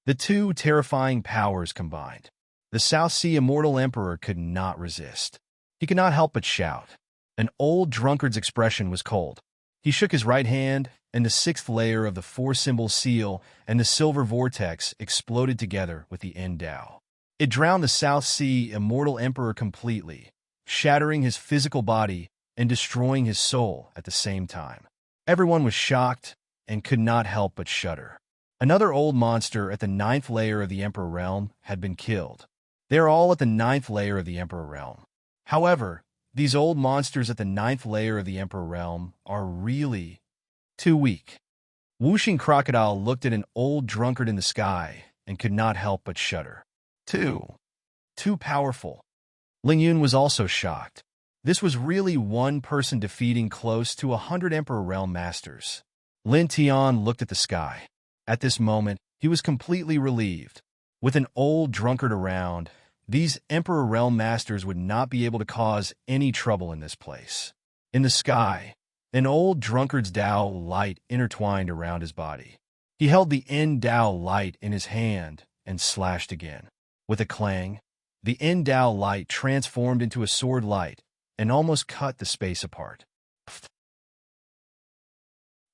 The two terrifying powers combined. The South Sea Immortal Emperor could not resist. He could not help but shout. An old drunkard's expression was cold. He shook his right hand, and the 6th layer of the 4-symbol seal and the silver vortex exploded together with the Endao. It drowned the South Sea Immortal Emperor completely, shattering his physical body and destroying his soul at the same time. Everyone was shocked and could not help but shudder. Another old monster at the 9th layer of the Emperor Realm had been killed. They are all at the 9th layer of the Emperor Realm. However, these old monsters at the 9th layer of the Emperor Realm are really too weak. Whooshing Crocodile looked at an old drunkard in the sky and could not help but shudder. Too powerful. Ling Yun was also shocked. This was really one person defeating close to 100 Emperor Realm Masters. Lin Tian looked at the sky. At this moment, he was completely relieved. With an old drunkard around, these Emperor Realm Masters would not be able to cause any trouble in this place. In the sky, an old drunkard's Dao light intertwined around his body. He held the Endao light in his hand and slashed again. With a clang, the Endao light transformed into a sword light and almost cut the space apart.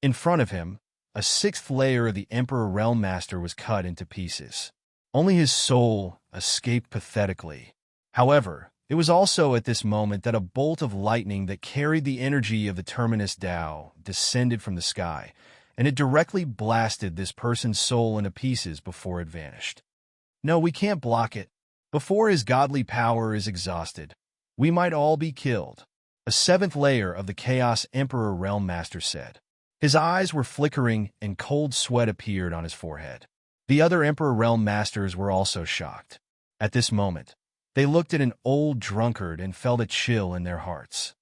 In front of him, a 6th layer of the Emperor Realm Master was cut into pieces. Only his soul escaped pathetically. However, it was also at this moment that a bolt of lightning that carried the energy of the Terminus Dao descended from the sky, and it directly blasted this person's soul into pieces before it vanished. No, we can't block it. Before his godly power is exhausted, we might all be killed, a 7th layer of the Chaos Emperor Realm Master said. His eyes were flickering and cold sweat appeared on his forehead. The other Emperor Realm Masters were also shocked. At this moment, they looked at an old drunkard and felt a chill in their hearts.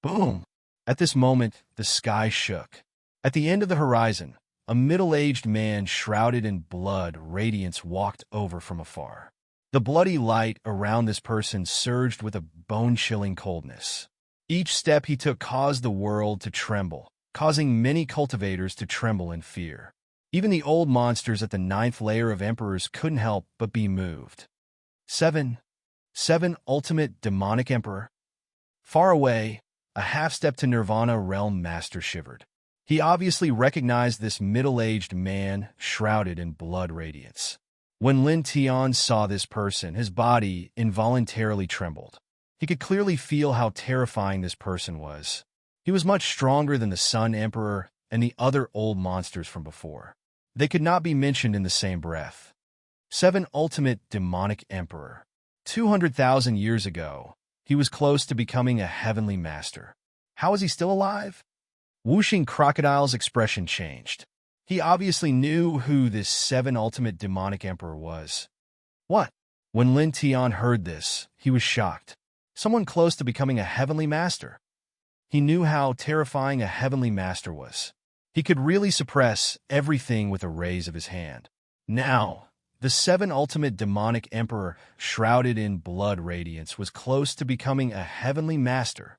Boom! At this moment, the sky shook. At the end of the horizon, a middle-aged man shrouded in blood radiance walked over from afar. The bloody light around this person surged with a bone-chilling coldness. Each step he took caused the world to tremble, causing many cultivators to tremble in fear. Even the old monsters at the ninth layer of emperors couldn't help but be moved. 7. Ultimate Demonic Emperor. Far away, a half-step to Nirvana realm master shivered. He obviously recognized this middle-aged man shrouded in blood radiance. When Lin Tian saw this person, his body involuntarily trembled. He could clearly feel how terrifying this person was. He was much stronger than the Sun Emperor and the other old monsters from before. They could not be mentioned in the same breath. 7. Ultimate Demonic Emperor. 200,000 years ago, he was close to becoming a heavenly master. How is he still alive? Whooshing Crocodile's expression changed. He obviously knew who this 7 Ultimate Demonic Emperor was. What? When Lin Tian heard this, he was shocked. Someone close to becoming a heavenly master. He knew how terrifying a heavenly master was. He could really suppress everything with a raise of his hand. Now, the 7 Ultimate Demonic Emperor, shrouded in blood radiance, was close to becoming a heavenly master.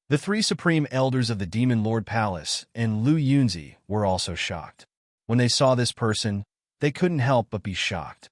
The 3 supreme elders of the Demon Lord Palace and Lu Yunzi were also shocked. When they saw this person, they couldn't help but be shocked.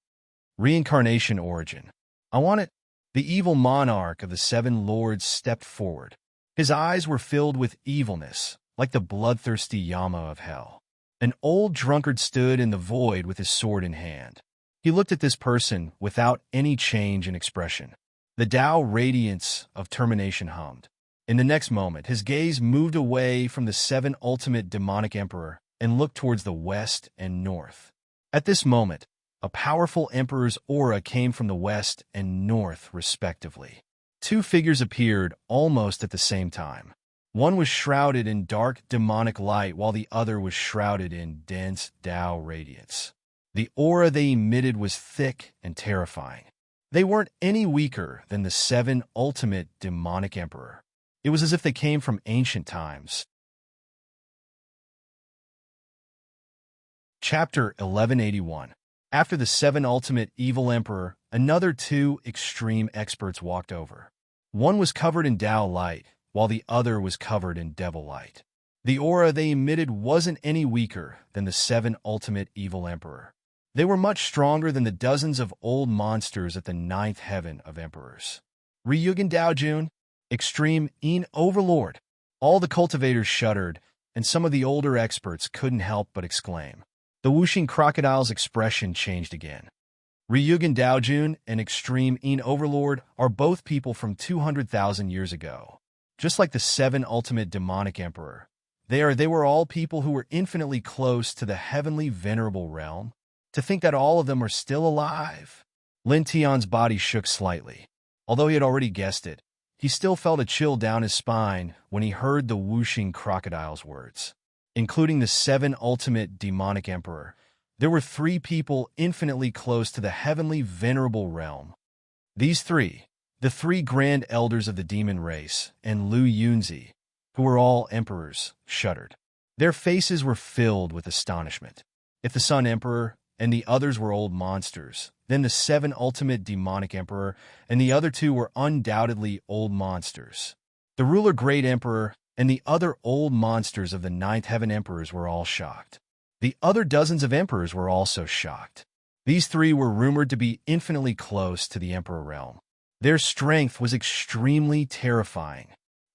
Reincarnation origin. I want it. The evil monarch of the 7 lords stepped forward. His eyes were filled with evilness, like the bloodthirsty Yama of hell. An old drunkard stood in the void with his sword in hand. He looked at this person without any change in expression. The Tao radiance of termination hummed. In the next moment, his gaze moved away from the 7 Ultimate Demonic Emperor and looked towards the west and north. At this moment, a powerful emperor's aura came from the west and north, respectively. 2 figures appeared almost at the same time. One was shrouded in dark demonic light, while the other was shrouded in dense Tao radiance. The aura they emitted was thick and terrifying. They weren't any weaker than the 7 Ultimate Demonic Emperor. It was as if they came from ancient times. Chapter 1181. After the 7 Ultimate Evil Emperor, another 2 extreme experts walked over. One was covered in Tao light, while the other was covered in devil light. The aura they emitted wasn't any weaker than the 7 Ultimate Evil Emperor. They were much stronger than the dozens of old monsters at the 9th heaven of emperors. Ryugen Daojun, Extreme En Overlord. All the cultivators shuddered, and some of the older experts couldn't help but exclaim. The whooshing crocodile's expression changed again. Ryugen Daojun and Extreme En Overlord are both people from 200,000 years ago. Just like the 7 Ultimate Demonic Emperor, they were all people who were infinitely close to the heavenly venerable realm. To think that all of them are still alive. Lin Tian's body shook slightly. Although he had already guessed it, he still felt a chill down his spine when he heard the whooshing crocodile's words. Including the 7 Ultimate Demonic Emperor, there were 3 people infinitely close to the heavenly venerable realm. These 3, the 3 grand elders of the demon race, and Lu Yunzi, who were all emperors, shuddered. Their faces were filled with astonishment. If the Sun Emperor and the others were old monsters, then the 7 Ultimate Demonic Emperor and the other 2 were undoubtedly old monsters. The ruler Great Emperor and the other old monsters of the 9th Heaven Emperors were all shocked. The other dozens of emperors were also shocked. These 3 were rumored to be infinitely close to the Emperor realm. Their strength was extremely terrifying.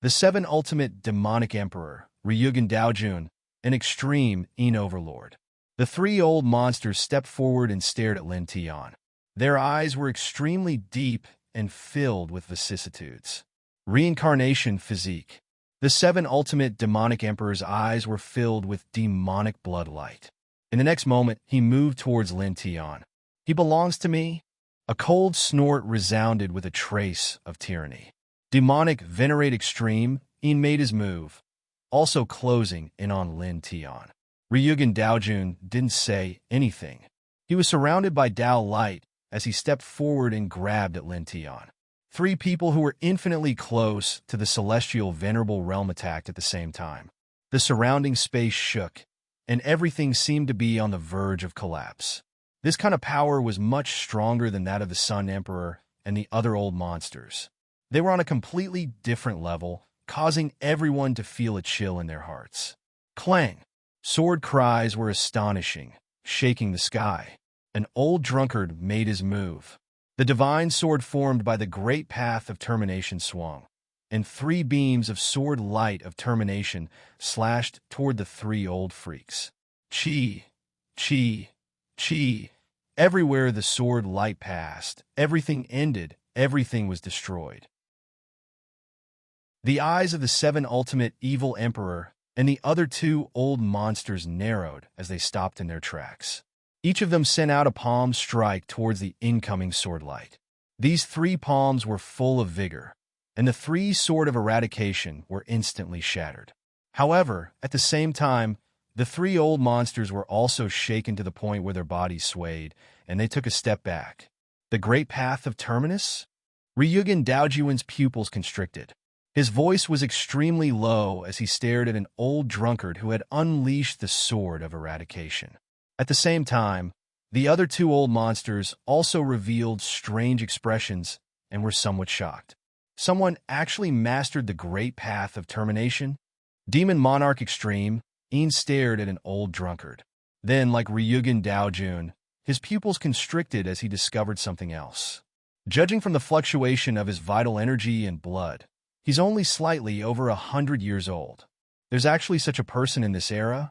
The 7 Ultimate Demonic Emperor, Ryugen Daojun, and Extreme En Overlord. The 3 old monsters stepped forward and stared at Lin Tian. Their eyes were extremely deep and filled with vicissitudes. Reincarnation physique. The 7 Ultimate Demonic Emperor's eyes were filled with demonic bloodlight. In the next moment, he moved towards Lin Tian. He belongs to me? A cold snort resounded with a trace of tyranny. Demonic Venerate Extreme, En made his move, also closing in on Lin Tian. Ryugen Daojun didn't say anything. He was surrounded by Tao light as he stepped forward and grabbed at Lin Tian. 3 people who were infinitely close to the celestial venerable realm attacked at the same time. The surrounding space shook, and everything seemed to be on the verge of collapse. This kind of power was much stronger than that of the Sun Emperor and the other old monsters. They were on a completely different level, causing everyone to feel a chill in their hearts. Clang! Sword cries were astonishing, shaking the sky. An old drunkard made his move. The divine sword formed by the great path of termination swung, and 3 beams of sword light of termination slashed toward the 3 old freaks. Chi! Chi! Chi! Everywhere the sword light passed, everything ended, everything was destroyed. The eyes of the 7 ultimate evil emperor and the other 2 old monsters narrowed as they stopped in their tracks. Each of them sent out a palm strike towards the incoming sword light. These 3 palms were full of vigor, and the 3 sword of eradication were instantly shattered. However, at the same time, the 3 old monsters were also shaken to the point where their bodies swayed, and they took a step back. The great path of Terminus? Ryugen Daojuan's pupils constricted. His voice was extremely low as he stared at an old drunkard who had unleashed the sword of eradication. At the same time, the other 2 old monsters also revealed strange expressions and were somewhat shocked. Someone actually mastered the great path of termination? Demon Monarch Extreme, Ian stared at an old drunkard. Then, like Ryugen Daojun, his pupils constricted as he discovered something else. Judging from the fluctuation of his vital energy and blood, he's only slightly over 100 years old. There's actually such a person in this era?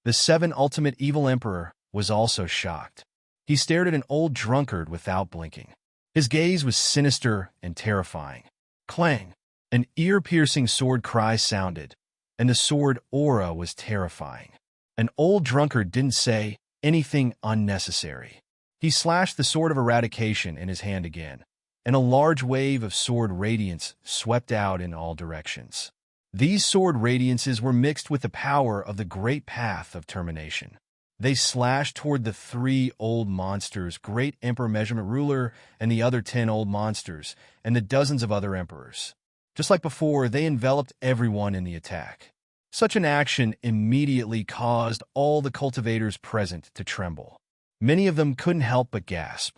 The 7 ultimate evil emperor was also shocked. He stared at an old drunkard without blinking. His gaze was sinister and terrifying. Clang! An ear-piercing sword cry sounded, and the sword aura was terrifying. An old drunkard didn't say anything unnecessary. He slashed the sword of eradication in his hand again, and a large wave of sword radiance swept out in all directions. These sword radiances were mixed with the power of the great path of termination. They slashed toward the 3 old monsters, Great Emperor Measurement Ruler, and the other 10 old monsters, and the dozens of other emperors. Just like before, they enveloped everyone in the attack. Such an action immediately caused all the cultivators present to tremble. Many of them couldn't help but gasp.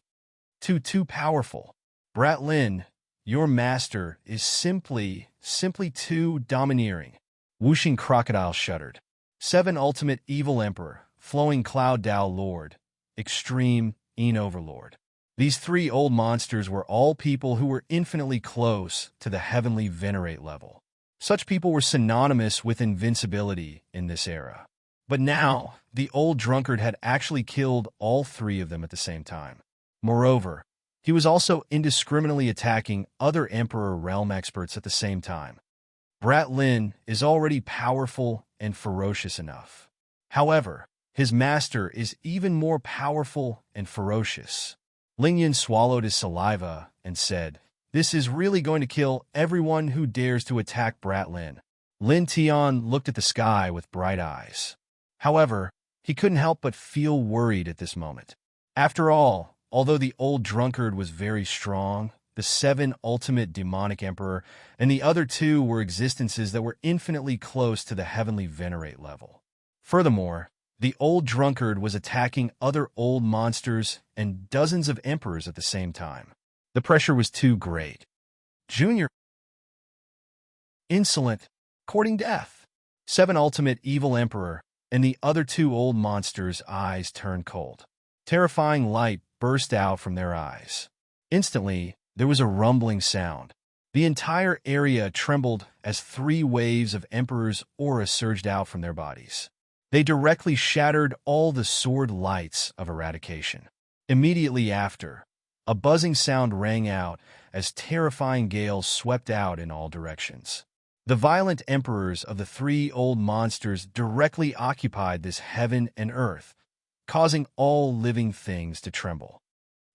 Too powerful. Brat Lin, your master is simply too domineering. Whooshing Crocodile shuddered. 7 ultimate evil emperor, Flowing Cloud Dao Lord, Extreme Een Overlord. These 3 old monsters were all people who were infinitely close to the heavenly venerate level. Such people were synonymous with invincibility in this era. But now, the old drunkard had actually killed all 3 of them at the same time. Moreover, he was also indiscriminately attacking other Emperor Realm experts at the same time. Brat Lin is already powerful and ferocious enough. However, his master is even more powerful and ferocious. Lingyan swallowed his saliva and said, "This is really going to kill everyone who dares to attack Brat Lin." Lin Tian looked at the sky with bright eyes. However, he couldn't help but feel worried at this moment. After all, although the old drunkard was very strong, the 7 ultimate demonic emperor and the other 2 were existences that were infinitely close to the heavenly venerate level. Furthermore, the old drunkard was attacking other old monsters and dozens of emperors at the same time. The pressure was too great. Junior, insolent, courting death. 7 ultimate evil emperor and the other 2 old monsters' eyes turned cold. Terrifying light burst out from their eyes. Instantly, there was a rumbling sound. The entire area trembled as 3 waves of Emperor's aura surged out from their bodies. They directly shattered all the sword lights of eradication. Immediately after, a buzzing sound rang out as terrifying gales swept out in all directions. The violent emperors of the 3 old monsters directly occupied this heaven and earth, causing all living things to tremble.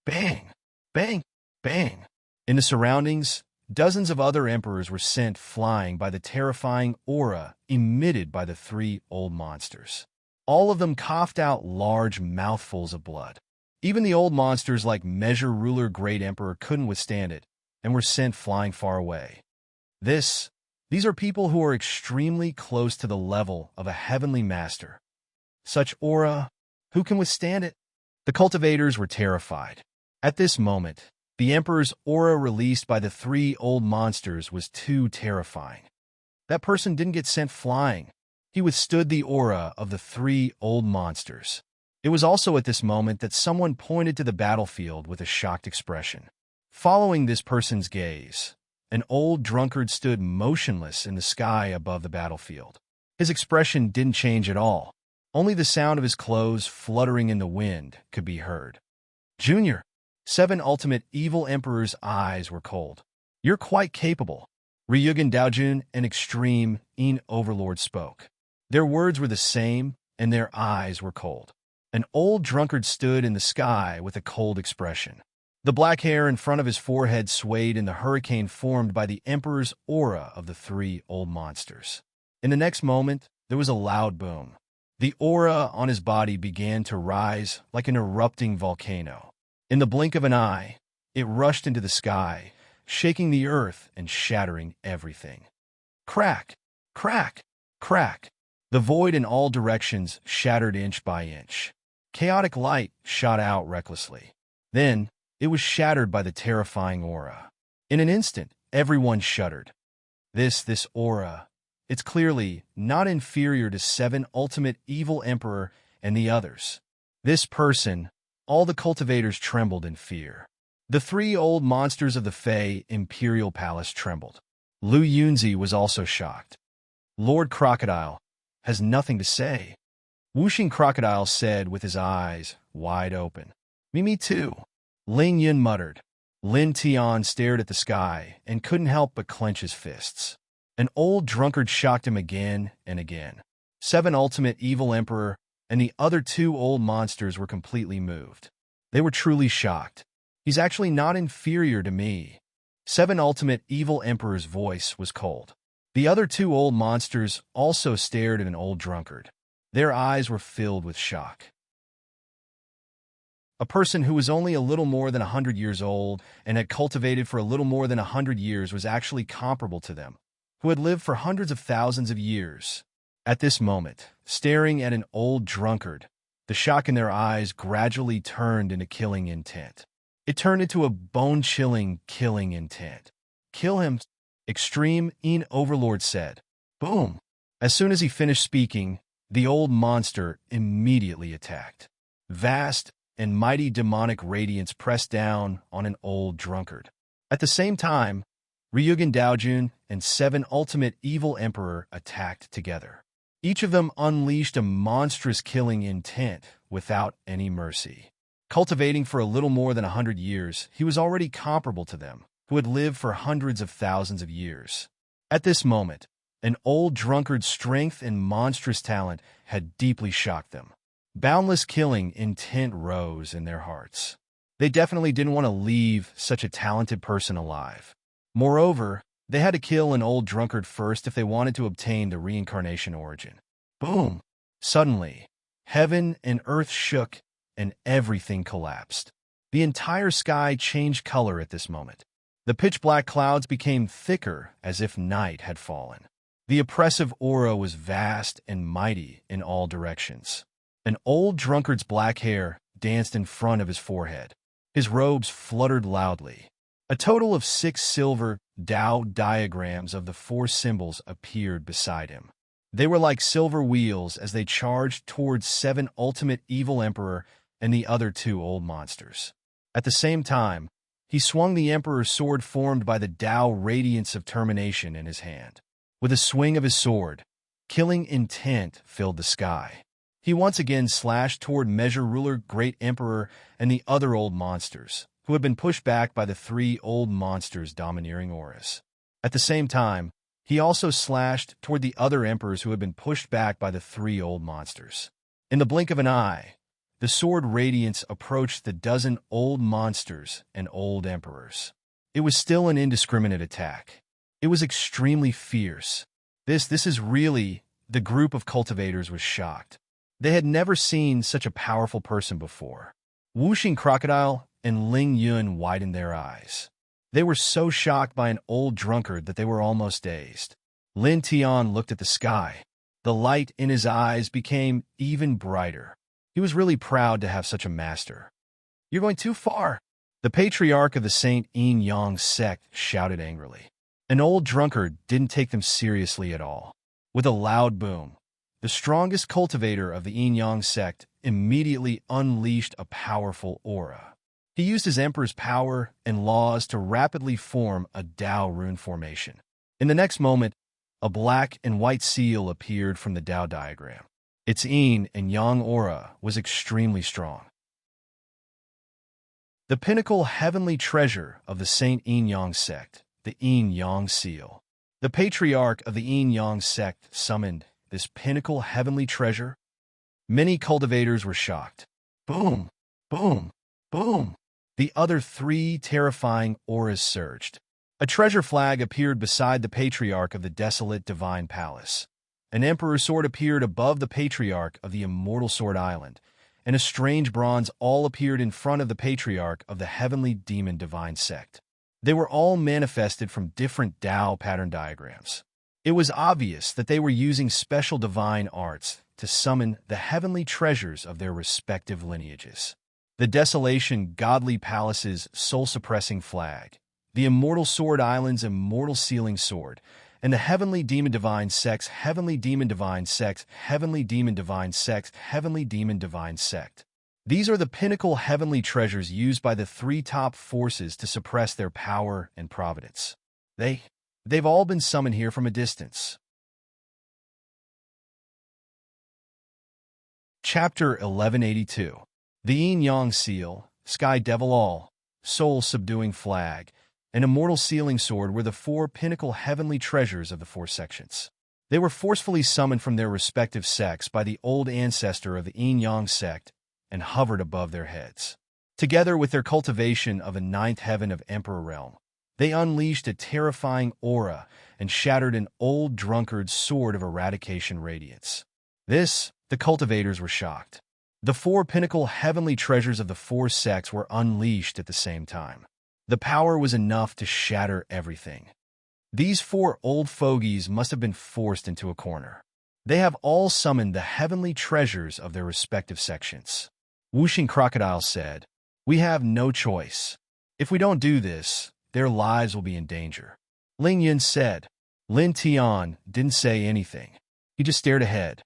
Bang! Bang! Bang! In the surroundings, dozens of other emperors were sent flying by the terrifying aura emitted by the 3 old monsters. All of them coughed out large mouthfuls of blood. Even the old monsters like Measure Ruler Great Emperor couldn't withstand it and were sent flying far away. These are people who are extremely close to the level of a heavenly master. Such aura, who can withstand it? The cultivators were terrified. At this moment, the Emperor's aura released by the three old monsters was too terrifying. That person didn't get sent flying. He withstood the aura of the three old monsters. It was also at this moment that someone pointed to the battlefield with a shocked expression. Following this person's gaze, an old drunkard stood motionless in the sky above the battlefield. His expression didn't change at all. Only the sound of his clothes fluttering in the wind could be heard. Junior, 7 ultimate evil emperor's eyes were cold. You're quite capable. Ryugen Daojun, an extreme overlord, spoke. Their words were the same, and their eyes were cold. An old drunkard stood in the sky with a cold expression. The black hair in front of his forehead swayed in the hurricane formed by the Emperor's aura of the three old monsters. In the next moment, there was a loud boom. The aura on his body began to rise like an erupting volcano. In the blink of an eye, it rushed into the sky, shaking the earth and shattering everything. Crack! Crack! Crack! The void in all directions shattered inch by inch. Chaotic light shot out recklessly. Then, it was shattered by the terrifying aura. In an instant, everyone shuddered. This aura, it's clearly not inferior to 7 ultimate evil emperor and the others. This person, all the cultivators trembled in fear. The 3 old monsters of the Fey Imperial Palace trembled. Lu Yunzi was also shocked. Lord Crocodile has nothing to say. Wuxing Crocodile said with his eyes wide open. Me too. Ling Yun muttered. Lin Tian stared at the sky and couldn't help but clench his fists. An old drunkard shocked him again and again. 7 ultimate evil emperor and the other 2 old monsters were completely moved. They were truly shocked. He's actually not inferior to me. 7 ultimate evil emperor's voice was cold. The other 2 old monsters also stared at an old drunkard. Their eyes were filled with shock. A person who was only a little more than 100 years old and had cultivated for a little more than 100 years was actually comparable to them, who had lived for hundreds of thousands of years. At this moment, staring at an old drunkard, the shock in their eyes gradually turned into killing intent. It turned into a bone-chilling killing intent. Kill him, Extreme Overlord said. Boom! As soon as he finished speaking, the old monster immediately attacked. Vast and mighty demonic radiance pressed down on an old drunkard. At the same time, Ryugen Daojun and 7 ultimate evil emperor attacked together. Each of them unleashed a monstrous killing intent without any mercy. Cultivating for a little more than 100 years, he was already comparable to them, who had lived for hundreds of thousands of years. At this moment, an old drunkard's strength and monstrous talent had deeply shocked them. Boundless killing intent rose in their hearts. They definitely didn't want to leave such a talented person alive. Moreover, they had to kill an old drunkard first if they wanted to obtain the reincarnation origin. Boom! Suddenly, heaven and earth shook and everything collapsed. The entire sky changed color at this moment. The pitch-black clouds became thicker as if night had fallen. The oppressive aura was vast and mighty in all directions. An old drunkard's black hair danced in front of his forehead. His robes fluttered loudly. A total of 6 silver Tao diagrams of the 4 symbols appeared beside him. They were like silver wheels as they charged towards 7 ultimate evil emperor and the other 2 old monsters. At the same time, he swung the emperor's sword formed by the Tao radiance of termination in his hand. With a swing of his sword, killing intent filled the sky. He once again slashed toward Measure Ruler, Great Emperor, and the other old monsters, who had been pushed back by the 3 old monsters' domineering auras. At the same time, he also slashed toward the other emperors who had been pushed back by the 3 old monsters. In the blink of an eye, the sword radiance approached the dozen old monsters and old emperors. It was still an indiscriminate attack. It was extremely fierce. This is really... The group of cultivators was shocked. They had never seen such a powerful person before. Wuxing Crocodile and Ling Yun widened their eyes. They were so shocked by an old drunkard that they were almost dazed. Lin Tian looked at the sky. The light in his eyes became even brighter. He was really proud to have such a master. "You're going too far," the patriarch of the St. Yang sect shouted angrily. An old drunkard didn't take them seriously at all. With a loud boom, the strongest cultivator of the Yang sect immediately unleashed a powerful aura. He used his emperor's power and laws to rapidly form a Tao rune formation. In the next moment, a black and white seal appeared from the Tao diagram. Its yin and yang aura was extremely strong. The pinnacle heavenly treasure of the St. Yang sect, the Yin Yang seal. The patriarch of the Yin Yang sect summoned this pinnacle heavenly treasure. Many cultivators were shocked. Boom, boom, boom. The other three terrifying auras surged. A treasure flag appeared beside the patriarch of the desolate divine palace. An emperor's sword appeared above the patriarch of the immortal sword island, and a strange bronze all appeared in front of the patriarch of the heavenly demon divine sect. They were all manifested from different Tao pattern diagrams. It was obvious that they were using special divine arts to summon the heavenly treasures of their respective lineages. The Desolation Godly Palace's soul-suppressing flag, the Immortal Sword Island's Immortal Sealing Sword, and the Heavenly Demon Divine Sect's Heavenly Demon Divine Sect, Heavenly Demon Divine Sect, Heavenly Demon Divine Sect. These are the pinnacle heavenly treasures used by the three top forces to suppress their power and providence. They've all been summoned here from a distance. Chapter 1182. The Yin Yang Seal, Sky Devil All, Soul Subduing Flag, and Immortal Sealing Sword were the four pinnacle heavenly treasures of the four sections. They were forcefully summoned from their respective sects by the old ancestor of the Yin Yang sect and hovered above their heads. Together with their cultivation of a ninth heaven of Emperor Realm, they unleashed a terrifying aura and shattered an old drunkard's sword of eradication radiance. The cultivators were shocked. The four pinnacle heavenly treasures of the four sects were unleashed at the same time. The power was enough to shatter everything. These four old fogies must have been forced into a corner. They have all summoned the heavenly treasures of their respective sections. Whooshing Crocodile said, "We have no choice. If we don't do this, their lives will be in danger." Ling Yun said. Lin Tian didn't say anything. He just stared ahead.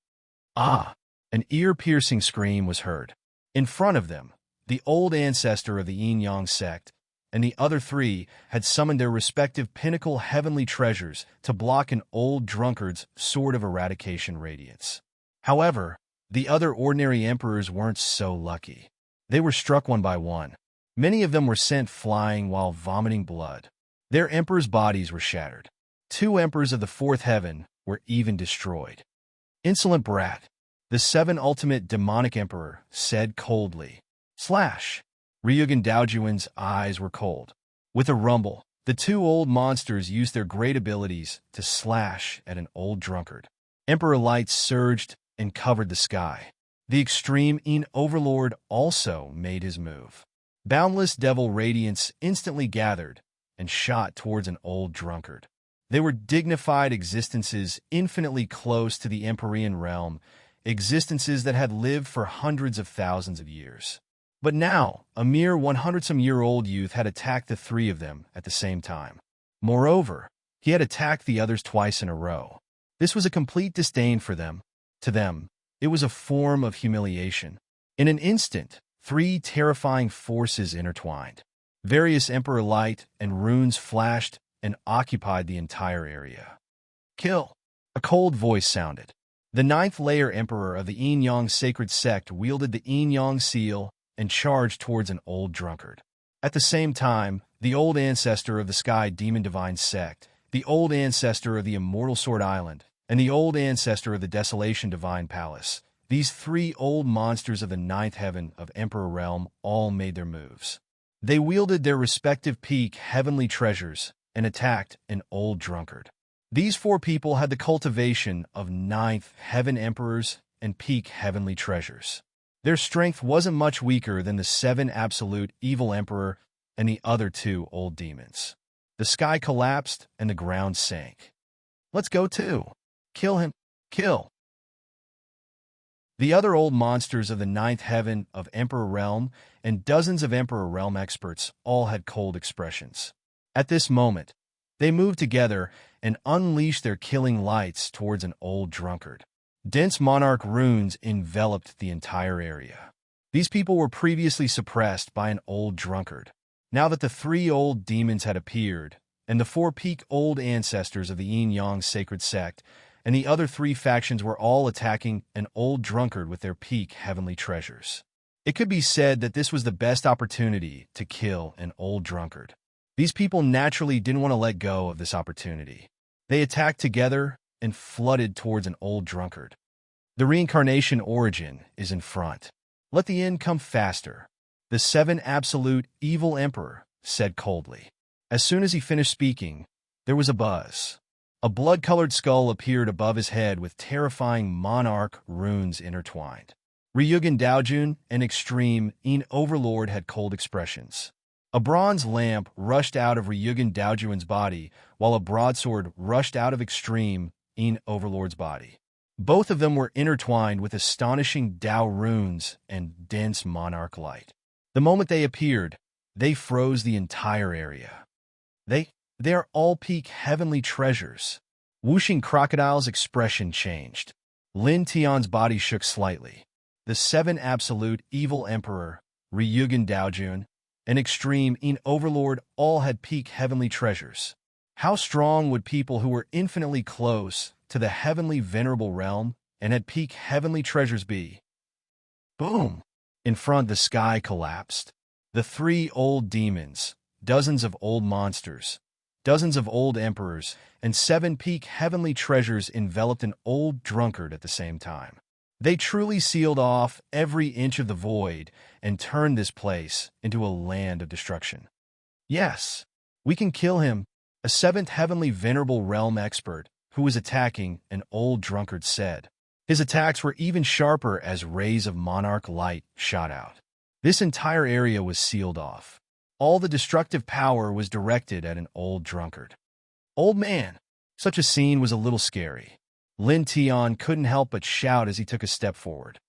Ah! An ear-piercing scream was heard. In front of them, the old ancestor of the Yin Yang sect and the other three had summoned their respective pinnacle heavenly treasures to block an old drunkard's sword of eradication radiance. However, the other ordinary emperors weren't so lucky. They were struck one by one. Many of them were sent flying while vomiting blood. Their emperors' bodies were shattered. Two emperors of the fourth heaven were even destroyed. "Insolent brat," the seven ultimate demonic emperor said coldly. Slash! Ryugen Daojuan's eyes were cold. With a rumble, the two old monsters used their great abilities to slash at an old drunkard. Emperor lights surged and covered the sky. The extreme Yin Overlord also made his move. Boundless devil radiance instantly gathered and shot towards an old drunkard. They were dignified existences infinitely close to the Empyrean realm, existences that had lived for hundreds of thousands of years. But now, a mere 100-some-year-old youth had attacked the three of them at the same time. Moreover, he had attacked the others twice in a row. This was a complete disdain for them. To them, it was a form of humiliation. In an instant, three terrifying forces intertwined. Various Emperor light and runes flashed and occupied the entire area. "Kill!" A cold voice sounded. The ninth-layer Emperor of the Yin Yang sacred sect wielded the Yin Yang seal and charged towards an old drunkard. At the same time, the old ancestor of the Sky Demon Divine Sect, the old ancestor of the Immortal Sword Island, and the old ancestor of the Desolation Divine Palace, these three old monsters of the ninth heaven of Emperor Realm all made their moves. They wielded their respective peak heavenly treasures and attacked an old drunkard. These four people had the cultivation of ninth heaven emperors and peak heavenly treasures. Their strength wasn't much weaker than the seven absolute evil emperor and the other two old demons. The sky collapsed and the ground sank. "Let's go too. Kill him. Kill." The other old monsters of the ninth heaven of Emperor Realm and dozens of Emperor Realm experts all had cold expressions. At this moment, they moved together and unleashed their killing lights towards an old drunkard. Dense monarch runes enveloped the entire area. These people were previously suppressed by an old drunkard. Now that the three old demons had appeared, and the four peak old ancestors of the Yin-Yang sacred sect, and the other three factions were all attacking an old drunkard with their peak heavenly treasures. It could be said that this was the best opportunity to kill an old drunkard. These people naturally didn't want to let go of this opportunity. They attacked together and flooded towards an old drunkard. The reincarnation origin is in front. Let the end come faster. The seven absolute evil emperor said coldly. As soon as he finished speaking, there was a buzz. A blood-colored skull appeared above his head with terrifying monarch runes intertwined. Ryugen Daojun and Extreme Yin Overlord had cold expressions. A bronze lamp rushed out of Ryugen Daojun's body, while a broadsword rushed out of Extreme Yin Overlord's body. Both of them were intertwined with astonishing Dao runes and dense monarch light. The moment they appeared, they froze the entire area. They are all peak heavenly treasures. Whooshing Crocodile's expression changed. Lin Tian's body shook slightly. The seven absolute evil emperor, Ryugen Daojun, and Extreme Yin Overlord all had peak heavenly treasures. How strong would people who were infinitely close to the heavenly venerable realm and had peak heavenly treasures be? Boom! In front, the sky collapsed. The three old demons, dozens of old monsters, dozens of old emperors, and seven peak heavenly treasures enveloped an old drunkard at the same time. They truly sealed off every inch of the void and turned this place into a land of destruction. Yes, we can kill him, a seventh heavenly venerable realm expert who was attacking an old drunkard said. His attacks were even sharper as rays of monarch light shot out. This entire area was sealed off. All the destructive power was directed at an old drunkard. Old man! Such a scene was a little scary. Lin Tian couldn't help but shout as he took a step forward.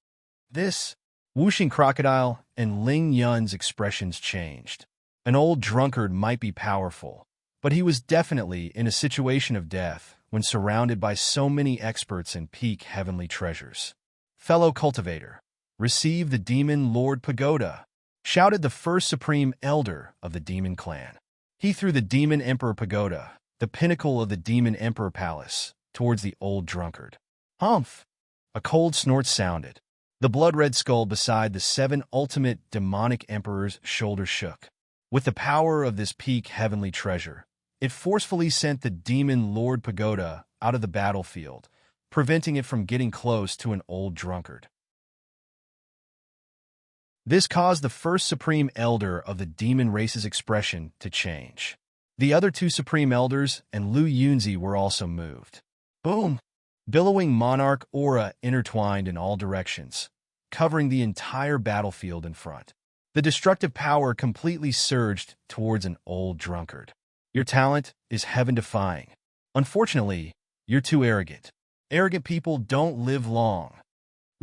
This, Whooshing Crocodile and Ling Yun's expressions changed. An old drunkard might be powerful, but he was definitely in a situation of death when surrounded by so many experts and peak heavenly treasures. Fellow cultivator, receive the Demon Lord Pagoda, shouted the first supreme elder of the demon clan. He threw the Demon Emperor Pagoda, the pinnacle of the Demon Emperor Palace, towards the old drunkard. Humph! A cold snort sounded. The blood-red skull beside the seven ultimate demonic emperors' shoulders shook. With the power of this peak heavenly treasure, it forcefully sent the Demon Lord Pagoda out of the battlefield, preventing it from getting close to an old drunkard. This caused the first supreme elder of the demon race's expression to change. The other two supreme elders and Lu Yunzi were also moved. Boom! Billowing monarch aura intertwined in all directions, covering the entire battlefield in front. The destructive power completely surged towards an old drunkard. Your talent is heaven-defying. Unfortunately, you're too arrogant. Arrogant people don't live long.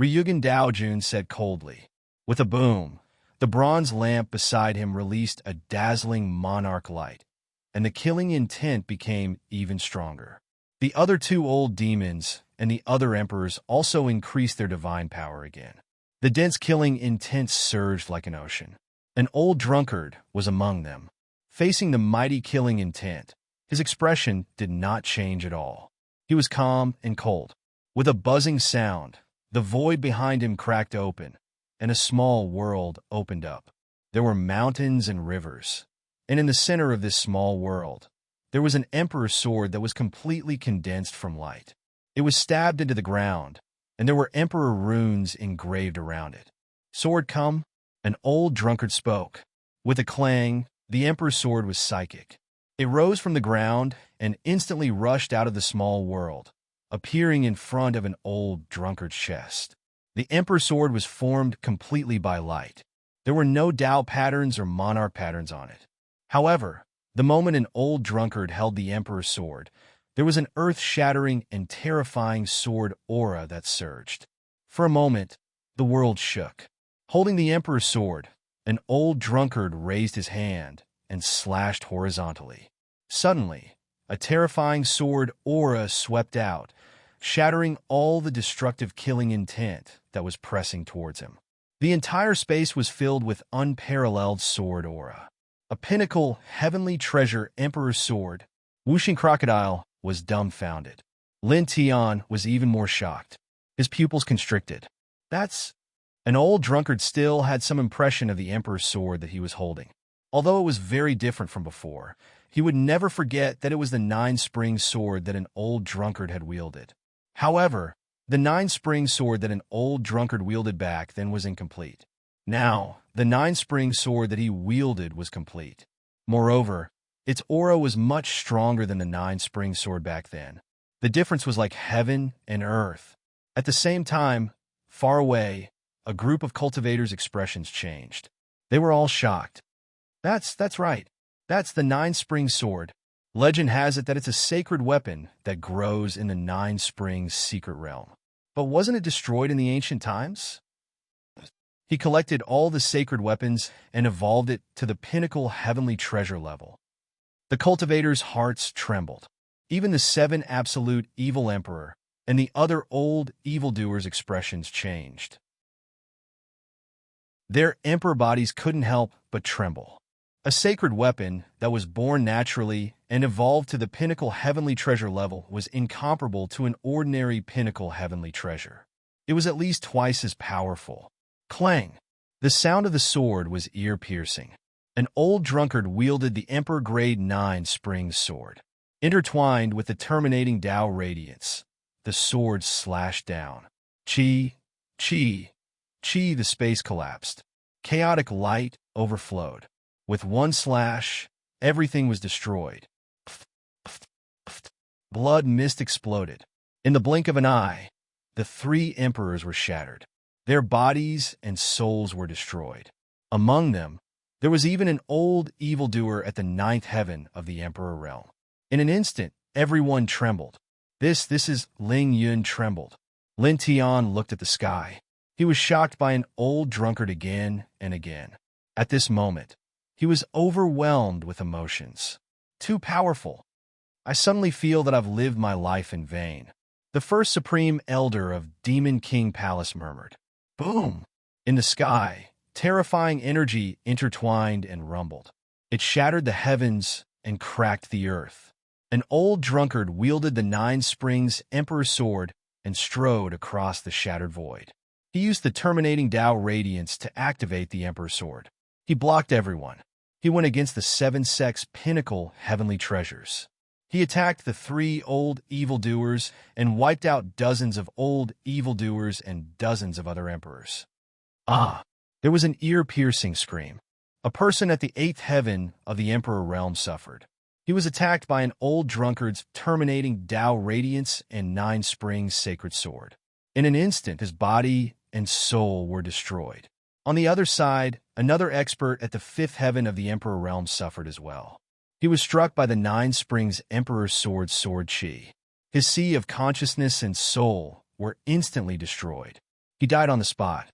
Ryugen Daojun said coldly. With a boom, the bronze lamp beside him released a dazzling monarch light, and the killing intent became even stronger. The other two old demons and the other emperors also increased their divine power again. The dense killing intent surged like an ocean. An old drunkard was among them. Facing the mighty killing intent, his expression did not change at all. He was calm and cold. With a buzzing sound, the void behind him cracked open, and a small world opened up. There were mountains and rivers, and in the center of this small world, there was an emperor's sword that was completely condensed from light. It was stabbed into the ground, and there were emperor runes engraved around it. Sword come, an old drunkard spoke. With a clang, the emperor's sword was psychic. It rose from the ground and instantly rushed out of the small world, appearing in front of an old drunkard's chest. The emperor's sword was formed completely by light. There were no Dao patterns or monarch patterns on it. However, the moment an old drunkard held the emperor's sword, there was an earth-shattering and terrifying sword aura that surged. For a moment, the world shook. Holding the emperor's sword, an old drunkard raised his hand and slashed horizontally. Suddenly, a terrifying sword aura swept out, shattering all the destructive killing intent that was pressing towards him. The entire space was filled with unparalleled sword aura. A pinnacle, heavenly treasure emperor's sword. Whooshing Crocodile was dumbfounded. Lin Tian was even more shocked. His pupils constricted. That's... An old drunkard still had some impression of the emperor's sword that he was holding. Although it was very different from before, he would never forget that it was the nine-spring sword that an old drunkard had wielded. However, the nine-spring sword that an old drunkard wielded back then was incomplete. Now, the nine-spring sword that he wielded was complete. Moreover, its aura was much stronger than the nine-spring sword back then. The difference was like heaven and earth. At the same time, far away, a group of cultivators' expressions changed. They were all shocked. That's right. That's the nine-spring sword. Legend has it that it's a sacred weapon that grows in the Nine Springs secret realm. But wasn't it destroyed in the ancient times? He collected all the sacred weapons and evolved it to the pinnacle heavenly treasure level. The cultivators' hearts trembled. Even the seven absolute evil emperor and the other old evildoers' expressions changed. Their emperor bodies couldn't help but tremble. A sacred weapon that was born naturally and evolved to the pinnacle heavenly treasure level was incomparable to an ordinary pinnacle heavenly treasure. It was at least twice as powerful. Clang! The sound of the sword was ear-piercing. An old drunkard wielded the Emperor Grade 9 spring sword. Intertwined with the terminating Tao radiance, the sword slashed down. Chi, chi, chi, the space collapsed. Chaotic light overflowed. With one slash, everything was destroyed. Blood mist exploded. In the blink of an eye, the three emperors were shattered. Their bodies and souls were destroyed. Among them, there was even an old evildoer at the ninth heaven of the emperor realm. In an instant, everyone trembled. This is Ling Yun trembled. Lin Tian looked at the sky. He was shocked by an old drunkard again and again. At this moment, he was overwhelmed with emotions. Too powerful. I suddenly feel that I've lived my life in vain. The first supreme elder of Demon King Palace murmured. Boom! In the sky, terrifying energy intertwined and rumbled. It shattered the heavens and cracked the earth. An old drunkard wielded the Nine Springs Emperor's sword and strode across the shattered void. He used the terminating Tao radiance to activate the Emperor's sword. He blocked everyone. He went against the seven sects' pinnacle heavenly treasures. He attacked the three old evildoers and wiped out dozens of old evildoers and dozens of other emperors. Ah! There was an ear-piercing scream. A person at the eighth heaven of the Emperor realm suffered. He was attacked by an old drunkard's terminating Tao radiance and Nine Springs sacred sword. In an instant, his body and soul were destroyed. On the other side, another expert at the fifth heaven of the Emperor realm suffered as well. He was struck by the Nine Springs Emperor's sword chi. His sea of consciousness and soul were instantly destroyed. He died on the spot.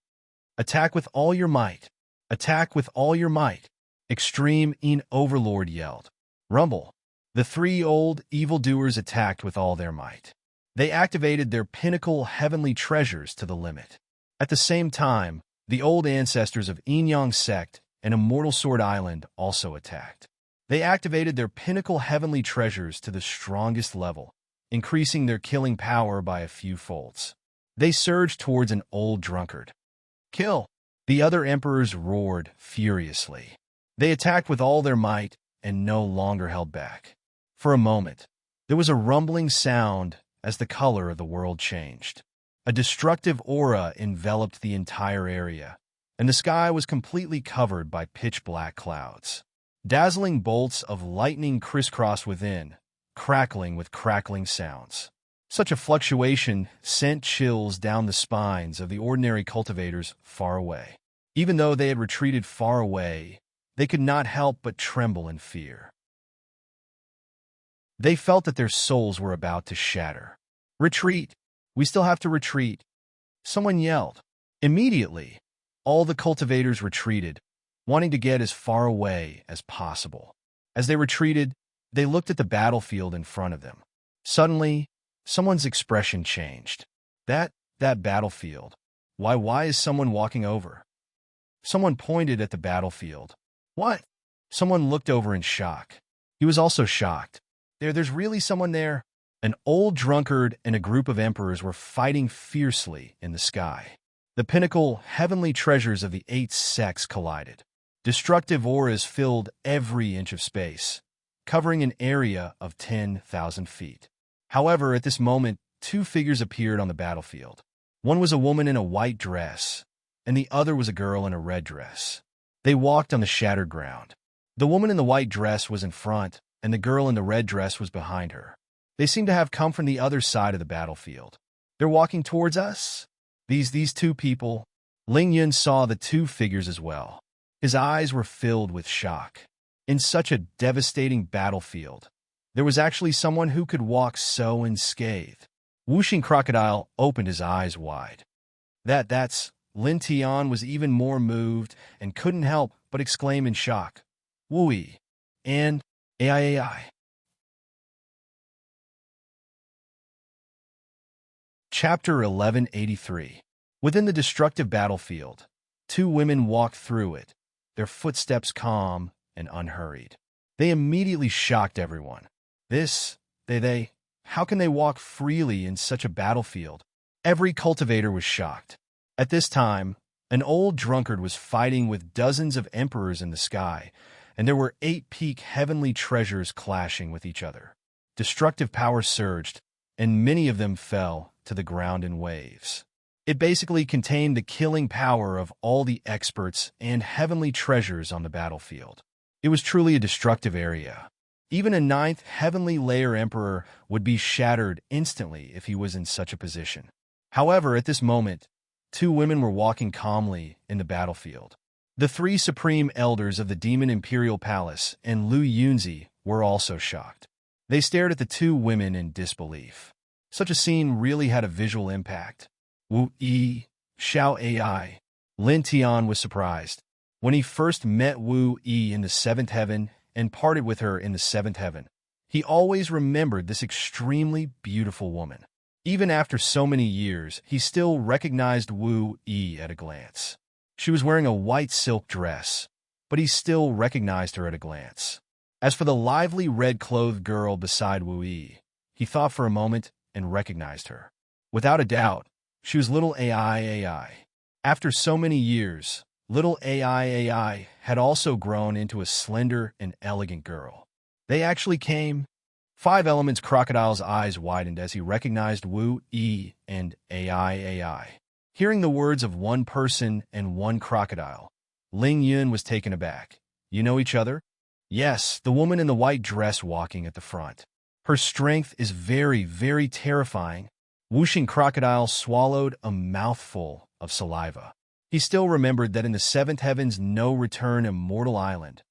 Attack with all your might. Attack with all your might. Extreme In Overlord yelled. Rumble. The three old evildoers attacked with all their might. They activated their pinnacle heavenly treasures to the limit. At the same time, the old ancestors of Inyang sect and Immortal Sword Island also attacked. They activated their pinnacle heavenly treasures to the strongest level, increasing their killing power by a few folds. They surged towards an old drunkard. Kill! The other emperors roared furiously. They attacked with all their might and no longer held back. For a moment, there was a rumbling sound as the color of the world changed. A destructive aura enveloped the entire area, and the sky was completely covered by pitch-black clouds. Dazzling bolts of lightning crisscrossed within, crackling with crackling sounds. Such a fluctuation sent chills down the spines of the ordinary cultivators far away. Even though they had retreated far away, they could not help but tremble in fear. They felt that their souls were about to shatter. Retreat! We still have to retreat. Someone yelled. Immediately, all the cultivators retreated, wanting to get as far away as possible. As they retreated, they looked at the battlefield in front of them. Suddenly, someone's expression changed. That battlefield. Why is someone walking over? Someone pointed at the battlefield. What? Someone looked over in shock. He was also shocked. There's really someone there? An old drunkard and a group of emperors were fighting fiercely in the sky. The pinnacle, heavenly treasures of the 8 sects collided. Destructive auras filled every inch of space, covering an area of 10,000 feet. However, at this moment, 2 figures appeared on the battlefield. One was a woman in a white dress, and the other was a girl in a red dress. They walked on the shattered ground. The woman in the white dress was in front, and the girl in the red dress was behind her. They seemed to have come from the other side of the battlefield. They're walking towards us? These 2 people? Ling Yun saw the 2 figures as well. His eyes were filled with shock. In such a devastating battlefield, there was actually someone who could walk so unscathed. Whooshing Crocodile opened his eyes wide. That's... Lin Tian was even more moved and couldn't help but exclaim in shock. Wui. And AI. Chapter 1183. Within the destructive battlefield, 2 women walked through it, their footsteps calm and unhurried. They immediately shocked everyone. How can they walk freely in such a battlefield? Every cultivator was shocked. At this time, an old drunkard was fighting with dozens of emperors in the sky, and there were 8 peak heavenly treasures clashing with each other. Destructive power surged, and many of them fell to the ground in waves. It basically contained the killing power of all the experts and heavenly treasures on the battlefield. It was truly a destructive area. Even a 9th heavenly layer emperor would be shattered instantly if he was in such a position. However, at this moment, 2 women were walking calmly in the battlefield. The 3 supreme elders of the Demon Imperial Palace and Lu Yunzi were also shocked. They stared at the 2 women in disbelief. Such a scene really had a visual impact. Wu Yi, Xiao Ai. Lin Tian was surprised. When he first met Wu Yi in the 7th heaven and parted with her in the 7th heaven, he always remembered this extremely beautiful woman. Even after so many years, he still recognized Wu Yi at a glance. She was wearing a white silk dress, but he still recognized her at a glance. As for the lively red-clothed girl beside Wu Yi, he thought for a moment and recognized her. Without a doubt, she was little AI. After so many years, little AI had also grown into a slender and elegant girl. They actually came. 5 Elements Crocodile's eyes widened as he recognized Wu Yi and AI. Hearing the words of one person and one crocodile, Ling Yun was taken aback. You know each other? Yes, the woman in the white dress walking at the front. Her strength is very, very terrifying. Whooshing Crocodile swallowed a mouthful of saliva. He still remembered that in the 7th heaven's no-return immortal island,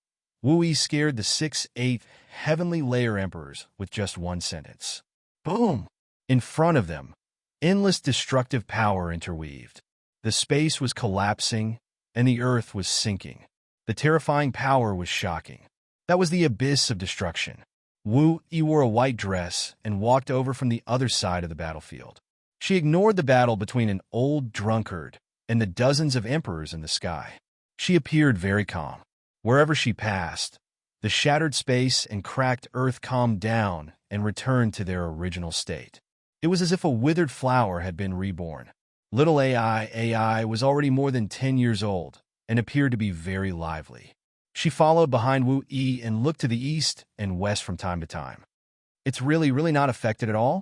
Wu Yi scared the 6th, 8th heavenly layer emperors with just one sentence. Boom! In front of them, endless destructive power interweaved. The space was collapsing, and the earth was sinking. The terrifying power was shocking. That was the abyss of destruction. Wu Yi wore a white dress and walked over from the other side of the battlefield. She ignored the battle between an old drunkard and the dozens of emperors in the sky. She appeared very calm. Wherever she passed, the shattered space and cracked earth calmed down and returned to their original state. It was as if a withered flower had been reborn. Little AI was already more than 10 years old and appeared to be very lively. She followed behind Wu Yi and looked to the east and west from time to time. It's really not affected at all?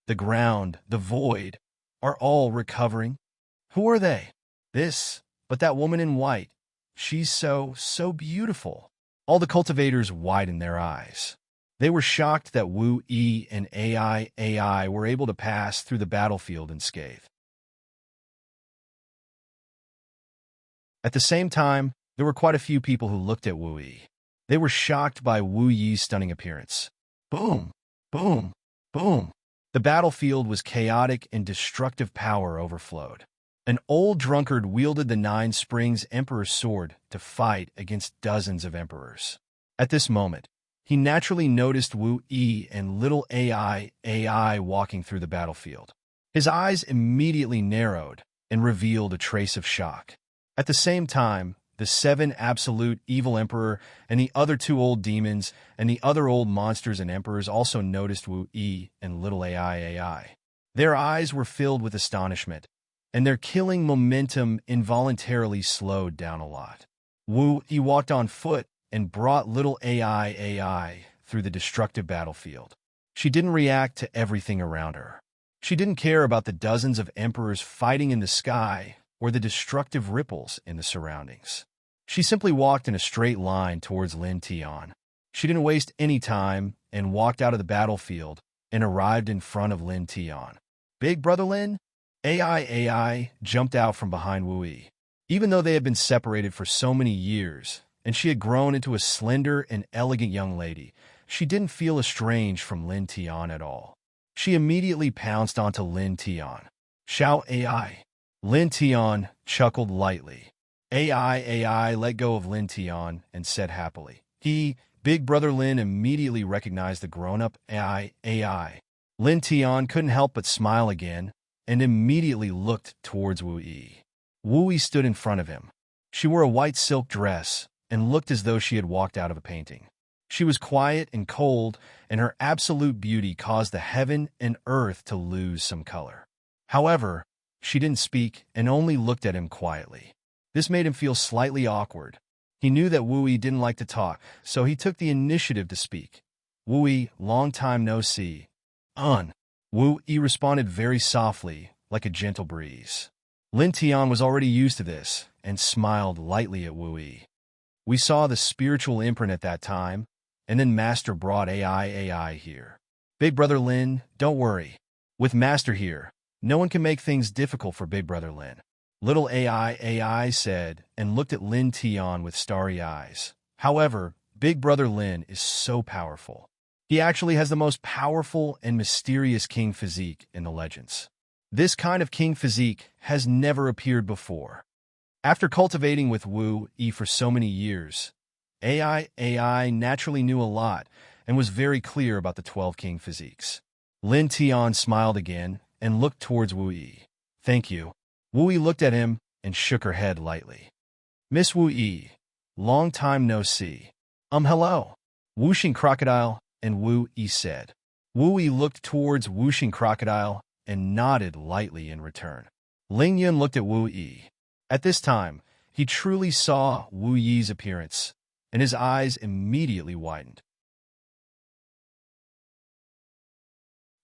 The ground, the void, are all recovering. Who are they? But that woman in white. She's so beautiful. All the cultivators widened their eyes. They were shocked that Wu Yi and AI were able to pass through the battlefield unscathed. At the same time, there were quite a few people who looked at Wu Yi. They were shocked by Wu Yi's stunning appearance. Boom! Boom! Boom! The battlefield was chaotic and destructive power overflowed. An old drunkard wielded the Nine Springs Emperor's sword to fight against dozens of emperors. At this moment, he naturally noticed Wu Yi and little AI walking through the battlefield. His eyes immediately narrowed and revealed a trace of shock. At the same time, the 7 absolute evil emperor and the other 2 old demons and the other old monsters and emperors also noticed Wu Yi and little AI. Their eyes were filled with astonishment, and their killing momentum involuntarily slowed down a lot. Wu Yi walked on foot and brought little AI through the destructive battlefield. She didn't react to everything around her. She didn't care about the dozens of emperors fighting in the sky or the destructive ripples in the surroundings. She simply walked in a straight line towards Lin Tian. She didn't waste any time and walked out of the battlefield and arrived in front of Lin Tian. Big Brother Lin? AI jumped out from behind Wu Yi. Even though they had been separated for so many years, and she had grown into a slender and elegant young lady, she didn't feel estranged from Lin Tian at all. She immediately pounced onto Lin Tian. Shout AI. Lin Tian chuckled lightly. AI let go of Lin Tian and said happily. Big Brother Lin immediately recognized the grown-up AI. Lin Tian couldn't help but smile again and immediately looked towards Wu Yi. Wu Yi stood in front of him. She wore a white silk dress and looked as though she had walked out of a painting. She was quiet and cold, and her absolute beauty caused the heaven and earth to lose some color. However, she didn't speak and only looked at him quietly. This made him feel slightly awkward. He knew that Wu Yi didn't like to talk, so he took the initiative to speak. Wu Yi, long time no see. Wu Yi responded very softly, like a gentle breeze. Lin Tian was already used to this and smiled lightly at Wu Yi. We saw the spiritual imprint at that time, and then Master brought AI here. Big Brother Lin, don't worry. With Master here, no one can make things difficult for Big Brother Lin. Little AI said and looked at Lin Tian with starry eyes. However, Big Brother Lin is so powerful. He actually has the most powerful and mysterious king physique in the legends. This kind of king physique has never appeared before. After cultivating with Wu Yi for so many years, AI naturally knew a lot and was very clear about the 12 king physiques. Lin Tian smiled again and looked towards Wu Yi. Thank you. Wu Yi looked at him and shook her head lightly. Miss Wu Yi, long time no see. Hello. Whooshing Crocodile, and Wu Yi said. Wu Yi looked towards Whooshing Crocodile and nodded lightly in return. Ling Yun looked at Wu Yi. At this time, he truly saw Wu Yi's appearance, and his eyes immediately widened.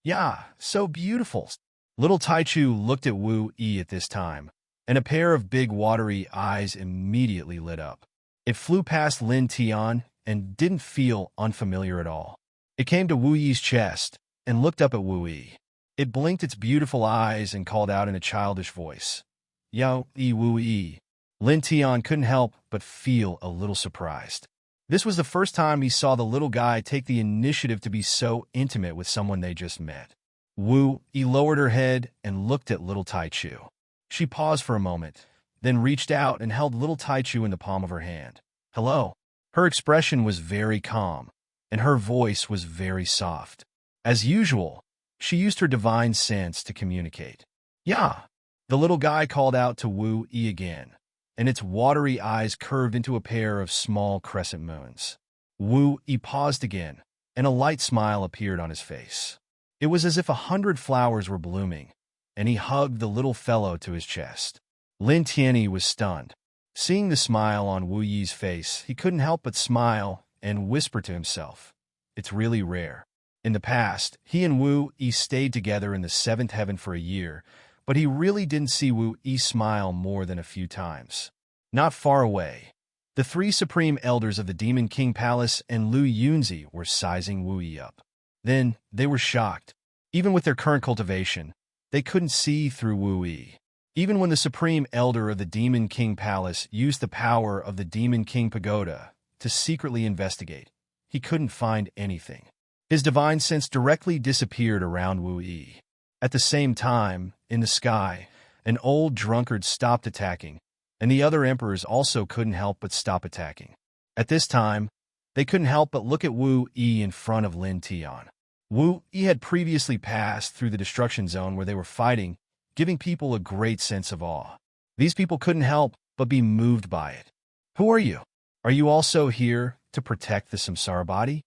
Yeah, so beautiful. Little Taichu looked at Wu Yi at this time, and a pair of big watery eyes immediately lit up. It flew past Lin Tian and didn't feel unfamiliar at all. It came to Wu Yi's chest and looked up at Wu Yi. It blinked its beautiful eyes and called out in a childish voice. Yo, Wu Yi. Lin Tian couldn't help but feel a little surprised. This was the first time he saw the little guy take the initiative to be so intimate with someone they just met. Wu Yi lowered her head and looked at little Taichu. She paused for a moment, then reached out and held little Taichu in the palm of her hand. Hello. Her expression was very calm, and her voice was very soft. As usual, she used her divine sense to communicate. Yeah. The little guy called out to Wu Yi again, and its watery eyes curved into a pair of small crescent moons. Wu Yi paused again, and a light smile appeared on his face. It was as if 100 flowers were blooming, and he hugged the little fellow to his chest. Lin Tianyi was stunned. Seeing the smile on Wu Yi's face, he couldn't help but smile and whisper to himself, "It's really rare." In the past, he and Wu Yi stayed together in the 7th heaven for a year, but he really didn't see Wu Yi smile more than a few times. Not far away, the 3 supreme elders of the Demon King Palace and Lu Yunzi were sizing Wu Yi up. Then, they were shocked. Even with their current cultivation, they couldn't see through Wu Yi. Even when the supreme elder of the Demon King Palace used the power of the Demon King Pagoda to secretly investigate, he couldn't find anything. His divine sense directly disappeared around Wu Yi. At the same time, in the sky, an old drunkard stopped attacking, and the other emperors also couldn't help but stop attacking. At this time, they couldn't help but look at Wu Yi in front of Lin Tian. Wu Yi had previously passed through the destruction zone where they were fighting, giving people a great sense of awe. These people couldn't help but be moved by it. Who are you? Are you also here to protect the samsara body?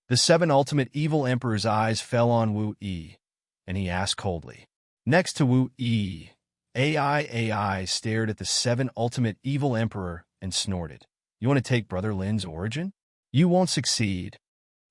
The seven ultimate evil emperor's eyes fell on Wu Yi, and he asked coldly. Next to Wu Yi, AI stared at the seven ultimate evil emperor and snorted. You want to take Brother Lin's origin? You won't succeed.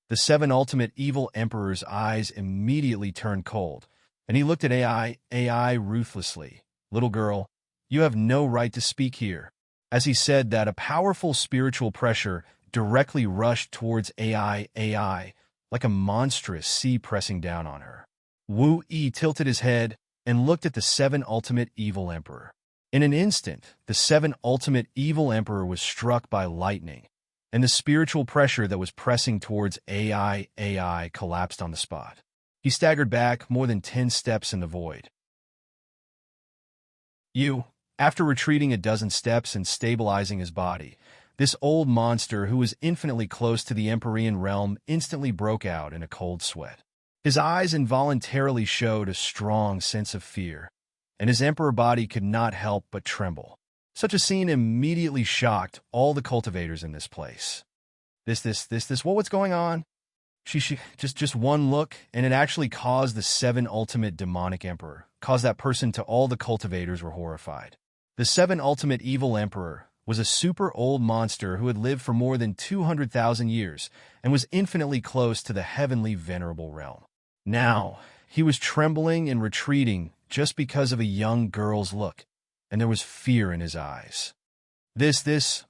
The seven ultimate evil emperor's eyes immediately turned cold, and he looked at AI ruthlessly. Little girl, you have no right to speak here. As he said that, a powerful spiritual pressure directly rushed towards AI, like a monstrous sea pressing down on her. Wu Yi tilted his head and looked at the seven ultimate evil emperor. In an instant, the seven ultimate evil emperor was struck by lightning, and the spiritual pressure that was pressing towards AI collapsed on the spot. He staggered back more than 10 steps in the void. After retreating a dozen steps and stabilizing his body, this old monster who was infinitely close to the Empyrean realm instantly broke out in a cold sweat. His eyes involuntarily showed a strong sense of fear, and his emperor body could not help but tremble. Such a scene immediately shocked all the cultivators in this place. What's going on? Just one look, and it actually caused the seven ultimate demonic emperor, caused that person to all the cultivators were horrified. The seven ultimate evil emperor was a super old monster who had lived for more than 200,000 years and was infinitely close to the heavenly venerable realm. Now, he was trembling and retreating just because of a young girl's look, and there was fear in his eyes.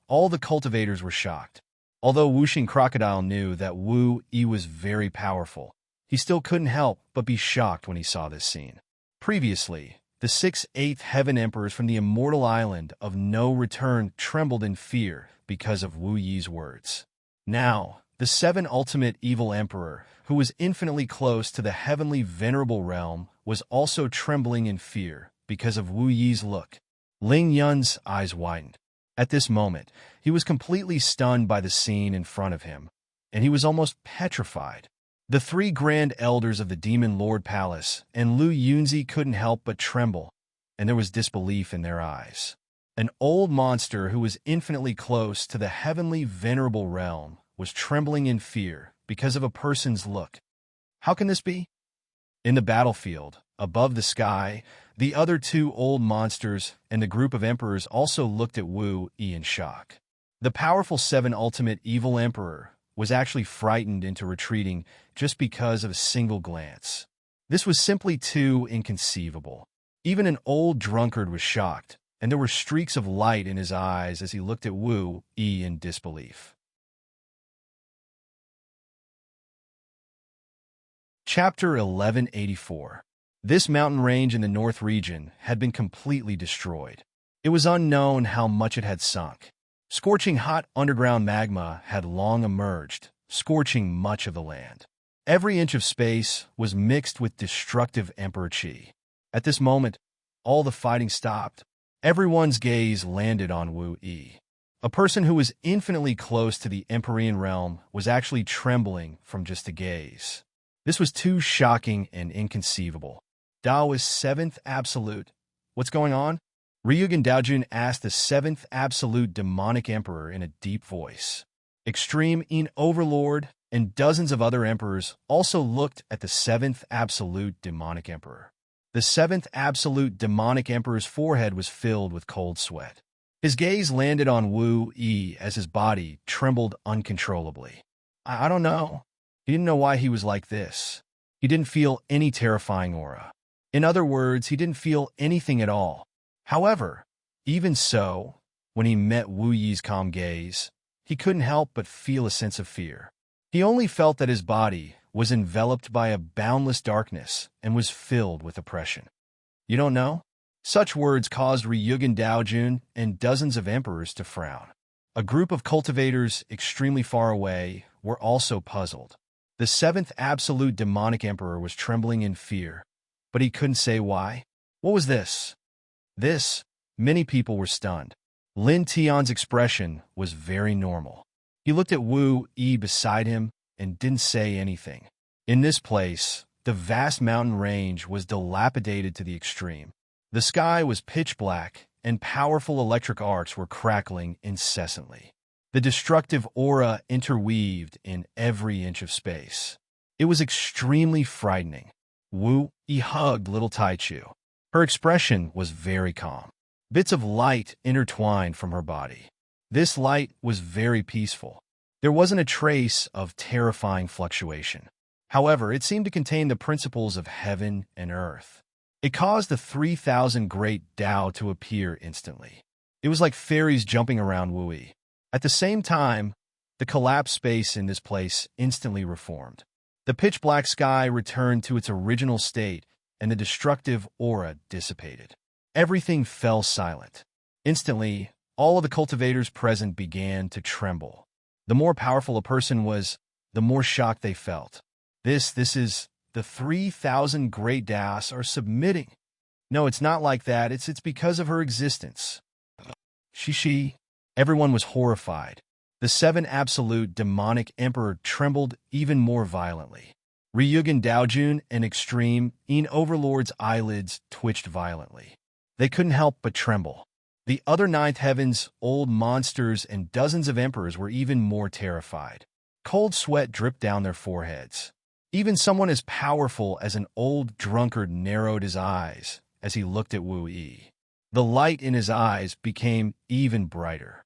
All the cultivators were shocked. Although Wuxing Crocodile knew that Wu Yi was very powerful, he still couldn't help but be shocked when he saw this scene. Previously, the 6/8 heaven emperors from the immortal island of no return trembled in fear because of Wu Yi's words. Now, the seven ultimate evil emperor, who was infinitely close to the heavenly venerable realm, was also trembling in fear because of Wu Yi's look. Ling Yun's eyes widened. At this moment, he was completely stunned by the scene in front of him, and he was almost petrified. The three grand elders of the Demon Lord Palace and Lu Yunzi couldn't help but tremble, and there was disbelief in their eyes. An old monster who was infinitely close to the heavenly venerable realm was trembling in fear because of a person's look. How can this be? In the battlefield, above the sky, the other two old monsters and the group of emperors also looked at Wu Yi in shock. The powerful seven ultimate evil emperor was actually frightened into retreating just because of a single glance. This was simply too inconceivable. Even an old drunkard was shocked, and there were streaks of light in his eyes as he looked at Wu Yi in disbelief. Chapter 1184. This mountain range in the north region had been completely destroyed. It was unknown how much it had sunk. Scorching hot underground magma had long emerged, scorching much of the land. Every inch of space was mixed with destructive emperor chi. At this moment, all the fighting stopped. Everyone's gaze landed on Wu Yi. A person who was infinitely close to the Empyrean realm was actually trembling from just a gaze. This was too shocking and inconceivable. Daoist seventh absolute. What's going on? Ryugen Daojun asked the seventh absolute demonic emperor in a deep voice. Extreme In Overlord and dozens of other emperors also looked at the seventh absolute demonic emperor. The seventh absolute demonic emperor's forehead was filled with cold sweat. His gaze landed on Wu Yi as his body trembled uncontrollably. I don't know. He didn't know why he was like this. He didn't feel any terrifying aura. In other words, he didn't feel anything at all. However, even so, when he met Wu Yi's calm gaze, he couldn't help but feel a sense of fear. He only felt that his body was enveloped by a boundless darkness and was filled with oppression. You don't know? Such words caused Ryugen Daojun and dozens of emperors to frown. A group of cultivators extremely far away were also puzzled. The seventh absolute demonic emperor was trembling in fear, but he couldn't say why. What was this? This? Many people were stunned. Lin Tian's expression was very normal. He looked at Wu Yi beside him and didn't say anything. In this place, the vast mountain range was dilapidated to the extreme. The sky was pitch black, and powerful electric arcs were crackling incessantly. The destructive aura interweaved in every inch of space. It was extremely frightening. Wu Yi hugged little Taichu. Her expression was very calm. Bits of light intertwined from her body. This light was very peaceful. There wasn't a trace of terrifying fluctuation. However, it seemed to contain the principles of heaven and earth. It caused the 3,000 great Tao to appear instantly. It was like fairies jumping around Wu Yi. At the same time, the collapsed space in this place instantly reformed. The pitch-black sky returned to its original state, and the destructive aura dissipated. Everything fell silent. Instantly, all of the cultivators present began to tremble. The more powerful a person was, the more shock they felt. This is the 3,000 great Daos are submitting. No, it's not like that. It's because of her existence. She. Everyone was horrified. The seven absolute demonic emperor trembled even more violently. Ryugan Daojun and Extreme In Overlord's eyelids twitched violently. They couldn't help but tremble. The other ninth heavens, old monsters, and dozens of emperors were even more terrified. Cold sweat dripped down their foreheads. Even someone as powerful as an old drunkard narrowed his eyes as he looked at Wu Yi. The light in his eyes became even brighter.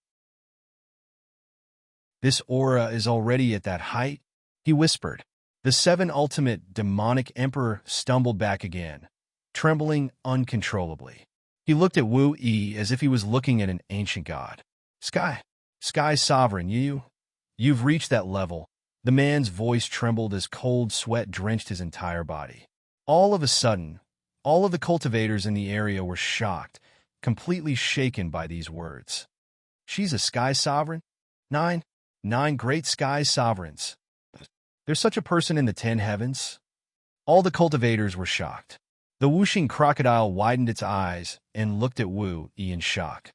This aura is already at that height, he whispered. The seven ultimate demonic emperor stumbled back again, trembling uncontrollably. He looked at Wu Yi as if he was looking at an ancient god. Sky sovereign, you've reached that level. The man's voice trembled as cold sweat drenched his entire body. All of a sudden, all of the cultivators in the area were shocked, completely shaken by these words. She's a sky sovereign? Nine great sky sovereigns. There's such a person in the 10 heavens? All the cultivators were shocked. The whooshing crocodile widened its eyes and looked at Wu Yi in shock.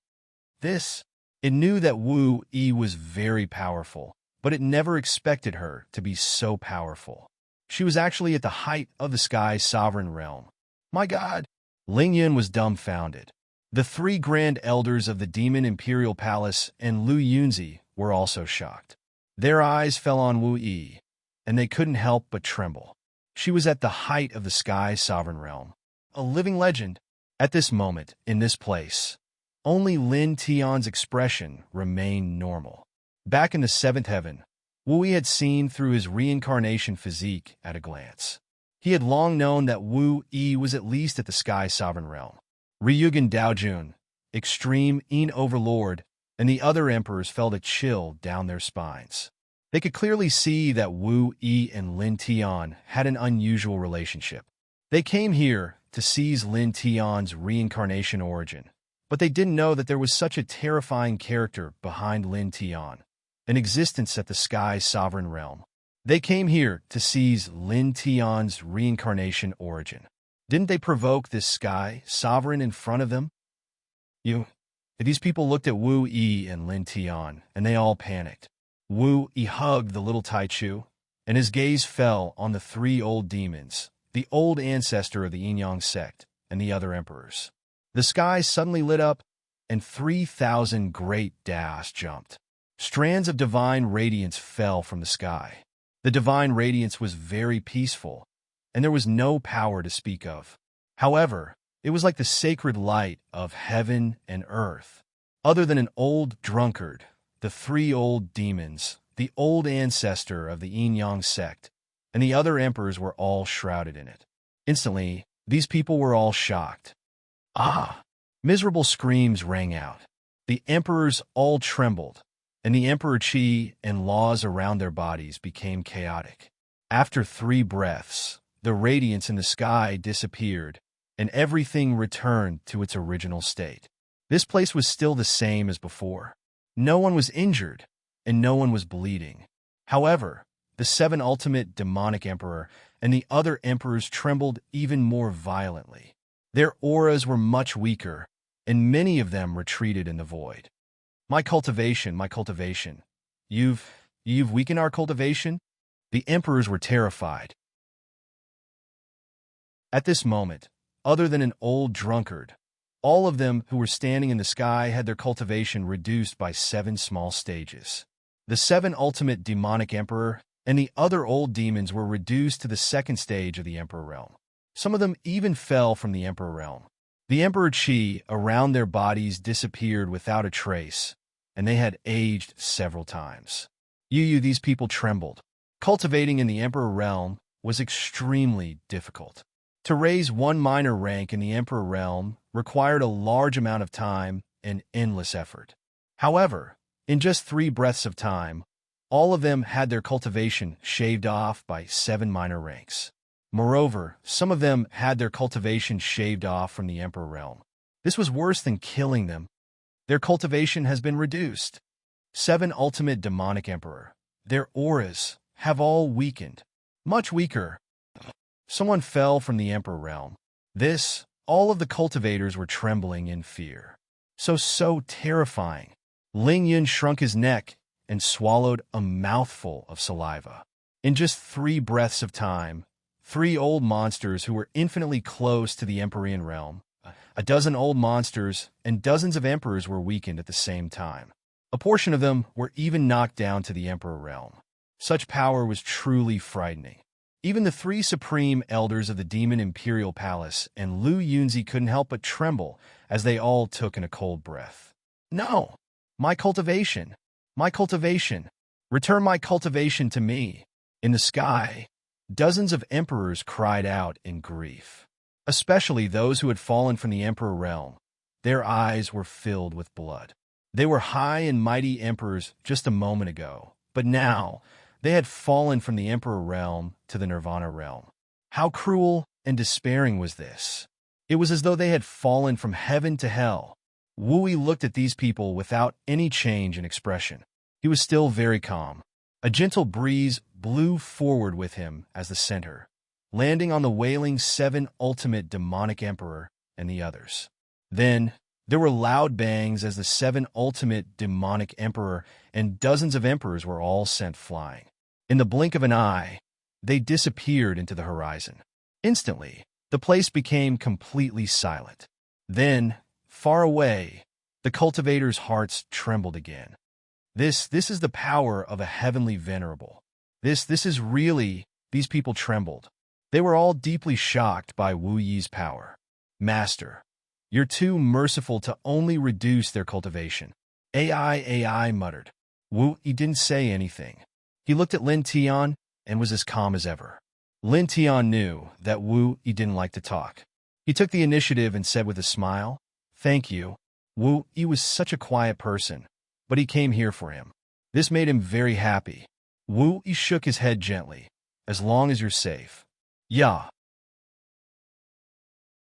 It knew that Wu Yi was very powerful, but it never expected her to be so powerful. She was actually at the height of the sky sovereign realm. My God! Ling Yun was dumbfounded. The three grand elders of the Demon Imperial Palace and Lu Yunzi were also shocked. Their eyes fell on Wu Yi, and they couldn't help but tremble. She was at the height of the sky sovereign realm, a living legend. At this moment, in this place, only Lin Tian's expression remained normal. Back in the seventh heaven, Wu Yi had seen through his reincarnation physique at a glance. He had long known that Wu Yi was at least at the sky sovereign realm. Ryugan Daojun, Extreme In Overlord, and the other emperors felt a chill down their spines. They could clearly see that Wu Yi and Lin Tian had an unusual relationship. They came here to seize Lin Tian's reincarnation origin, but they didn't know that there was such a terrifying character behind Lin Tian, an existence at the sky sovereign realm. They came here to seize Lin Tian's reincarnation origin. Didn't they provoke this sky sovereign in front of them? These people looked at Wu Yi and Lin Tian, and they all panicked. Wu Yi hugged the little Taichu, and his gaze fell on the three old demons, the old ancestor of the Yin-Yang sect, and the other emperors. The sky suddenly lit up, and 3,000 great Daos jumped. Strands of divine radiance fell from the sky. The divine radiance was very peaceful, and there was no power to speak of. However, it was like the sacred light of heaven and earth. Other than an old drunkard, the three old demons, the old ancestor of the Yin-Yang sect, and the other emperors were all shrouded in it. Instantly, these people were all shocked. Ah! Miserable screams rang out. The emperors all trembled, and the emperor chi and laws around their bodies became chaotic. After 3 breaths, the radiance in the sky disappeared, and everything returned to its original state. This place was still the same as before. No one was injured, and no one was bleeding. However, the seven ultimate demonic emperor, and the other emperors trembled even more violently. Their auras were much weaker, and many of them retreated in the void. My cultivation. You've weakened our cultivation? The emperors were terrified. At this moment, other than an old drunkard, all of them who were standing in the sky had their cultivation reduced by 7 small stages. The 7 ultimate demonic emperor and the other old demons were reduced to the 2nd stage of the emperor realm. Some of them even fell from the emperor realm. The emperor chi around their bodies disappeared without a trace, and they had aged several times. These people trembled. Cultivating in the emperor realm was extremely difficult. To raise one minor rank in the emperor realm required a large amount of time and endless effort. However, in just 3 breaths of time, all of them had their cultivation shaved off by 7 minor ranks. Moreover, some of them had their cultivation shaved off from the emperor realm. This was worse than killing them. Their cultivation has been reduced. 7 ultimate demonic emperor. Their auras have all weakened. Much weaker. Someone fell from the emperor realm. All of the cultivators were trembling in fear. So terrifying. Ling Yun shrunk his neck and swallowed a mouthful of saliva. In just 3 breaths of time, 3 old monsters who were infinitely close to the Empyrean realm, a dozen old monsters, and dozens of emperors were weakened at the same time. A portion of them were even knocked down to the emperor realm. Such power was truly frightening. Even the 3 supreme elders of the Demon Imperial Palace and Lu Yunzi couldn't help but tremble as they all took in a cold breath. No! My cultivation! My cultivation! Return my cultivation to me! In the sky, dozens of emperors cried out in grief. Especially those who had fallen from the emperor realm. Their eyes were filled with blood. They were high and mighty emperors just a moment ago, but now they had fallen from the emperor realm to the nirvana realm. How cruel and despairing was this? It was as though they had fallen from heaven to hell. Wu Yi looked at these people without any change in expression. He was still very calm. A gentle breeze blew forward with him as the center, landing on the wailing 7 ultimate demonic emperor and the others. Then, there were loud bangs as the 7 ultimate demonic emperor and dozens of emperors were all sent flying. In the blink of an eye, they disappeared into the horizon. Instantly, the place became completely silent. Then, far away, the cultivators' hearts trembled again. This is the power of a heavenly venerable. This is really, these people trembled. They were all deeply shocked by Wu Yi's power. Master, you're too merciful to only reduce their cultivation. AI muttered. Wu Yi didn't say anything. He looked at Lin Tian and was as calm as ever. Lin Tian knew that Wu Yi didn't like to talk. He took the initiative and said with a smile, "Thank you." Wu Yi was such a quiet person, but he came here for him. This made him very happy. Wu Yi shook his head gently. "As long as you're safe." "Yeah."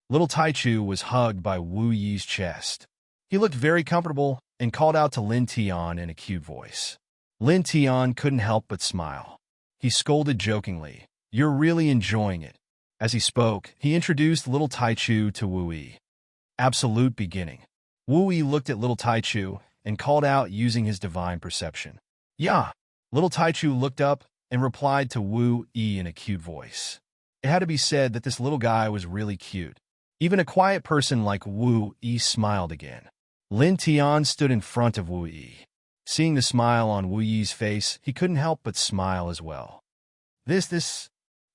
Little Taichu was hugged by Wu Yi's chest. He looked very comfortable and called out to Lin Tian in a cute voice. Lin Tian couldn't help but smile. He scolded jokingly, "You're really enjoying it." As he spoke, he introduced little Taichu to Wu Yi. Absolute beginning. Wu Yi looked at little Taichu and called out using his divine perception. "Yeah." Little Taichu looked up and replied to Wu Yi in a cute voice. It had to be said that this little guy was really cute. Even a quiet person like Wu Yi smiled again. Lin Tian stood in front of Wu Yi. Seeing the smile on Wu Yi's face, he couldn't help but smile as well.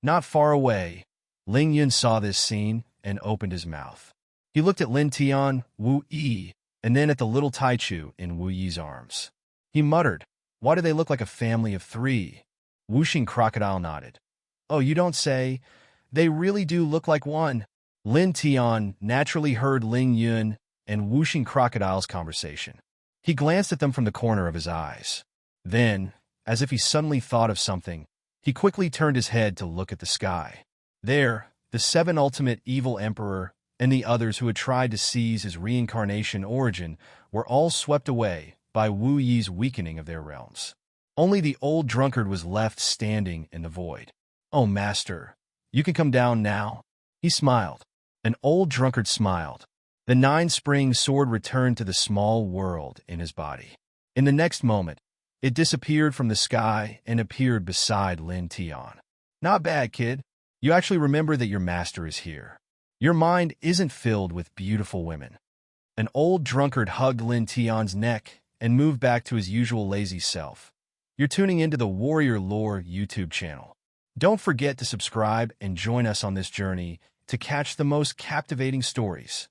Not far away, Ling Yun saw this scene and opened his mouth. He looked at Lin Tian, Wu Yi, and then at the little Taichu in Wu Yi's arms. He muttered, "Why do they look like a family of 3? Wuxing Crocodile nodded. "Oh, you don't say. They really do look like one." Lin Tian naturally heard Ling Yun and Wuxing Crocodile's conversation. He glanced at them from the corner of his eyes. Then, as if he suddenly thought of something, he quickly turned his head to look at the sky. There, the 7 ultimate evil emperor and the others who had tried to seize his reincarnation origin were all swept away by Wu Yi's weakening of their realms. Only the old drunkard was left standing in the void. "Oh, master, you can come down now?" He smiled. An old drunkard smiled. The nine-spring sword returned to the small world in his body. In the next moment, it disappeared from the sky and appeared beside Lin Tian. "Not bad, kid. You actually remember that your master is here. Your mind isn't filled with beautiful women." An old drunkard hugged Lin Tian's neck and moved back to his usual lazy self. You're tuning into the Warrior Lore YouTube channel. Don't forget to subscribe and join us on this journey to catch the most captivating stories.